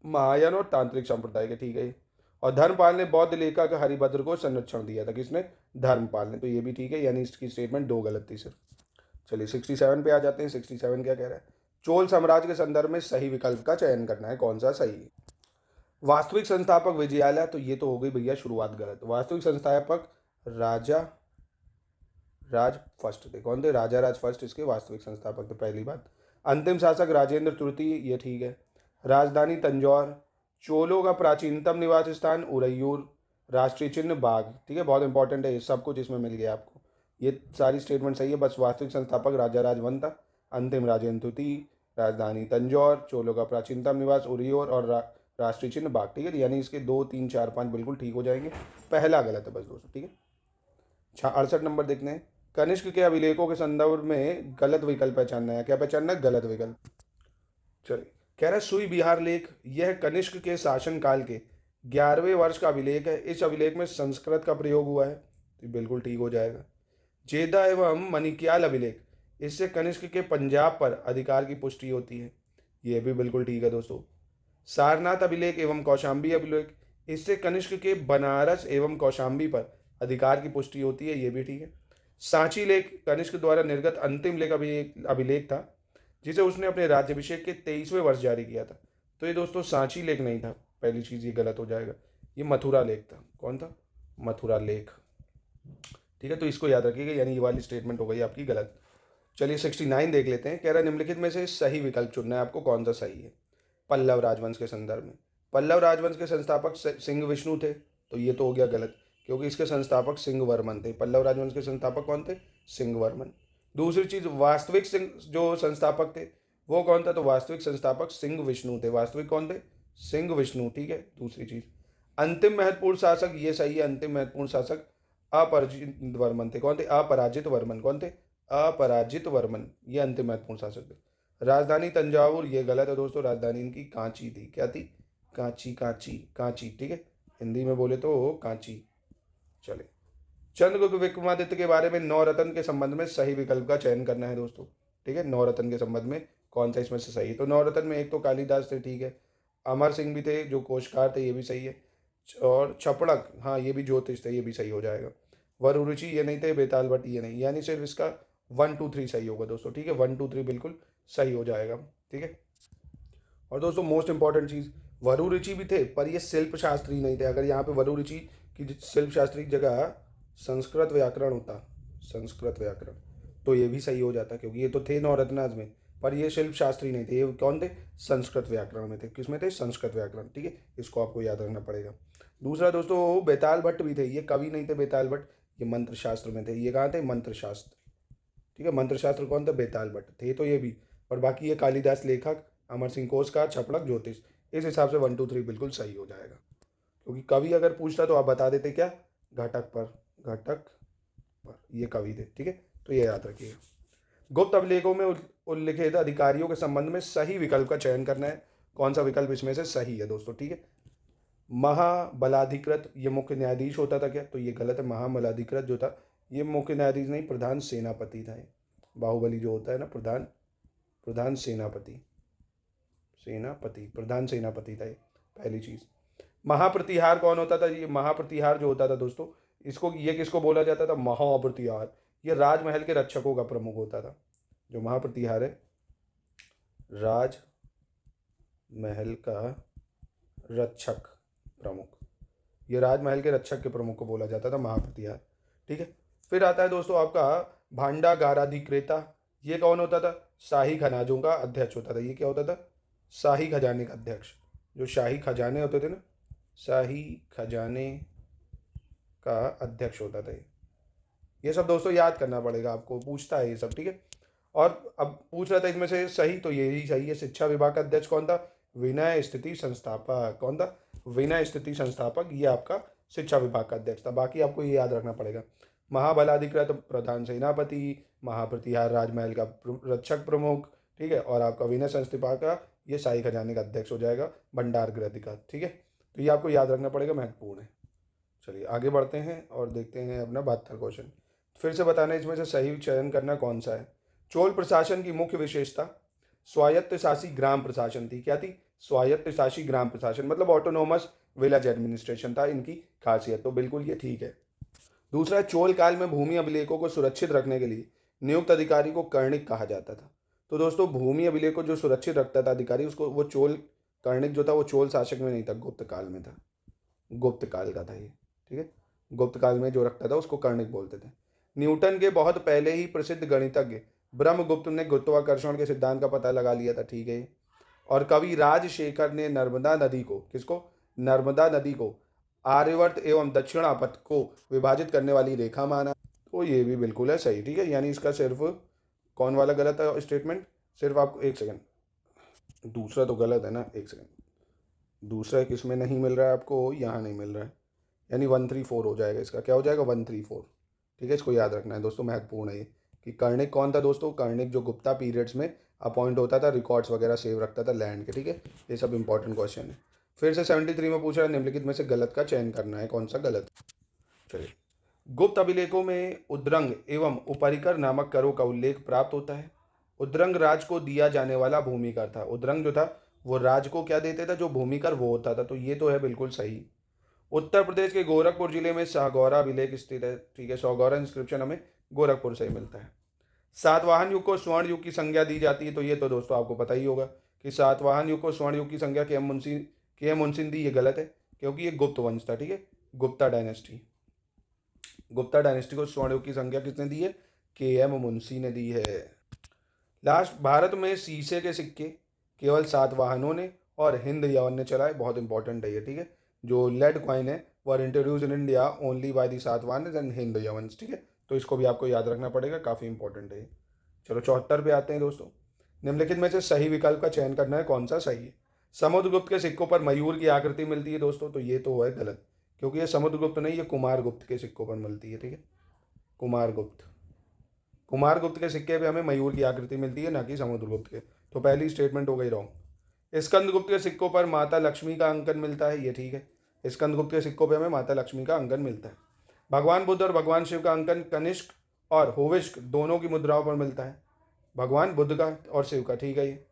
महायान और तांत्रिक संप्रदाय के, ठीक है। और धर्मपाल ने बौद्ध लेखक हरिभद्र को संरक्षण दिया था। किसने? धर्मपाल ने। तो ये भी ठीक है, यानी इसकी स्टेटमेंट 2 गलत थी सिर्फ। चलिए 67 पे आ जाते हैं। 67 क्या कह रहा है? चोल साम्राज्य के संदर्भ में सही विकल्प का चयन करना है, कौन सा सही है। वास्तविक संस्थापक विजयालय, तो ये तो हो गई भैया शुरुआत गलत। वास्तविक संस्थापक राजा राज फर्स्ट थे। कौन थे? राजा राज फर्स्ट इसके वास्तविक संस्थापक थे, पहली बात। अंतिम शासक राजेंद्र तृतीय, ये ठीक है। राजधानी तंजौर। चोलों का प्राचीनतम निवास स्थान उरैयूर। राष्ट्रीय चिन्ह बाघ, ठीक है, बहुत इंपॉर्टेंट है, ये सब कुछ इसमें मिल गया आपको। ये सारी स्टेटमेंट सही है, बस वास्तविक संस्थापक राजा राजवन था, अंतिम राजेंद्र तृतीय, राजधानी तंजौर, चोलों का प्राचीनतम निवास उरैयूर और राष्ट्रीय चिन्ह बाघ, ठीक है। यानी इसके 2, 3, 4, 5 बिल्कुल ठीक हो जाएंगे, पहला गलत है बस दोस्तों, ठीक है। 68 नंबर देखते हैं। कनिष्क के अभिलेखों के संदर्भ में गलत विकल्प पहचानना है। क्या पहचानना है? गलत विकल्प। चलिए कह रहा है सुई बिहार लेख, यह कनिष्क के शासनकाल के 11वें वर्ष का अभिलेख है। इस अभिलेख में संस्कृत का प्रयोग हुआ है, तो बिल्कुल ठीक हो जाएगा। जेदा एवं मणिक्याल अभिलेख, इससे कनिष्क के पंजाब पर अधिकार की पुष्टि होती है, यह भी बिल्कुल ठीक है दोस्तों। सारनाथ अभिलेख एवं कौशाम्बी अभिलेख, इससे कनिष्क के बनारस एवं कौशाम्बी पर अधिकार की पुष्टि होती है, यह भी ठीक है। सांची लेख कनिष्क द्वारा निर्गत अंतिम लेख अभिलेख था जिसे उसने अपने राज्याभिषेक के 23वें वर्ष जारी किया था। तो ये दोस्तों सांची लेख नहीं था, पहली चीज ये गलत हो जाएगा, ये मथुरा लेख था। कौन था? मथुरा लेख। ठीक है, तो इसको याद रखिएगा, यानी ये वाली स्टेटमेंट हो गई आपकी गलत। चलिए 69 देख लेते हैं। कह रहा है निम्नलिखित में से सही विकल्प चुनना है आपको, कौन सा सही है। पल्लव राजवंश के संदर्भ में, पल्लव राजवंश के संस्थापक सिंह विष्णु थे, तो ये तो हो गया गलत, क्योंकि इसके संस्थापक सिंह वर्मन थे। पल्लव राजवंश के संस्थापक कौन थे? सिंह वर्मन। दूसरी चीज, वास्तविक सिंह जो संस्थापक थे वो कौन था? तो वास्तविक संस्थापक सिंह विष्णु थे। वास्तविक कौन थे? सिंह विष्णु। ठीक है। दूसरी चीज, अंतिम महत्वपूर्ण शासक, ये सही है, अंतिम महत्वपूर्ण शासक अपराजित वर्मन थे। कौन थे? अपराजित वर्मन। कौन थे? अपराजित वर्मन, ये अंतिम महत्वपूर्ण शासक थे। राजधानी तंजावुर, ये गलत है दोस्तों, राजधानी इनकी कांची थी। क्या थी? कांची, कांची, कांची। ठीक है, हिंदी में बोले तो कांची। चले, चंद्रगुप्त विक्रमादित्य के बारे में नवरत्न के संबंध में सही विकल्प का चयन करना है दोस्तों। ठीक है, नवरत्न के संबंध में कौन सा इसमें से सही है? तो नवरत्न में एक तो कालिदास थे, ठीक है, अमर सिंह भी थे जो कोशकार थे, ये भी सही है, और छपड़क, हाँ ये भी ज्योतिष थे, ये भी सही हो जाएगा। वरुरुचि ये नहीं थे, बेताल भट्ट ये नहीं, यानी सिर्फ इसका 1 2 3 सही होगा दोस्तों। ठीक है, 1 2 3 बिल्कुल सही हो जाएगा। ठीक है, और दोस्तों मोस्ट इंपॉर्टेंट चीज, वरुरुचि भी थे पर ये शिल्प शास्त्री नहीं थे। अगर यहाँ पे वरुरुचि की शिल्प शास्त्री की जगह संस्कृत व्याकरण होता, संस्कृत व्याकरण, तो ये भी सही हो जाता, क्योंकि ये तो थे नवरत्नाज में, पर ये शिल्प शास्त्री नहीं थे। ये कौन थे? संस्कृत व्याकरण में थे। किसमें थे? संस्कृत व्याकरण। ठीक है, इसको आपको याद रखना पड़ेगा। दूसरा दोस्तों, बेताल भट्ट भी थे, ये कवि नहीं थे बेताल भट्ट, ये मंत्र शास्त्र में थे। ये कहाँ थे? मंत्र शास्त्र। ठीक है, मंत्र शास्त्र कौन था? बेताल भट्ट थे तो ये भी, और बाकी ये कालिदास लेखक, अमर सिंह कोशकार, छपड़क, ज्योतिष। इस हिसाब से 1 2 3 बिल्कुल सही हो जाएगा, क्योंकि कवि अगर पूछता तो आप बता देते क्या? घटक पर, घटक पर, ये कवि थे। ठीक है, तो ये याद रखिएगा। गुप्त अभिलेखों में उल्लिखित अधिकारियों के संबंध में सही विकल्प का चयन करना है, कौन सा विकल्प इसमें से सही है दोस्तों। ठीक है, महाबलाधिकृत ये मुख्य न्यायाधीश होता था क्या? तो ये गलत है। महाबलाधिकृत जो था ये मुख्य न्यायाधीश नहीं, प्रधान सेनापति था। बाहुबली जो होता है ना, प्रधान सेनापति, सेनापति, प्रधान सेनापति था ये, पहली चीज। महाप्रतिहार कौन होता था? ये महाप्रतिहार जो होता था दोस्तों, इसको ये किसको बोला जाता था? महाप्रतिहार, ये राजमहल के रक्षकों का प्रमुख होता था। जो महाप्रतिहार है, राजमहल का रक्षक प्रमुख, ये राजमहल के रक्षक के प्रमुख को बोला जाता था महाप्रतिहार। ठीक है, फिर आता है दोस्तों आपका भांडागाराधिक्रेता, ये कौन होता था? शाही खजानों का अध्यक्ष होता था। ये क्या होता था? शाही खजाने का अध्यक्ष। जो शाही खजाने होते थे ना, शाही खजाने का अध्यक्ष होता था ये सब दोस्तों याद करना पड़ेगा आपको, पूछता है ये सब। ठीक है, और अब पूछ रहा था इसमें से सही, तो यही सही है। शिक्षा विभाग का अध्यक्ष कौन था? विनय स्थिति संस्थापक। कौन था? विनय स्थिति संस्थापक, ये आपका शिक्षा विभाग का अध्यक्ष था। बाकी आपको ये याद रखना पड़ेगा। महाबलाधिकृत प्रधान सेनापति, महाप्रतिहार राजमहल का रक्षक प्रमुख। ठीक है, और आपका विनय संस्थापक का ये शाही खजाने का अध्यक्ष हो जाएगा, भंडार गृह अधिकारी। ठीक है, तो ये आपको याद रखना पड़ेगा, महत्वपूर्ण है। चलिए आगे बढ़ते हैं और देखते हैं अपना 72 क्वेश्चन। फिर से बताना इसमें से सही चयन करना कौन सा है। चोल प्रशासन की मुख्य विशेषता स्वायत्त शासी ग्राम प्रशासन थी। क्या थी? स्वायत्त शासी ग्राम प्रशासन, मतलब ऑटोनोमस विलेज एडमिनिस्ट्रेशन था इनकी खासियत, तो बिल्कुल ये ठीक है। दूसरा, चोल काल में भूमि अभिलेखों को सुरक्षित रखने के लिए नियुक्त अधिकारी को कर्णिक कहा जाता था। तो दोस्तों भूमि अभिलेख को जो सुरक्षित रखता था अधिकारी, उसको वो चोल, कर्णिक जो था वो चोल शासक में नहीं था, गुप्त काल में था, गुप्त काल का था ये। ठीक है, गुप्त काल में जो रखता था उसको कर्णिक बोलते थे। न्यूटन के बहुत पहले ही प्रसिद्ध गणितज्ञ ब्रह्मगुप्त ने गुरुत्वाकर्षण के सिद्धांत का पता लगा लिया था। ठीक है, और कवि राजशेखर ने नर्मदा नदी को, किसको? नर्मदा नदी को आर्यवर्त एवं दक्षिणापथ को विभाजित करने वाली रेखा माना, तो ये भी बिल्कुल है सही। ठीक है, यानी इसका सिर्फ कौन वाला गलत है स्टेटमेंट? सिर्फ आपको एक सेकंड, दूसरा तो गलत है ना, एक सेकंड, दूसरा किस में नहीं मिल रहा है आपको? यहाँ नहीं मिल रहा है, यानी 134 हो जाएगा इसका। क्या हो जाएगा? 134। ठीक है, इसको याद रखना है दोस्तों, महत्वपूर्ण है ये कि कर्णिक कौन था दोस्तों? कर्णिक जो गुप्ता पीरियड्स में अपॉइंट होता था, रिकॉर्ड्स वगैरह सेव रखता था लैंड के। ठीक है, ये सब इंपॉर्टेंट क्वेश्चन है। फिर से 73 में पूछ रहा है निम्नलिखित में से गलत का चयन करना है, कौन सा गलत? चलिए, गुप्त अभिलेखों में उद्रंग एवं उपरिकर नामक करों का उल्लेख प्राप्त होता है। उद्रंग राज को दिया जाने वाला भूमिकर था। उद्रंग जो था वो राज को क्या देते था? जो भूमिकर वो होता था, तो ये तो है बिल्कुल सही। उत्तर प्रदेश के गोरखपुर जिले में सागौरा अभिलेख स्थित है। ठीक है, सागौरा इंस्क्रिप्शन हमें गोरखपुर से ही मिलता है। सातवाहन युग को स्वर्ण युग की संज्ञा दी जाती है, तो ये तो दोस्तों आपको पता ही होगा कि सातवाहन युग को स्वर्ण युग की संज्ञा के एम मुंशी ने दी। ये गलत है क्योंकि ये गुप्त वंश था, ठीक है, गुप्ता डायनेस्टी को स्वर्ण युग की संज्ञा किसने दी है? के एम मुंशी ने दी है। लास्ट, भारत में शीशे के सिक्के केवल सातवाहनों ने और हिंद यवन ने चलाए। बहुत इंपॉर्टेंट है ये, ठीक है। जो लेड कॉइन है वो introduce in India only by the Satavahana and Hind यवन, ठीक है। तो इसको भी आपको याद रखना पड़ेगा, काफ़ी इंपॉर्टेंट है ये। चलो 74 पे आते हैं दोस्तों। निम्नलिखित में से सही विकल्प का चयन करना है, कौन सा सही है। समुद्रगुप्त के सिक्कों पर मयूर की आकृति मिलती है दोस्तों, तो ये तो है गलत, क्योंकि ये समुद्रगुप्त नहीं, ये कुमारगुप्त के सिक्कों पर मिलती है, ठीक है। कुमारगुप्त के सिक्के पे हमें मयूर की आकृति मिलती है, ना कि समुद्रगुप्त के। तो पहली स्टेटमेंट हो गई रॉन्ग। स्कंदगुप्त के सिक्कों पर माता लक्ष्मी का अंकन मिलता है, ये ठीक है। स्कंदगुप्त के सिक्कों पे हमें माता लक्ष्मी का अंकन मिलता है। भगवान बुद्ध और भगवान शिव का अंकन कनिष्क और होविष्क दोनों की मुद्राओं पर मिलता है, भगवान बुद्ध का और शिव का, ठीक है। ये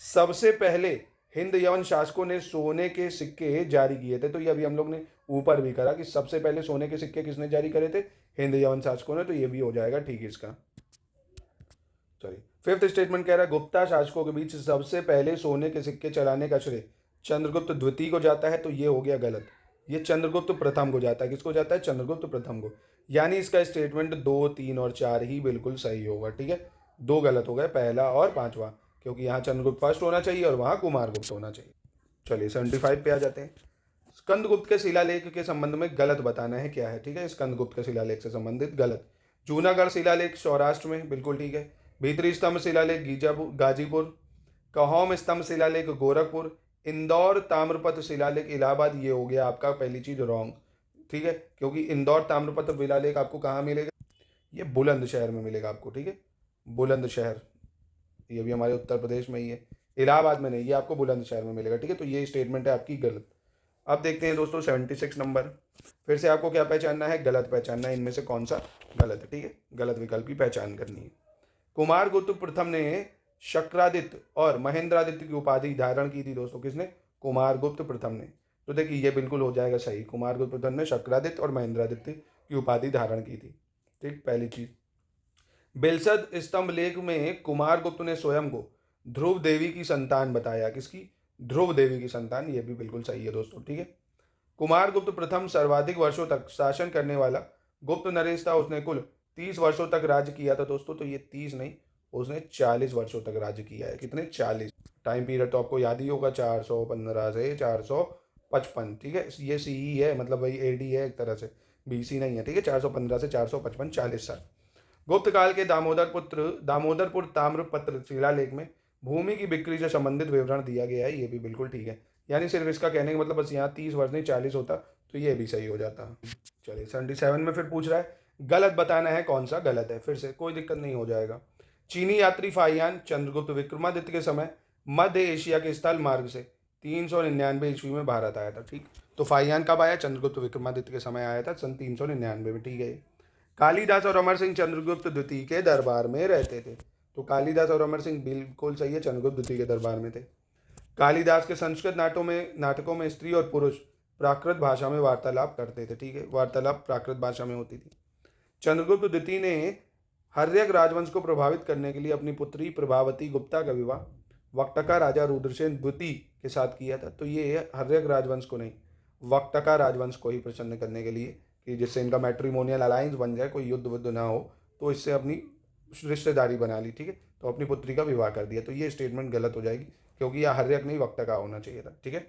सबसे पहले हिंद यवन शासकों ने सोने के सिक्के जारी किए थे, तो ये अभी हम लोग ने ऊपर भी करा कि सबसे पहले सोने के सिक्के किसने जारी करे थे? हिंद यवन शासकों ने, तो ये भी हो जाएगा ठीक है इसका। चलिए, फिफ्थ स्टेटमेंट कह रहा है गुप्ता शासकों के बीच सबसे पहले सोने के सिक्के चलाने का श्रेय चंद्रगुप्त द्वितीय को जाता है, तो ये हो गया गलत। ये चंद्रगुप्त प्रथम को जाता है। किसको जाता है? चंद्रगुप्त प्रथम को। यानी इसका स्टेटमेंट 2, 3 और 4 ही बिल्कुल सही होगा, ठीक है। 2 गलत हो गए, पहला और 5वां, क्योंकि यहाँ चंद्रगुप्त फर्स्ट होना चाहिए और वहाँ कुमारगुप्त होना चाहिए। चलिए 75 पे आ जाते हैं। स्कंदगुप्त के शिलालेख के संबंध में गलत बताना है क्या है, ठीक है। स्कंदगुप्त के शिलालेख से संबंधित गलत। जूनागढ़ शिलालेख सौराष्ट्र में, बिल्कुल ठीक है। भीतरी स्तंभ शिलालेख गाजीपुर, कहोम स्तंभ शिलालेख गोरखपुर, इंदौर ताम्रपत्र शिलालेख इलाहाबाद, ये हो गया आपका पहली चीज रॉन्ग, ठीक है। क्योंकि इंदौर ताम्रपत्र शिलालेख आपको कहाँ मिलेगा? ये बुलंदशहर में मिलेगा आपको, ठीक है। बुलंदशहर, ये भी हमारे उत्तर प्रदेश में ही है, इलाहाबाद में नहीं, ये आपको बुलंदशहर में मिलेगा, ठीक है। तो ये स्टेटमेंट है आपकी गलत। अब देखते हैं दोस्तों 76 नंबर। फिर से आपको क्या पहचानना है? गलत पहचानना है, इनमें से कौन सा गलत है, ठीक है। गलत विकल्प की पहचान करनी है। कुमारगुप्त प्रथम ने शक्रादित्य और महेंद्रादित्य की उपाधि धारण की थी दोस्तों। किसने? कुमारगुप्त प्रथम ने। तो देखिए ये बिल्कुल हो जाएगा सही। कुमारगुप्त प्रथम ने शक्रादित्य और महेंद्रादित्य की उपाधि धारण की थी, ठीक। पहली चीज। बेलसद स्तंभ लेख में कुमारगुप्त ने स्वयं को ध्रुव देवी की संतान बताया। किसकी? ध्रुव देवी की संतान, ये भी बिल्कुल सही है दोस्तों, ठीक है। कुमारगुप्त प्रथम सर्वाधिक वर्षों तक शासन करने वाला गुप्त नरेश था। उसने कुल 30 वर्षों तक राज्य किया था दोस्तों। तो ये 30 नहीं, उसने 40 वर्षों तक राज्य किया है। कितने? 40। टाइम पीरियड तो आपको याद ही होगा, 415 से 455, ठीक है। ये सीई है, मतलब वही एडी है एक तरह से, बीसी नहीं है, ठीक है। 415 से 455, 40 साल। गुप्त काल के दामोदरपुर ताम्रपत्र शिलालेख में भूमि की बिक्री से संबंधित विवरण दिया गया है। ये भी बिल्कुल ठीक है। यानी सिर्फ इसका कहने का मतलब बस यहाँ 30 वर्ष नहीं 40 होता, तो ये भी सही हो जाता। चलिए 77 में फिर पूछ रहा है गलत बताना है, कौन सा गलत है। फिर से कोई दिक्कत नहीं हो जाएगा। चीनी यात्री फाहियान चंद्रगुप्त विक्रमादित्य के समय मध्य एशिया के स्थल मार्ग से 399 ईस्वी में भारत आया था, ठीक। तो फाहियान कब आया? चंद्रगुप्त विक्रमादित्य के समय आया था, सन 399 में, ठीक है। कालिदास और अमर सिंह चंद्रगुप्त द्वितीय के दरबार में रहते थे। तो कालिदास और अमर सिंह बिल्कुल सही है, चंद्रगुप्त द्वितीय के दरबार में थे। कालिदास के संस्कृत नाटकों में स्त्री और पुरुष प्राकृत भाषा में वार्तालाप करते थे, ठीक है। वार्तालाप प्राकृत भाषा में होती थी। चंद्रगुप्त द्वितीय ने हर्यक राजवंश को प्रभावित करने के लिए अपनी पुत्री प्रभावती गुप्ता का विवाह वक्टका राजा रुद्रसेन द्वितीय के साथ किया था। तो ये हर्यक राजवंश को नहीं, वक्टका राजवंश को ही प्रसन्न करने के लिए, कि जिससे इनका मैट्रिमोनियल अलायंस बन जाए, कोई युद्ध वुद्ध ना हो, तो इससे अपनी रिश्तेदारी बना ली, ठीक है। तो अपनी पुत्री का विवाह कर दिया। तो ये स्टेटमेंट गलत हो जाएगी, क्योंकि यह हर्यक नहीं वक्टका होना चाहिए था, ठीक है।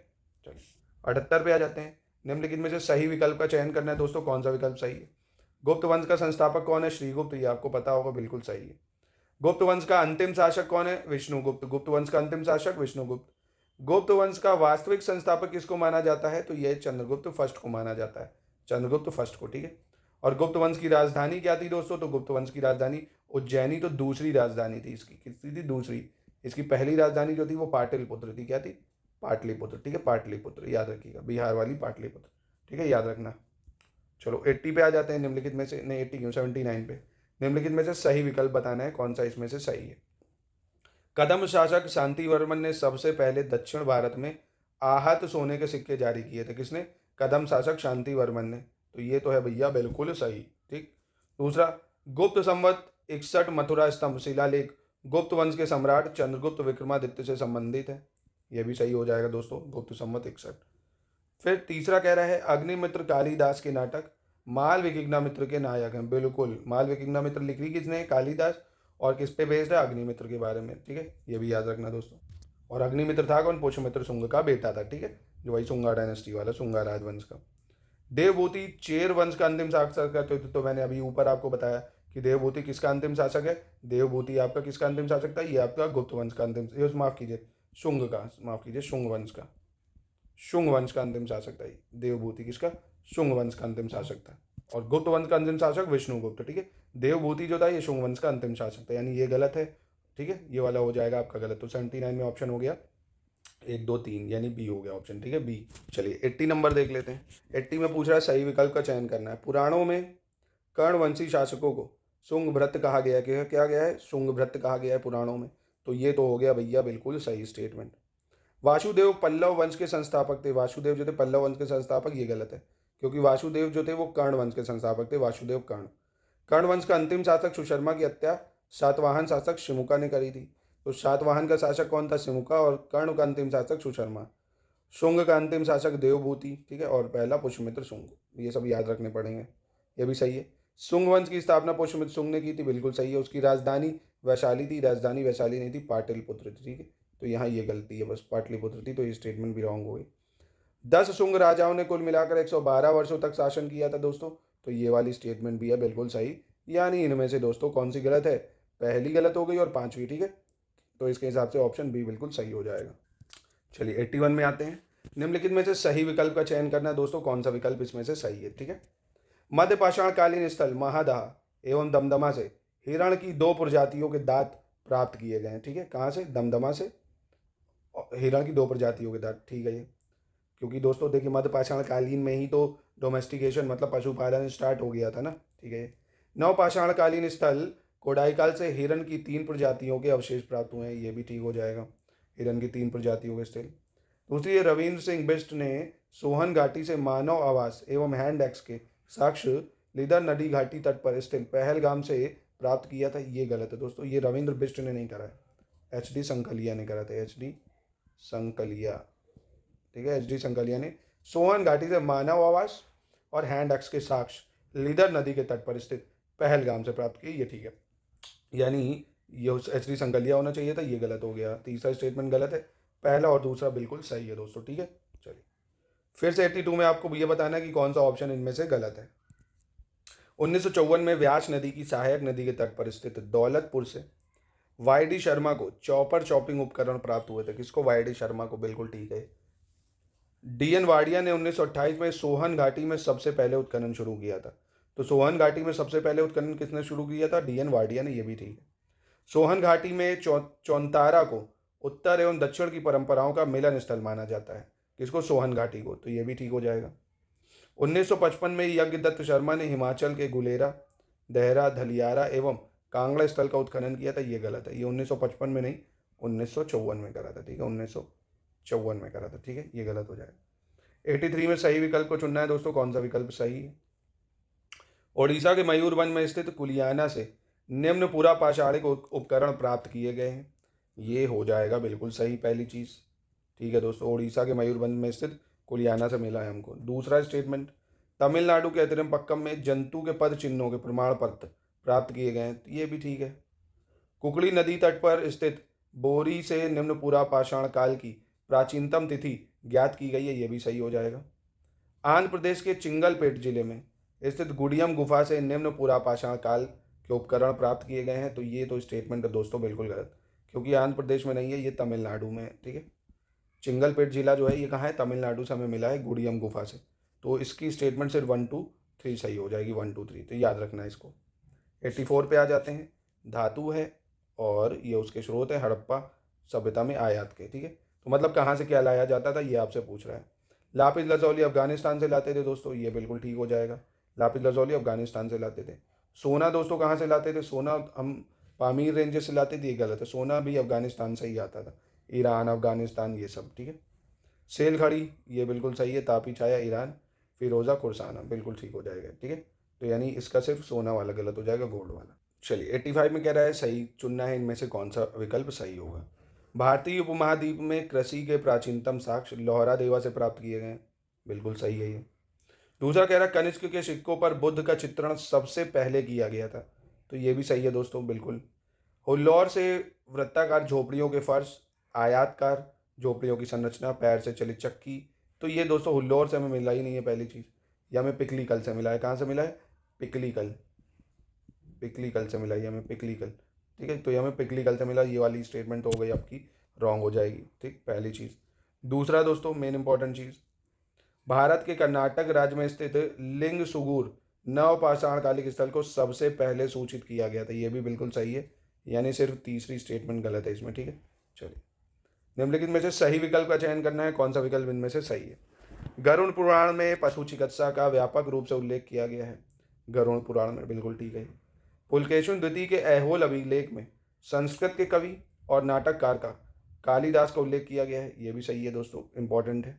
चलिए 78 पे आ जाते हैं। निम्नलिखित में से सही विकल्प का चयन करना है दोस्तों, कौन सा विकल्प सही है। गुप्त वंश का संस्थापक कौन है? श्रीगुप्त, ये आपको पता होगा, बिल्कुल सही है। गुप्त वंश का अंतिम शासक कौन है? विष्णुगुप्त। गुप्त वंश का अंतिम शासक विष्णुगुप्त। गुप्त वंश का वास्तविक संस्थापक किसको माना जाता है? तो यह चंद्रगुप्त फर्स्ट को माना जाता है, चंद्रगुप्त फर्स्ट को, ठीक है। और गुप्त वंश की राजधानी क्या थी दोस्तों? तो गुप्त वंश की राजधानी उज्जैनी, तो दूसरी राजधानी थी इसकी। किसकी थी? दूसरी। इसकी पहली राजधानी जो थी वो पाटलिपुत्र थी। क्या थी? पाटलिपुत्र, ठीक है। पाटलिपुत्र याद रखिएगा, बिहार वाली पाटलिपुत्र, ठीक है, याद रखना। चलो 80 पे आ जाते हैं। निम्नलिखित में से, नहीं 80 क्यों, 79 पे। निम्नलिखित में से सही विकल्प बताना है, कौन सा इसमें से सही है। कदम शासक शांतिवर्मन ने सबसे पहले दक्षिण भारत में आहत सोने के सिक्के जारी किए थे। किसने? कदम शासक शांतिवर्मन ने। तो ये तो है भैया बिल्कुल सही, ठीक। दूसरा, गुप्त संवत 61 मथुरा स्तंभ शिलालेख गुप्त वंश के सम्राट चंद्रगुप्त विक्रमादित्य से संबंधित है। यह भी सही हो जाएगा दोस्तों, गुप्त संवत 61। फिर तीसरा कह रहा है अग्निमित्र कालिदास के नाटक मालविकिग्नामित्र के नायक हैं। बिल्कुल, मालविकिग्नामित्र लिखी किसने? कालिदास। और किस पे बेस्ड है? अग्निमित्र के बारे में, ठीक है, ये भी याद रखना दोस्तों। और अग्निमित्र था कौन? पुष्यमित्र शुंग का बेटा था, ठीक है, जो वही शुंगा डायनेस्टी वाला, शुंगा राजवंश का। देवभूति चेर वंश का अंतिम शासक है, तो मैंने अभी ऊपर आपको बताया कि देवभूति किसका अंतिम शासक है। देवभूति आपका किसका अंतिम शासक था? ये आपका गुप्त वंश का अंतिम, माफ कीजिए, शुंग का, माफ कीजिए, शुंग वंश का, शुंग वंश का अंतिम शासक था ये। देवभूति किसका? शुंग वंश का अंतिम शासक था। और गुप्त वंश का अंतिम शासक विष्णुगुप्त, ठीक है। देवभूति जो था ये शुंग वंश का अंतिम शासक था, यानी ये गलत है, ठीक है, ये वाला हो जाएगा आपका गलत। तो 79 में ऑप्शन हो गया 1 2 3, यानी बी हो गया ऑप्शन, ठीक है, बी। चलिए 80 नंबर देख लेते हैं। 80 में पूछ रहा है सही विकल्प का चयन करना है। पुराणों में कर्णवंशी शासकों को शुंगभ्रत कहा गया है। क्या गया है? शुंगभ्रत कहा गया है पुराणों में। तो ये तो हो गया भैया बिल्कुल सही स्टेटमेंट। वासुदेव पल्लव वंश के संस्थापक थे। वासुदेव जो थे पल्लव वंश के संस्थापक, ये गलत है, क्योंकि वासुदेव जो थे वो कर्ण वंश के संस्थापक थे। वासुदेव कर्ण। कर्ण वंश का अंतिम शासक सुशर्मा की हत्या सातवाहन शासक शिमुका ने करी थी। तो सातवाहन का शासक कौन था? शिमुका। और कर्ण का अंतिम शासक सुशर्मा। शुंग का अंतिम शासक देवभूति, ठीक है, और पहला पुष्यमित्र शुंग। ये सब याद रखने पड़ेंगे, ये भी सही है। शुंग वंश की स्थापना पुष्यमित्र शुंग ने की थी, बिल्कुल सही है। उसकी राजधानी वैशाली थी, राजधानी वैशाली नहीं थी, पाटलिपुत्र थी, ठीक है। तो यहाँ ये गलती है, बस पाटलिपुत्र थी, तो ये स्टेटमेंट भी रॉन्ग हो गई। 10 शुंग राजाओं ने कुल मिलाकर 112 वर्षों तक शासन किया था दोस्तों। तो ये वाली स्टेटमेंट भी है बिल्कुल सही। यानी इनमें से दोस्तों कौन सी गलत है? पहली गलत हो गई और पांचवी, ठीक है। तो इसके हिसाब से ऑप्शन बी बिल्कुल सही हो जाएगा। चलिए 81 में आते हैं। निम्नलिखित में से सही विकल्प का चयन करना है दोस्तों, कौन सा विकल्प इसमें से सही है, ठीक है। मध्य पाषाणकालीन स्थल महादाह एवं दमदमा से हिरण की 2 प्रजातियों के दांत प्राप्त किए गए हैं, ठीक है। कहाँ से? दमदमा से हिरण की 2 प्रजातियों के दांत, ठीक है ये। क्योंकि दोस्तों देखिए मध्य पाषाणकालीन में ही तो डोमेस्टिकेशन मतलब पशुपालन स्टार्ट हो गया था ना, ठीक है। नवपाषाणकालीन स्थल कोडाईकाल से हिरण की 3 प्रजातियों के अवशेष प्राप्त हुए हैं, ये भी ठीक हो जाएगा, हिरण की 3 प्रजातियों के स्थल। दूसरी है रविंद्र सिंह बिष्ट ने सोहन घाटी से मानव आवास एवं हैंड एक्स के साक्ष्य लिदर नदी घाटी तट पर स्थित पहलगाम से प्राप्त किया था, ये गलत है दोस्तों, ये रविंद्र बिष्ट ने नहीं करा है, HD संकलिया ने करा था, HD संकलिया, ठीक है, HD संकलिया ने सोहन घाटी से मानव आवास और हैंड एक्स के साक्ष्य लिदर नदी के तट पर स्थित पहलगाम से प्राप्त किए, ये ठीक है। यानी ये HD संकलिया होना चाहिए था, ये गलत हो गया। तीसरा स्टेटमेंट गलत है, पहला और दूसरा बिल्कुल सही है दोस्तों, ठीक है। चलिए फिर से 82 में आपको ये बताना है कि कौन सा ऑप्शन इनमें से गलत है। 1954 में व्यास नदी की सहायक नदी के तट पर स्थित दौलतपुर से YD शर्मा को चॉपर चॉपिंग उपकरण प्राप्त हुए थे। किसको? YD शर्मा को, बिल्कुल ठीक है। DN वाडिया ने 1928 में सोहन घाटी में सबसे पहले उत्खनन शुरू किया था। तो सोहन घाटी में सबसे पहले उत्खनन किसने शुरू किया था? DN वाडिया ने, ये भी ठीक है। सोहन घाटी में चौंतारा को उत्तर एवं दक्षिण की परंपराओं का मिलन स्थल माना जाता है। किसको? सोहन घाटी को, तो ये भी ठीक हो जाएगा। 1955 में यज्ञदत्त शर्मा ने हिमाचल के गुलेरा, देहरा, धलियारा एवं कांगड़ा स्थल का उत्खनन किया था, ये गलत है। ये 1955 में नहीं, 1954 में करा था, ठीक है, 1954 में करा था, ठीक है, ये गलत हो जाएगा। 83 में सही विकल्प को चुनना है दोस्तों, कौन सा विकल्प सही है? ओडिशा के मयूरभंज में स्थित कुलियाना से निम्न पूरा पाषाणिक उपकरण प्राप्त किए गए हैं, ये हो जाएगा बिल्कुल सही, पहली चीज़, ठीक है दोस्तों। ओडिशा के मयूरभंज में स्थित कुलियाना से मिला है हमको। दूसरा स्टेटमेंट, तमिलनाडु के अतिरमपक्कम में जंतु के पद चिन्हों के प्रमाण पत्र प्राप्त किए गए हैं, ये भी ठीक है। कुकड़ी नदी तट पर स्थित बोरी से निम्न पूरा पाषाण काल की प्राचीनतम तिथि ज्ञात की गई है, ये भी सही हो जाएगा। आंध्र प्रदेश के चिंगलपेट जिले में स्थित गुडियम गुफा से निम्न पूरा पाषाण काल के उपकरण प्राप्त किए गए हैं, तो ये तो स्टेटमेंट है दोस्तों बिल्कुल गलत, क्योंकि आंध्र प्रदेश में नहीं है, ये तमिलनाडु में है, ठीक है। चिंगलपेट जिला जो है ये कहाँ है? तमिलनाडु से हमें मिला है गुडियम गुफा से। तो इसकी स्टेटमेंट सिर्फ 1 2 3 सही हो जाएगी, 1 2 3, तो याद रखना है इसको। 84 पे आ जाते हैं। धातु है और ये उसके स्रोत है हड़प्पा सभ्यता में आयात के, ठीक है। तो मतलब कहाँ से क्या लाया जाता था ये आपसे पूछ रहा है। लापिस लाजौली अफगानिस्तान से लाते थे दोस्तों, ये बिल्कुल ठीक हो जाएगा, लापिस लाजौली अफगानिस्तान से लाते थे। सोना दोस्तों कहाँ से लाते थे? सोना हम पामीर रेंजेस से लाते थे, ये गलत है, सोना भी अफगानिस्तान से ही आता था, ईरान, अफगानिस्तान, ये सब, ठीक है। सेल खड़ी, ये बिल्कुल सही है, तापी छाया ईरान, फिरोजा खुरसाना, बिल्कुल ठीक हो जाएगा, ठीक है। तो यानी इसका सिर्फ सोना वाला गलत हो जाएगा, गोल्ड वाला। चलिए 85 में कह रहा है सही चुनना है, इनमें से कौन सा विकल्प सही होगा। भारतीय उपमहाद्वीप में कृषि के प्राचीनतम साक्ष्य लोहरा देवा से प्राप्त किए गए हैं, बिल्कुल सही है ये। दूसरा कह रहा है कनिष्क के सिक्कों पर बुद्ध का चित्रण सबसे पहले किया गया था, तो ये भी सही है दोस्तों, बिल्कुल। हुल्लौर से वृत्ताकार झोपड़ियों के फर्श, आयताकार झोपड़ियों की संरचना, पैर से चलित चक्की, तो ये दोस्तों हुल्लौर से हमें मिला ही नहीं है पहली चीज़, ये हमें पिकलीकल से मिला है। कहाँ से मिला है? पिकलीकल, पिकलीकल से मिला है हमें, पिकलीकल, ठीक है। तो ये हमें पिकलीकल से मिला, ये वाली स्टेटमेंट हो गई आपकी रॉन्ग हो जाएगी, ठीक, पहली चीज़। दूसरा दोस्तों मेन इंपॉर्टेंट चीज़, भारत के कर्नाटक राज्य में स्थित लिंग सुगूर नवपाषाण कालिक स्थल को सबसे पहले सूचित किया गया था, ये भी बिल्कुल सही है, यानी सिर्फ तीसरी स्टेटमेंट गलत है इसमें, ठीक है। चलिए निम्नलिखित में से सही विकल्प का चयन करना है, कौन सा विकल्प इनमें से सही है। गरुड़ पुराण में पशु चिकित्सा का व्यापक रूप से उल्लेख किया गया है, गरुड़ पुराण में, बिल्कुल ठीक है। पुलकेशिन द्वितीय के ऐहोल अभिलेख में संस्कृत के कवि और नाटककार का कालिदास का उल्लेख किया गया है, ये भी सही है दोस्तों, इंपॉर्टेंट है।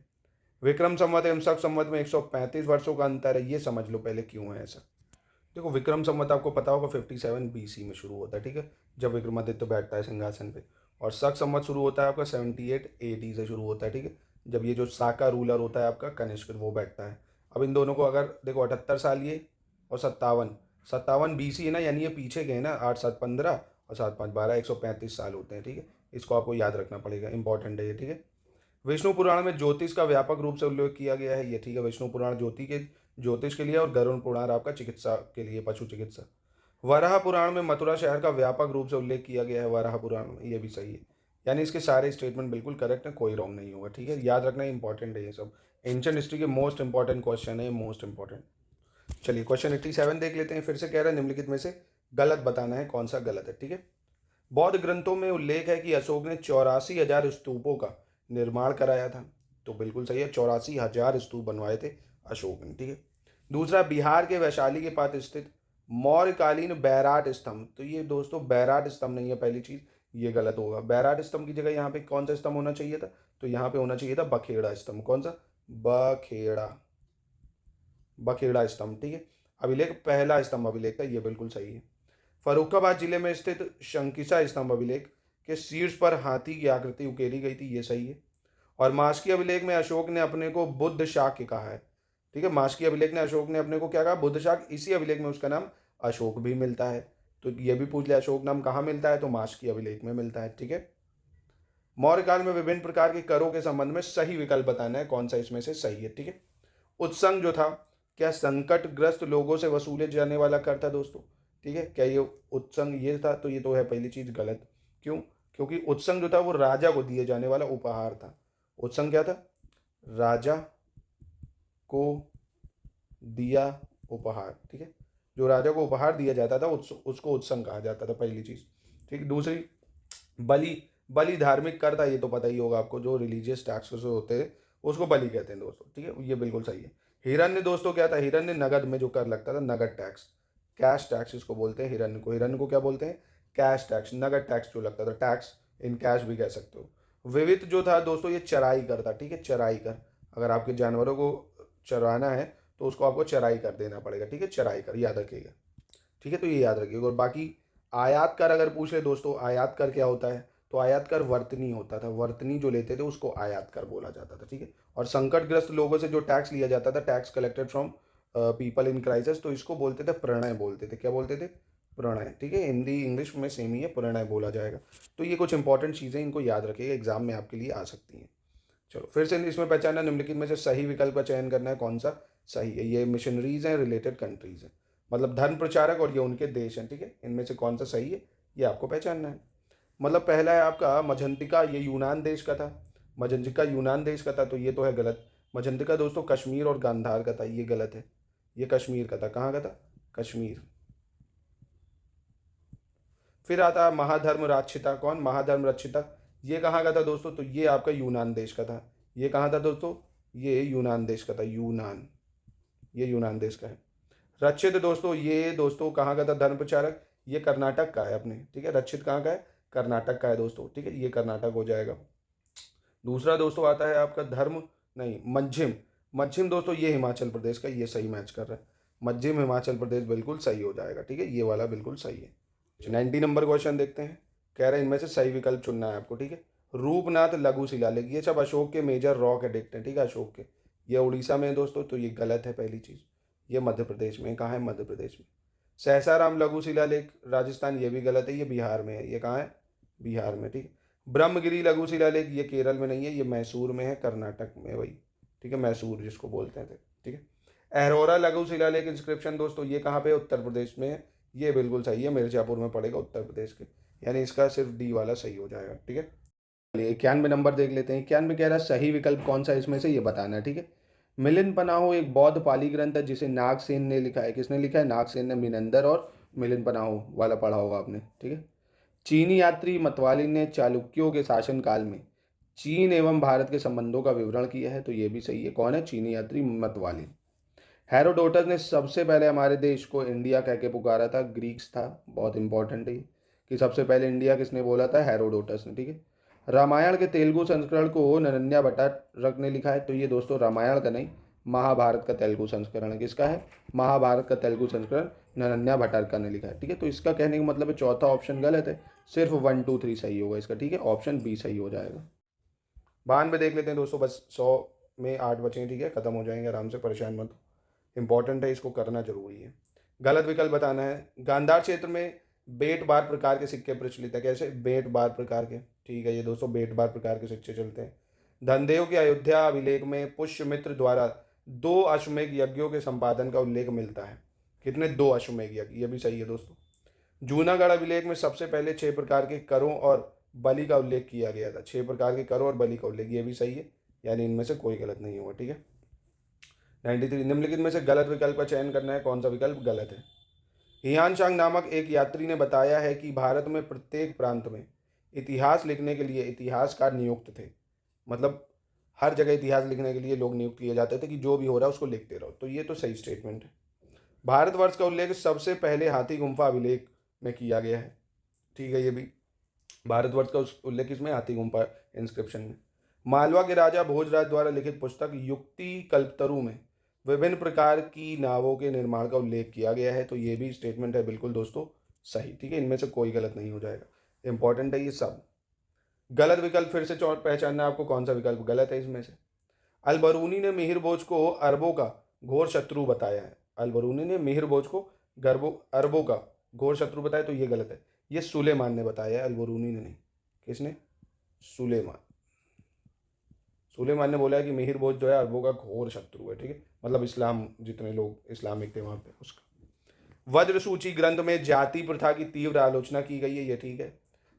विक्रम संवत एवं शक संवत में 135 वर्षों का अंतर है, ये समझ लो पहले क्यों है ऐसा। देखो विक्रम संवत आपको पता होगा 57 BC में शुरू होता है, ठीक है, जब विक्रमादित्य बैठता है सिंहासन पे, और शक संवत शुरू होता है आपका 78 AD से शुरू होता है, ठीक है, जब ये जो साका रूलर होता है आपका कनिष्क वो बैठता है। अब इन दोनों को अगर देखो 78 साल ये और 57 BC है ना, यानी ये पीछे गए ना, 8 7 15 और 7 5 12, 135 साल होते हैं, ठीक है, इसको आपको याद रखना पड़ेगा, इंपॉर्टेंट है ये, ठीक है। विष्णु पुराण में ज्योतिष का व्यापक रूप से उल्लेख किया गया है, ये ठीक है, विष्णु पुराण ज्योतिष के लिए और गरुड़ पुराण आपका चिकित्सा के लिए, पशु चिकित्सा। वराह पुराण में मथुरा शहर का व्यापक रूप से उल्लेख किया गया है, वराह पुराण में, ये भी सही है, यानी इसके सारे स्टेटमेंट बिल्कुल करेक्ट है, कोई रॉन्ग नहीं होगा, ठीक है, याद रखना इंपॉर्टेंट है ये सब, एंशिएंट हिस्ट्री के मोस्ट इंपॉर्टेंट क्वेश्चन है, मोस्ट इंपॉर्टेंट। चलिए क्वेश्चन 87 देख लेते हैं, फिर से कह रहा है निम्नलिखित में से गलत बताना है, कौन सा गलत है, ठीक है। बौद्ध ग्रंथों में उल्लेख है कि अशोक ने 84,000 स्तूपों का निर्माण कराया था, तो बिल्कुल सही है, 84,000 स्तूप बनवाए थे अशोक ने, ठीक है। दूसरा, बिहार के वैशाली के पास स्थित मौर्यकालीन बैराट स्तंभ, तो ये दोस्तों बैराट स्तंभ नहीं है, पहली चीज ये गलत होगा, बैराट स्तंभ की जगह यहाँ पे कौन सा स्तंभ होना चाहिए था, तो यहाँ पे होना चाहिए था बखेड़ा स्तंभ, कौन सा? बखेड़ा स्तंभ, ठीक है। अभिलेख पहला स्तंभ अभिलेख था, ये बिल्कुल सही है। फर्रुखाबाद जिले में स्थित शंकिसा स्तंभ अभिलेख के शीर्ष पर हाथी की आकृति उकेरी गई थी, ये सही है। और मास्की अभिलेख में अशोक ने अपने को बुद्ध शाक्य कहा है, ठीक है, मास्की अभिलेख ने अशोक ने अपने को क्या कहा? बुद्ध शाक्य। इसी अभिलेख में उसका नाम अशोक भी मिलता है, तो ये भी पूछ लिया अशोक नाम कहाँ मिलता है, तो मास्की अभिलेख में मिलता है, ठीक है। मौर्य काल में विभिन्न प्रकार के करों के संबंध में सही विकल्प बताना है, कौन सा इसमें से सही है, ठीक है। उत्संग जो था, क्या संकटग्रस्त लोगों से वसूले जाने वाला कर था दोस्तों, ठीक है, क्या ये उत्संग ये था, तो ये तो है पहली चीज गलत। क्यों? क्योंकि उत्संग जो था वो राजा को दिए जाने वाला उपहार था। उत्संग क्या था? राजा को दिया उपहार, ठीक है, जो राजा को उपहार दिया जाता था उसको उत्संग कहा जाता था, पहली चीज, ठीक। दूसरी, बलि धार्मिक कर था, ये तो पता ही होगा आपको, जो रिलीजियस टैक्सेस होते हैं उसको बलि कहते हैं दोस्तों, ठीक है, ये बिल्कुल सही है। हिरण्य दोस्तों क्या था? हिरण्य नगद में जो कर लगता था, नगद टैक्स, कैश टैक्स इसको बोलते हैं हिरण्य को। हिरण्य को क्या बोलते हैं? कैश टैक्स, नगद टैक्स जो लगता था, टैक्स इन कैश भी कह सकते हो। विविध जो था दोस्तों ये चराई कर था, ठीक है, चराई कर, अगर आपके जानवरों को चराना है तो उसको आपको चराई कर देना पड़ेगा, ठीक है, चराई कर, याद रखिएगा, ठीक है, तो ये याद रखिएगा। और बाकी आयात कर अगर पूछ ले दोस्तों, आयात कर क्या होता है, तो आयात कर वर्तनी होता था, वर्तनी जो लेते थे उसको आयात कर बोला जाता था, ठीक है। और संकटग्रस्त लोगों से जो टैक्स लिया जाता था, tax collected from people in crisis, तो इसको बोलते थे प्रणय, बोलते थे, क्या बोलते थे? प्रणय, ठीक है, हिंदी इंग्लिश में सेम ही है, प्रणय बोला जाएगा। तो ये कुछ इंपॉर्टेंट चीज़ें, इनको याद रखिएगा, एग्जाम में आपके लिए आ सकती हैं। चलो फिर से इसमें पहचानना, निम्नलिखित में से सही विकल्प का चयन करना है, कौन सा सही है। ये मिशनरीज हैं, रिलेटेड कंट्रीज हैं, मतलब धर्म प्रचारक और ये उनके देश हैं, ठीक है, इनमें से कौन सा सही है ये आपको पहचानना है। मतलब पहला है आपका मजंतिका, ये यूनान देश का था, मजंतिका यूनान देश का था, तो ये तो है गलत। मजंतिका दोस्तों कश्मीर और गांधार का था, ये गलत है, ये कश्मीर का था। कहाँ का था? कश्मीर। फिर आता महाधर्म राक्षिता, कौन? महाधर्म रक्षिता, ये कहाँ का था दोस्तों? तो ये आपका यूनान देश का था। ये कहाँ था दोस्तों? ये यूनान देश का था, यूनान, ये यूनान देश का है। रक्षित दोस्तों, ये दोस्तों कहाँ का था धर्म प्रचारक? ये कर्नाटक का है अपने, ठीक है, रक्षित कहाँ का है? कर्नाटक का है दोस्तों, ठीक है, ये कर्नाटक हो जाएगा। दूसरा दोस्तों आता है आपका धर्म नहीं मध्यम, मध्यम दोस्तों ये हिमाचल प्रदेश का, ये सही मैच कर रहा है। मध्यम हिमाचल प्रदेश बिल्कुल सही हो जाएगा, ठीक है, ये वाला बिल्कुल सही है। 90 नंबर क्वेश्चन देखते हैं। कह रहे हैं इनमें से सही विकल्प चुनना है आपको, ठीक है। रूपनाथ लघु शिलालेख, ये सब अशोक के मेजर रॉक एडिक्ट हैं, ठीक है, अशोक के। ये उड़ीसा में है दोस्तों, तो ये गलत है पहली चीज़। ये मध्य प्रदेश में, कहाँ है, मध्य प्रदेश में। सहसाराम लघु शिलालेख राजस्थान, ये भी गलत है, ये बिहार में है। ये कहाँ है, बिहार में, ठीक है। ब्रह्मगिरी लघु शिलालेख, ये केरल में नहीं है, ये मैसूर में है, कर्नाटक में वही, ठीक है, मैसूर जिसको बोलते हैं, ठीक है। अहरोरा लघु शिलालेख इंस्क्रिप्शन दोस्तों, ये कहाँ पे, उत्तर प्रदेश में है। ये बिल्कुल सही है, मिर्जापुर में पड़ेगा, उत्तर प्रदेश के, यानी इसका सिर्फ डी वाला सही हो जाएगा, ठीक है। चलिए 91 नंबर देख लेते हैं। 91 कह रहा है सही विकल्प कौन सा इसमें से ये बताना है, ठीक है। मिलिंद पनाहो एक बौद्ध पाली ग्रंथ है जिसे नागसेन ने लिखा है। किसने लिखा है, नागसेन ने। मिनंदर और मिलिंद पनाहो वाला पढ़ा होगा आपने, ठीक है। चीनी यात्री मतवाली ने चालुक्यों के शासनकाल में चीन एवं भारत के संबंधों का विवरण किया है, तो ये भी सही है। कौन है, चीनी यात्री मतवाली। हेरोडोटस ने सबसे पहले हमारे देश को इंडिया कह के पुकारा था, ग्रीक्स था, बहुत इंपॉर्टेंट है कि सबसे पहले इंडिया किसने बोला था, हेरोडोटस ने, ठीक है। रामायण के तेलुगु संस्करण को नरन्या भट्टारक ने लिखा है, तो ये दोस्तों रामायण का नहीं, महाभारत का तेलुगु संस्करण है। किसका है, महाभारत का तेलुगु संस्करण नरन्या भट्टारक ने लिखा है, ठीक है। तो इसका कहने का मतलब है चौथा ऑप्शन गलत है, सिर्फ 1 2 3 सही होगा इसका, ठीक है। ऑप्शन बी सही हो जाएगा। 92 देख लेते हैं दोस्तों, बस 100 में 8 बचे हैं, ठीक है, खत्म हो जाएंगे आराम से, परेशान मत। इंपॉर्टेंट है, इसको करना जरूरी है। गलत विकल्प बताना है। गांधार क्षेत्र में बेट बार प्रकार के सिक्के प्रचलित है। कैसे, बेट बार प्रकार के, ठीक है, ये दोस्तों बेट बार प्रकार के सिक्के चलते हैं। धनदेव के अयोध्या अभिलेख में पुष्यमित्र द्वारा 2 अश्वमेध यज्ञों के संपादन का उल्लेख मिलता है। कितने, 2 अश्वमेध यज्ञ, ये भी सही है दोस्तों। जूनागढ़ अभिलेख में सबसे पहले 6 प्रकार के करों और बलि का उल्लेख किया गया था। 6 प्रकार के करों और बलि का उल्लेख, ये भी सही है, यानी इनमें से कोई गलत नहीं होगा, ठीक है। 93 निम्नलिखित में से गलत विकल्प का चयन करना है, कौन सा विकल्प गलत है। हियान चांग नामक एक यात्री ने बताया है कि भारत में प्रत्येक प्रांत में इतिहास लिखने के लिए इतिहासकार नियुक्त थे। मतलब हर जगह इतिहास लिखने के लिए लोग नियुक्त किए जाते थे कि जो भी हो रहा है उसको लिखते रहो, तो ये तो सही स्टेटमेंट है। भारतवर्ष का उल्लेख सबसे पहले हाथी गुम्फा अभिलेख में किया गया है, ठीक है, ये भी भारतवर्ष का उल्लेख इसमें हाथी गुम्फा इंस्क्रिप्शन में। मालवा के राजा भोजराज द्वारा लिखित पुस्तक युक्ति कल्पतरु में विभिन्न प्रकार की नावों के निर्माण का उल्लेख किया गया है, तो ये भी स्टेटमेंट है बिल्कुल दोस्तों सही, ठीक है, इनमें से कोई गलत नहीं हो जाएगा, इंपॉर्टेंट है ये सब। गलत विकल्प फिर से पहचानना आपको, कौन सा विकल्प गलत है इसमें से। अलबरूनी ने मिहिर भोज को अरबों का घोर शत्रु बताया है। अलबरूनी ने मिहिर भोज को अरबों का घोर शत्रु बताया, तो ये गलत है। ये सुलेमान ने बताया है, अलबरूनी ने नहीं। किसने, सुलेमान। सुलेमान ने बोला है कि मिहिर भोज जो है अरबों का घोर शत्रु है, ठीक है, मतलब इस्लाम, जितने लोग इस्लामिक थे वहां पे उसका। वज्र सूची ग्रंथ में जाति प्रथा की तीव्र आलोचना की गई है, ये ठीक है।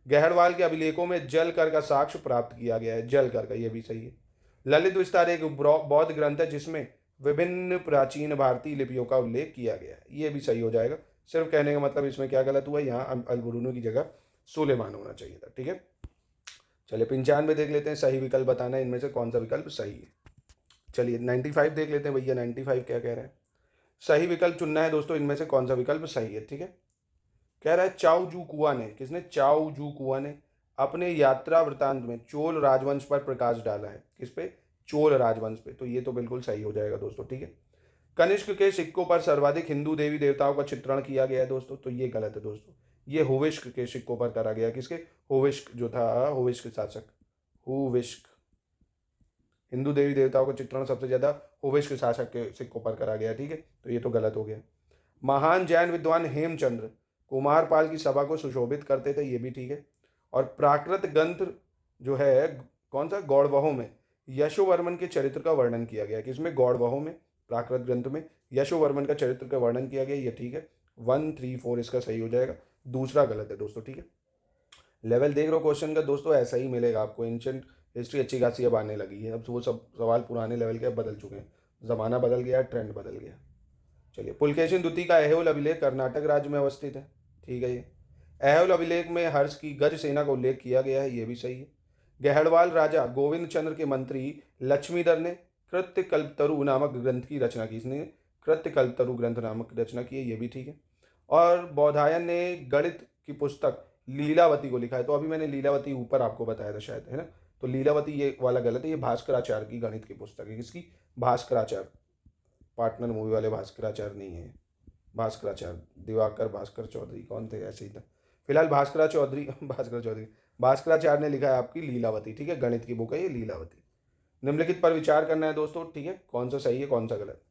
गहरवाल के अभिलेखों में जल कर का साक्ष्य प्राप्त किया गया है, जल कर का, ये भी सही है। ललित विस्तार एक बौद्ध ग्रंथ है जिसमें विभिन्न प्राचीन भारतीय लिपियों का उल्लेख किया गया है, ये भी सही हो जाएगा। सिर्फ कहने का मतलब इसमें क्या गलत हुआ, यहाँ अलबरूनी की जगह सुलेमान होना चाहिए था, ठीक है। चलिए 95 देख लेते हैं, सही विकल्प बताना है इनमें से कौन सा विकल्प सही है। चलिए 95 देख लेते हैं भैया, 95 क्या कह रहे हैं। सही विकल्प चुनना है दोस्तों, इनमें से कौन सा विकल्प सही है, ठीक है। कह रहा है चाउ जू कुआ ने, किसने, चाउ जू कुआ ने अपने यात्रा वृतांत में चोल राजवंश पर प्रकाश डाला है। किस पे, चोल राजवंश पे, तो ये तो बिल्कुल सही हो जाएगा दोस्तों, ठीक है। कनिष्क के सिक्कों पर सर्वाधिक हिंदू देवी देवताओं का चित्रण किया गया है दोस्तों, तो ये गलत है दोस्तों। ये हुविश्क के सिक्कों पर करा गया, किसके, हुविश्क जो था, हुविश्क शासक, हुविश्क। हिंदू देवी देवताओं का चित्रण सबसे ज्यादा हुविश्क शासक के सिक्कों पर करा गया, ठीक है, तो ये तो गलत हो गया। महान जैन विद्वान हेमचंद्र कुमारपाल की सभा को सुशोभित करते थे, ये भी ठीक है। और प्राकृत ग्रंथ जो है कौन सा, गौड़वहों में यशोवर्मन के चरित्र का वर्णन किया गया। किसमें, गौड़वहों में, प्राकृत ग्रंथ में यशोवर्मन का चरित्र का वर्णन किया गया, ये ठीक है। 1 3 4 इसका सही हो जाएगा, दूसरा गलत है दोस्तों, ठीक है। लेवल देख रहे हो क्वेश्चन का दोस्तों, ऐसा ही मिलेगा आपको। एंशिएंट हिस्ट्री अच्छी खासी अब आने लगी है, अब वो सब सवाल पुराने लेवल के अब बदल चुके हैं, ज़माना बदल गया, ट्रेंड बदल गया। चलिए पुलकेशिन द्वितीय का ऐहोल अभिलेख कर्नाटक राज्य में अवस्थित है, ठीक है। ये ऐहोल अभिलेख में हर्ष की गज सेना का उल्लेख किया गया है, ये भी सही है। गहड़वाल राजा गोविंद चंद्र के मंत्री लक्ष्मीधर ने कृत्य कल्पतरु नामक ग्रंथ की रचना की। इसने कृत्य कल्पतरु ग्रंथ नामक रचना की है, ये भी ठीक है। और बौधायन ने गणित की पुस्तक लीलावती को लिखा है, तो अभी मैंने लीलावती ऊपर आपको बताया था शायद, है ना, तो लीलावती ये वाला गलत है, ये भास्कराचार्य की गणित की पुस्तक है। किसकी, भास्कराचार्य, पार्टनर मूवी वाले भास्कराचार्य नहीं है, भास्कराचार्य दिवाकर भास्कर चौधरी कौन थे, ऐसे ही था। फिलहाल भास्कराचार्य ने लिखा है आपकी लीलावती, ठीक है, गणित की बुक है ये लीलावती। निम्नलिखित पर विचार करना है दोस्तों, ठीक है, कौन सा सही है कौन सा गलत।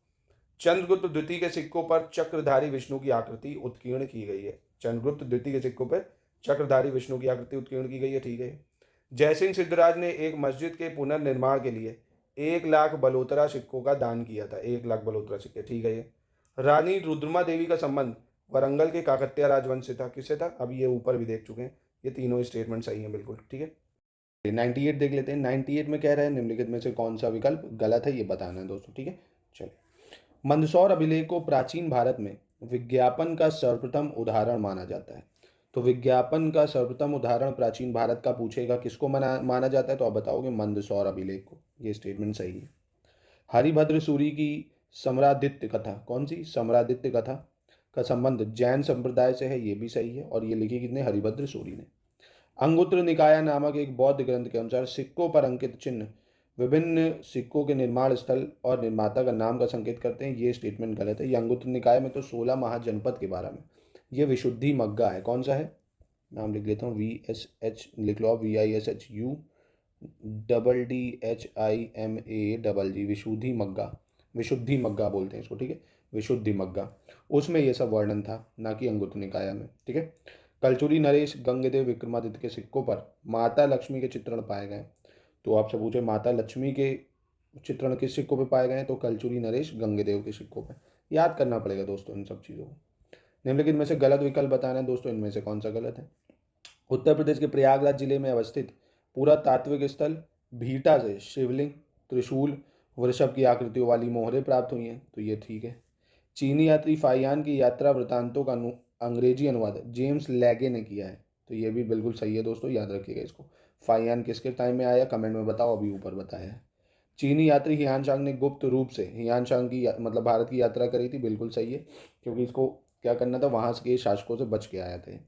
चंद्रगुप्त द्वितीय के सिक्कों पर चक्रधारी विष्णु की आकृति उत्कीर्ण की गई है। चंद्रगुप्त द्वितीय के सिक्कों पर चक्रधारी विष्णु की आकृति उत्कीर्ण की गई है, ठीक है। जयसिंह सिद्धराज ने एक मस्जिद के पुनर्निर्माण के लिए 1 लाख बलोतरा सिक्कों का दान किया था, 1 लाख बलोतरा सिक्के, ठीक है। ये रानी रुद्रमा देवी का संबंध वरंगल के काकतिया राजवंश से था, किससे था, अभी ये ऊपर भी देख चुके हैं, ये तीनों स्टेटमेंट सही हैं बिल्कुल, ठीक है। 98 देख लेते हैं। 98 में कह रहा है निम्नलिखित में से कौन सा विकल्प गलत है, ये बताना है दोस्तों, ठीक है। चलिए, मंदसौर अभिलेख को प्राचीन भारत में विज्ञापन का सर्वप्रथम उदाहरण माना जाता है। तो विज्ञापन का सर्वप्रथम उदाहरण प्राचीन भारत का पूछेगा, किसको माना जाता है, तो आप बताओगे मंदसौर अभिलेख को, ये स्टेटमेंट सही है। हरिभद्र सूरी की सम्रादित्य कथा, कौन सी, सम्रादित्य कथा का संबंध जैन संप्रदाय से है, ये भी सही है, और ये लिखी किसने, हरिभद्र सूरी ने। अंगुत्र निकाय नामक एक बौद्ध ग्रंथ के अनुसार सिक्कों पर अंकित चिन्ह विभिन्न सिक्कों के निर्माण स्थल और निर्माता का नाम का संकेत करते हैं, ये स्टेटमेंट गलत है। ये अंगुत्र निकाय में तो 16 महाजनपद के बारे में, ये विशुद्धि मग्गा है, कौन सा है, नाम लिख लेता हूँ, VSH लिख लो आप, VISHUDDHIMAGG, विशुद्धि मग्गा, विशुद्धि मग्गा बोलते हैं इसको, ठीक है, विशुद्धि मग्गा, उसमें ये सब वर्णन था, ना कि अंगुत्र निकाय में, ठीक है। कलचुरी नरेश गंगदेव विक्रमादित्य के सिक्कों पर माता लक्ष्मी के चित्रण पाए गए। तो आपसे पूछे माता लक्ष्मी के चित्रण किस सिक्कों पे पाए गए, तो कलचुरी नरेश गंगदेव के सिक्कों पे। याद करना पड़ेगा दोस्तों इन सब चीज़ों को। निम्नलिखित में से गलत विकल्प बताना है दोस्तों, इनमें से कौन सा गलत है। उत्तर प्रदेश के प्रयागराज जिले में अवस्थित पुरातात्विक स्थल भीटा से शिवलिंग, त्रिशूल, वृषभ की आकृतियों वाली मोहरें प्राप्त हुई हैं, तो ये ठीक है। चीनी यात्री फाइयान की यात्रा वृतांतों का अंग्रेजी अनुवाद जेम्स लैगे ने किया है, तो ये भी बिल्कुल सही है दोस्तों, याद रखिएगा इसको। फाइयान किसके टाइम में आया, कमेंट में बताओ, अभी ऊपर बताया है। चीनी यात्री हियानशांग ने गुप्त रूप से हियानशांग की मतलब भारत की यात्रा करी थी, बिल्कुल सही है, क्योंकि इसको क्या करना था, वहाँ के शासकों से बच के आया थे।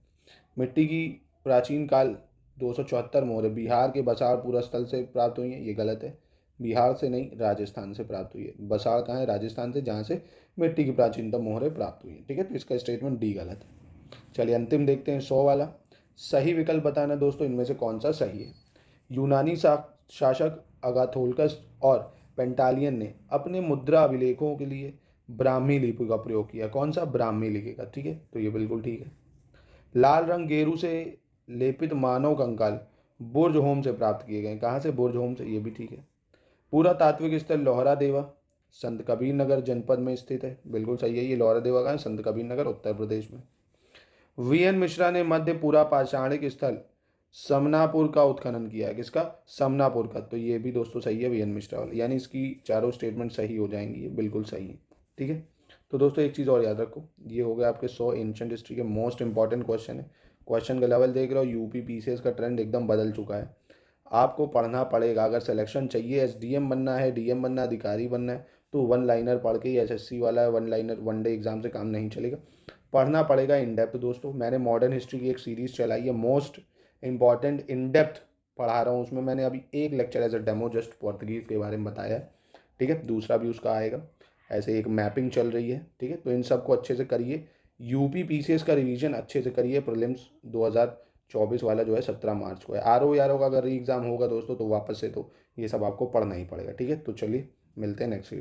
मिट्टी की प्राचीन काल 274 मोहरें बिहार के बसाड़पुरा स्थल से प्राप्त हुई हैं, ये गलत है। बिहार से नहीं, राजस्थान से प्राप्त हुई है। बसाड़ कहाँ है, राजस्थान से, जहाँ से मिट्टी की प्राचीनतम मोहरें प्राप्त हुई है, ठीक है। तो इसका स्टेटमेंट डी गलत है। चलिए अंतिम देखते हैं 100 वाला। सही विकल्प बताना दोस्तों, इनमें से कौन सा सही है। यूनानी शासक अगाथोलकस और पेंटालियन ने अपने मुद्रा अभिलेखों के लिए ब्राह्मी लिपि का प्रयोग किया, कौन सा, ब्राह्मी लिपि का, ठीक है, तो ये बिल्कुल ठीक है। लाल रंग गेरू से लेपित मानव कंकाल बुर्ज होम से प्राप्त किए गए, कहाँ से, बुर्ज होम से, ये भी ठीक है। पूरा तात्विक स्थल लोहरा देवा संत कबीर नगर जनपद में स्थित है, बिल्कुल सही है। ये लोहरा देवा का है, संत कबीर नगर उत्तर प्रदेश में। VN मिश्रा ने मध्य पूरा पाषाणिक स्थल समनापुर का उत्खनन किया है, किसका, समनापुर का, तो ये भी दोस्तों सही है VN मिश्रा वाला, यानी इसकी चारों स्टेटमेंट सही हो जाएंगी, ये बिल्कुल सही है, ठीक है। तो दोस्तों एक चीज़ और याद रखो, ये हो गया आपके 100 एंशिएंट हिस्ट्री के मोस्ट इंपॉर्टेंट क्वेश्चन है। क्वेश्चन का लेवल देख रहे हो, यूपी PCS का ट्रेंड एकदम बदल चुका है, आपको पढ़ना पड़ेगा। अगर सिलेक्शन चाहिए, SDM बनना है, DM बनना है, अधिकारी बनना है, तो 1 लाइनर पढ़ के, SSC वाला है 1 लाइनर 1 डे एग्जाम से काम नहीं चलेगा, पढ़ना पड़ेगा इन डेप्थ दोस्तों। मैंने मॉडर्न हिस्ट्री की एक सीरीज़ चलाई है, मोस्ट इंपॉर्टेंट इन डेप्थ पढ़ा रहा हूँ, उसमें मैंने अभी एक lecture as a demo just Portuguese के बारे में बताया है, ठीक है, दूसरा भी उसका आएगा। ऐसे एक मैपिंग चल रही है, ठीक है। तो इन सब को अच्छे से करिए, यूपी PCS का रिवीजन अच्छे से करिए। प्रीलिम्स 2024 वाला जो है 17 मार्च को है। RO का अगर री एग्ज़ाम होगा दोस्तों, तो वापस से तो ये सब आपको पढ़ना ही पड़ेगा, ठीक है। तो चलिए मिलते हैं नेक्स्ट वीडियो।